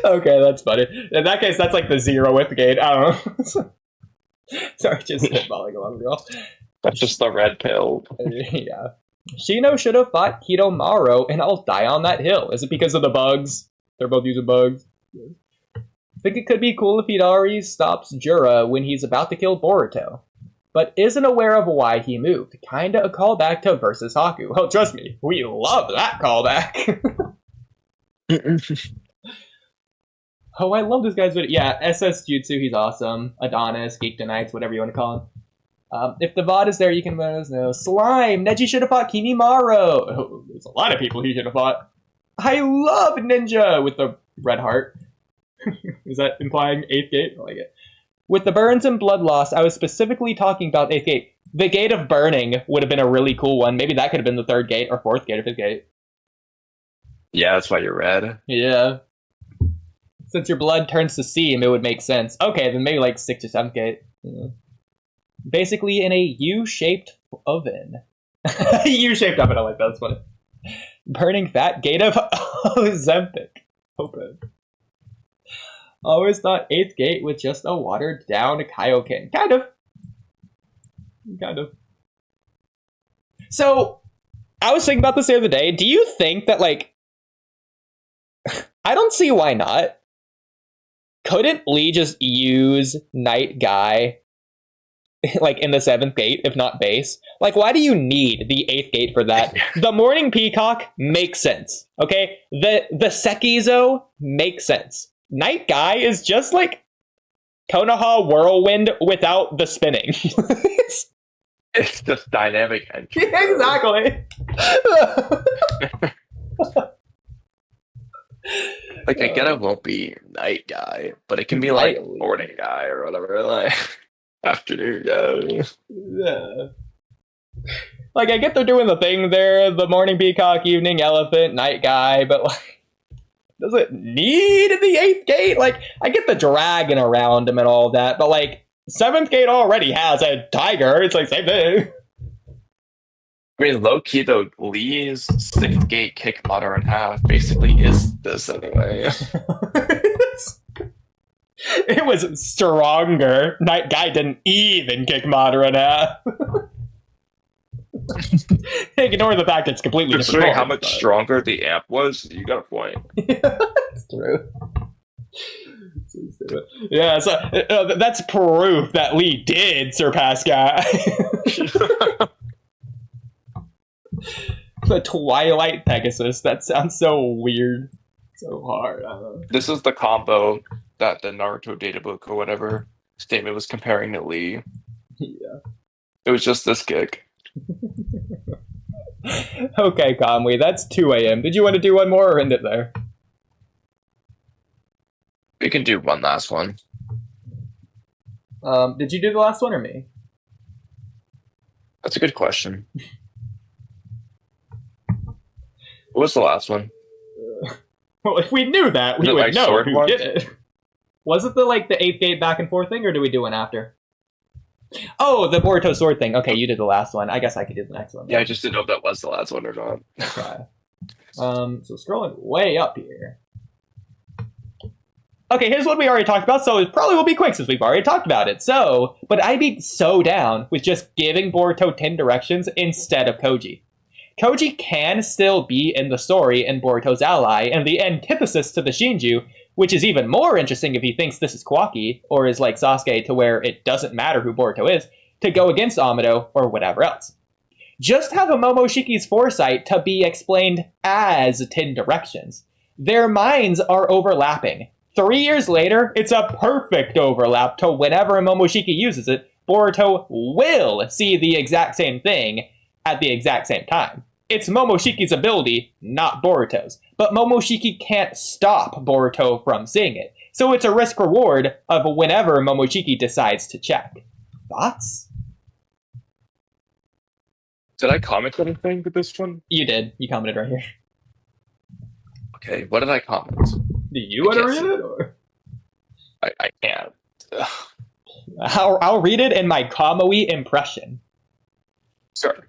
A: Okay, that's funny. In that case, that's like the 0th gate. I don't know. Sorry, just spitballing along, girl.
D: That's just the red pill.
A: Yeah. Shino should have fought Kidomaru, and I'll die on that hill. Is it because of the bugs? They're both using bugs. I think it could be cool if Hidari stops Jura when he's about to kill Boruto, but isn't aware of why he moved. Kinda a callback to Versus Haku. Well, trust me, we love that callback. Oh, I love this guy's video. Yeah, SS Jutsu, he's awesome. Adonis, Geekdyknights, whatever you want to call him. If the VOD is there, you can let us know. Slime! Neji should have fought Kimimaru! Oh, there's a lot of people he should have fought. I love Ninja! With the red heart. Is that implying 8th gate? I like it. With the burns and blood loss, I was specifically talking about 8th gate. The Gate of Burning would have been a really cool one. Maybe that could have been the 3rd gate, or 4th gate, or 5th gate.
D: Yeah, that's why you're red.
A: Yeah. Since your blood turns to steam, it would make sense. Okay, then maybe like 6th or 7th gate. Yeah. Basically in a U-shaped oven. U-shaped oven, I like that. That's funny. Burning fat, Gate of Ozempic. Open. Always thought 8th gate was just a watered down Kaioken. Kind of. So, I was thinking about this the other day. Do you think that, like... I don't see why not. Couldn't Lee just use Night Guy like in the 7th gate, if not base? Like, why do you need the 8th gate for that? The Morning Peacock makes sense. Okay? The Sekizo makes sense. Night Guy is just like Konoha Whirlwind without the spinning.
D: It's just dynamic entry.
A: Exactly.
D: Like, I get it won't be Night Guy, but it can be like Morning Guy or whatever, like Afternoon Guy.
A: Yeah. Like, I get they're doing the thing there, the Morning Peacock, Evening Elephant, Night Guy, but like, does it need the 8th gate? Like, I get the dragon around him and all that, but like, 7th gate already has a tiger. It's like, same thing.
D: I mean, low-key, though, Lee's 6th gate kick Madara in half basically is this anyway.
A: It was stronger. Night Guy didn't even kick Madara in half. Ignore the fact it's completely different.
D: Considering how much stronger the amp was, you got a point.
A: It's true. Yeah, so that's proof that Lee did surpass Guy. The Twilight Pegasus. That sounds so weird. So hard. I don't know.
D: This is the combo that the Naruto databook or whatever statement was comparing to Lee.
A: Yeah.
D: It was just this kick.
A: Okay, Kamui, that's 2 a.m. Did you want to do one more or end it there?
D: We can do one last one.
A: Did you do the last one or me?
D: That's a good question. What was the last one?
A: Well, if we knew that, we
D: Was it,
A: would
D: like,
A: know
D: sword
A: who
D: one?
A: did it. Was it the 8th gate back and forth thing, or do we do one after? Oh, the Boruto sword thing. Okay, you did the last one. I guess I could do the next one.
D: Yeah, I just didn't know if that was the last one or not.
A: Okay. So scrolling way up here. Okay, here's what we already talked about, so it probably will be quick since we've already talked about it. So, but I'd be so down with just giving Boruto 10 directions instead of Koji. Koji can still be in the story and Boruto's ally, and the antithesis to the Shinju, which is even more interesting if he thinks this is Kwaki, or is like Sasuke to where it doesn't matter who Boruto is, to go against Amado or whatever else. Just have a Momoshiki's foresight to be explained as 10 directions. Their minds are overlapping. 3 years later, it's a perfect overlap to whenever a Momoshiki uses it, Boruto will see the exact same thing at the exact same time. It's Momoshiki's ability, not Boruto's. But Momoshiki can't stop Boruto from seeing it. So it's a risk-reward of whenever Momoshiki decides to check. Thoughts?
D: Did I comment anything with this one?
A: You did. You commented right here.
D: Okay, what did I comment?
A: Do you want to read it? Or?
D: I can't.
A: I'll read it in my Kamui impression.
D: Sure.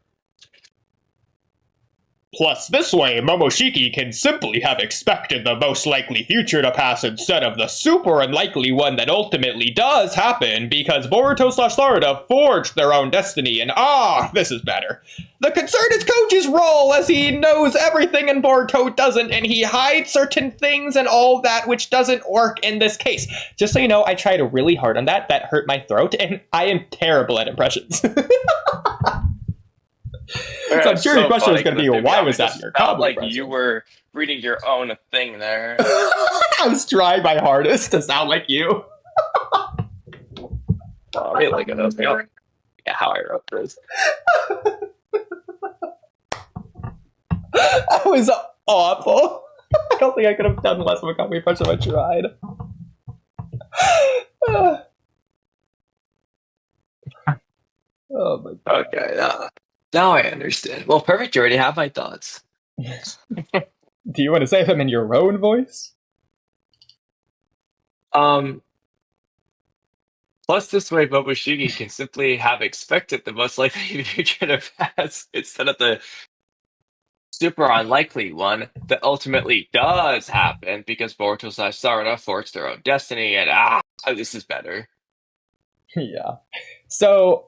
A: Plus, this way, Momoshiki can simply have expected the most likely future to pass instead of the super unlikely one that ultimately does happen because Boruto/Sarada forged their own destiny and this is better. The concern is Koji's role as he knows everything and Boruto doesn't and he hides certain things and all that which doesn't work in this case. Just so you know, I tried really hard on that. That hurt my throat and I am terrible at impressions. So I'm sure your question is going to be, why was that in your comment?
D: Like you were reading your own thing there.
A: I was trying my hardest to sound like you.
D: Oh, I like it. Yeah, how I wrote this.
A: That was awful. I don't think I could have done less of a copy impression if I tried. Oh my god.
D: Okay, now I understand. Well, perfect. You already have my thoughts.
A: Do you want to say them in your own voice?
D: Plus, this way, Momoshiki can simply have expected the most likely future to pass instead of the super unlikely one that ultimately does happen because Boruto/Sarada forged their own destiny, and this is better.
A: Yeah. So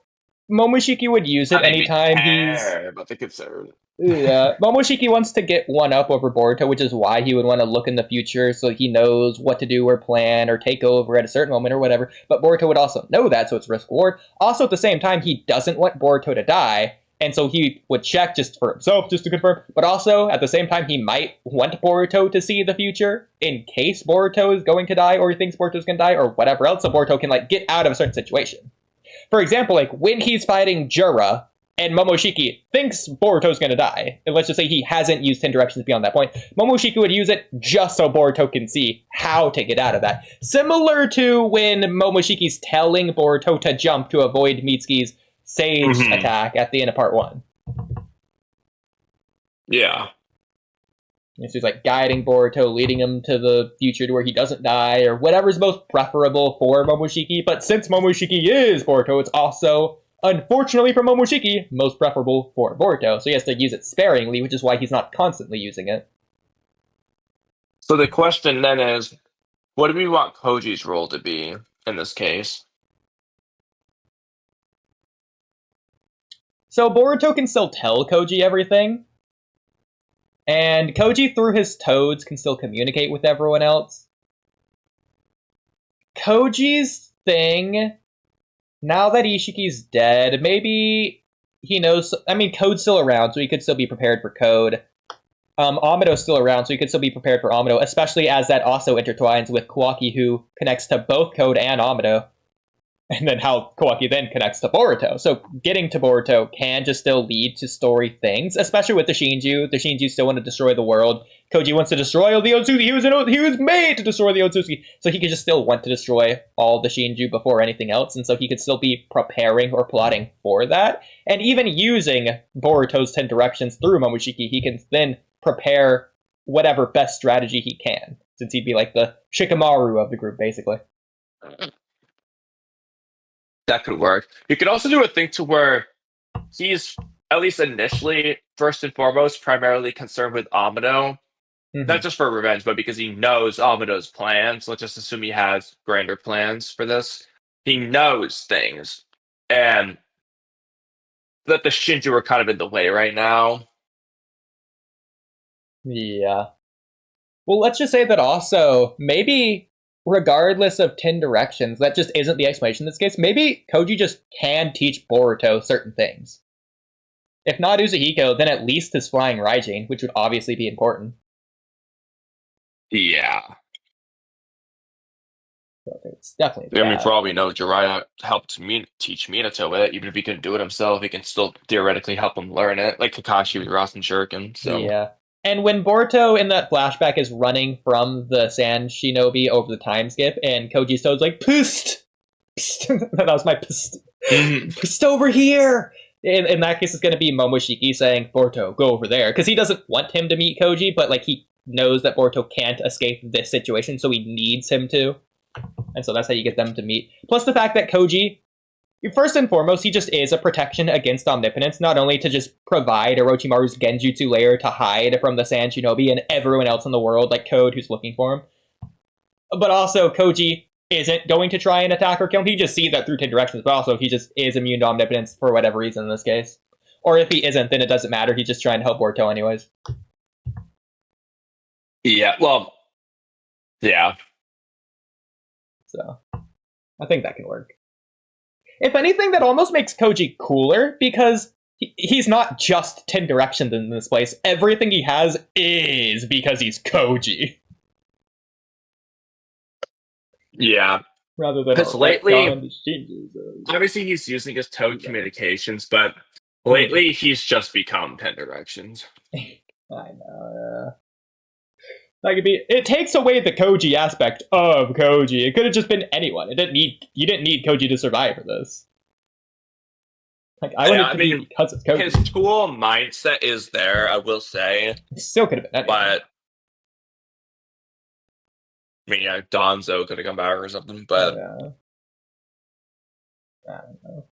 A: Momoshiki would use it anytime he's
D: about the concern.
A: Yeah, Momoshiki wants to get one up over Boruto, which is why he would want to look in the future so he knows what to do or plan or take over at a certain moment or whatever. But Boruto would also know that, so it's risk-reward. Also, at the same time, he doesn't want Boruto to die, and so he would check just for himself, just to confirm. But also, at the same time, he might want Boruto to see the future in case Boruto is going to die or he thinks Boruto's going to die or whatever else, so Boruto can, get out of a certain situation. For example, when he's fighting Jura, and Momoshiki thinks Boruto's going to die, and let's just say he hasn't used 10 directions beyond that point, Momoshiki would use it just so Boruto can see how to get out of that. Similar to when Momoshiki's telling Boruto to jump to avoid Mitsuki's Sage attack at the end of part 1.
D: Yeah.
A: And so he's guiding Boruto, leading him to the future to where he doesn't die, or whatever's most preferable for Momoshiki. But since Momoshiki is Boruto, it's also, unfortunately for Momoshiki, most preferable for Boruto. So he has to use it sparingly, which is why he's not constantly using it.
D: So the question then is, what do we want Koji's role to be in this case?
A: So Boruto can still tell Koji everything. And Koji, through his toads, can still communicate with everyone else. Koji's thing, now that Ishiki's dead, maybe he knows... I mean, Code's still around, so he could still be prepared for Code. Amado's still around, so he could still be prepared for Amado, especially as that also intertwines with Kwaki, who connects to both Code and Amado. And then how Kawaki then connects to Boruto. So getting to Boruto can just still lead to story things, especially with the Shinju. The Shinju still want to destroy the world. Koji wants to destroy the Otsutsuki. He was made to destroy the Otsutsuki. So he could just still want to destroy all the Shinju before anything else. And so he could still be preparing or plotting for that. And even using Boruto's 10 directions through Momoshiki, he can then prepare whatever best strategy he can. Since he'd be like the Shikamaru of the group, basically.
D: That could work. You could also do a thing to where he's, at least initially, first and foremost, primarily concerned with Amino.
A: Mm-hmm.
D: Not just for revenge, but because he knows Amino's plans. Let's just assume he has grander plans for this. He knows things. And that the Shinju are kind of in the way right now.
A: Yeah. Well, let's just say that also, maybe regardless of 10 directions, that just isn't the explanation in this case. Maybe Koji just can teach Boruto certain things. If not Uzuhiko, then at least his flying Raijin, which would obviously be important.
D: Yeah.
A: So it's definitely
D: I mean, for all we know, Jiraiya helped teach Minato it. Even if he couldn't do it himself, he can still theoretically help him learn it. Like Kakashi with Rasen Shuriken. So.
A: Yeah. And when Boruto in that flashback is running from the Sand Shinobi over the time skip, and Koji's toad's like, "Psst! Psst!" That was my psst. Psst over here! In that case, it's going to be Momoshiki saying, "Boruto, go over there." Because he doesn't want him to meet Koji, but like he knows that Boruto can't escape this situation, so he needs him to. And so that's how you get them to meet. Plus the fact that Koji, first and foremost, he just is a protection against omnipotence, not only to just provide Orochimaru's Genjutsu layer to hide from the Sand Shinobi and everyone else in the world, like Code, who's looking for him, but also Koji isn't going to try and attack or kill him. He just sees that through 10 directions, but also he just is immune to omnipotence for whatever reason in this case. Or if he isn't, then it doesn't matter. He's just trying to help Boruto anyways.
D: Yeah, well, yeah.
A: So, I think that can work. If anything, that almost makes Koji cooler, because he's not just 10 directions in this place. Everything he has is because he's Koji.
D: Yeah.
A: Rather than
D: because lately,
A: changes.
D: Obviously he's using his Toad communications, but lately he's just become 10 directions.
A: I know, Like it takes away the Koji aspect of Koji. It could have just been anyone. You didn't need Koji to survive for this. Like I mean, because it's Koji.
D: His tool mindset is there, I will say.
A: It still could have been anyone.
D: But I mean, yeah, Donzo could have come back or something, but
A: I don't know.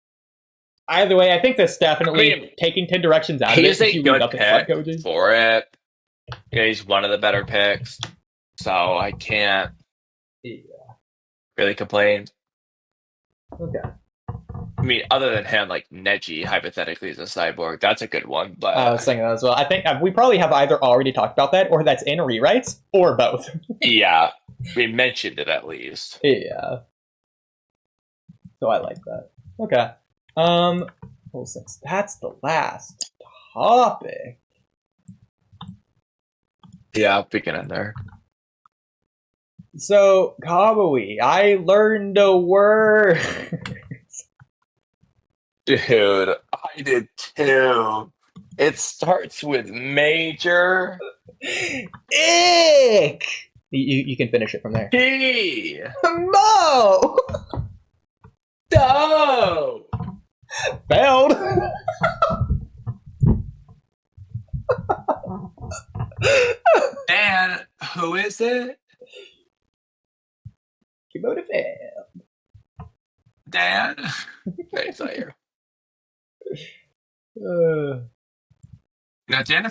A: Either way, I think this definitely taking 10 directions out of it.
D: He's a good pick for it. Yeah, he's one of the better picks, so I can't really complain.
A: Okay.
D: I mean, other than him, like Neji, hypothetically, is a cyborg. That's a good one, but
A: I was thinking that as well. I think we probably have either already talked about that, or that's in rewrites, or both.
D: Yeah, we mentioned it at least.
A: Yeah. So I like that. Okay. Well, since that's the last topic.
D: Yeah, picking in there.
A: So, Kamui, I learned a word.
D: Dude, I did too. It starts with major.
A: Ick! You can finish it from there.
D: T.
A: Mo!
D: No!
A: Failed!
D: Dan, who is it?
A: Kimoda failed.
D: Dan? Thanks, I hear.
A: Uh...
D: Now, Dan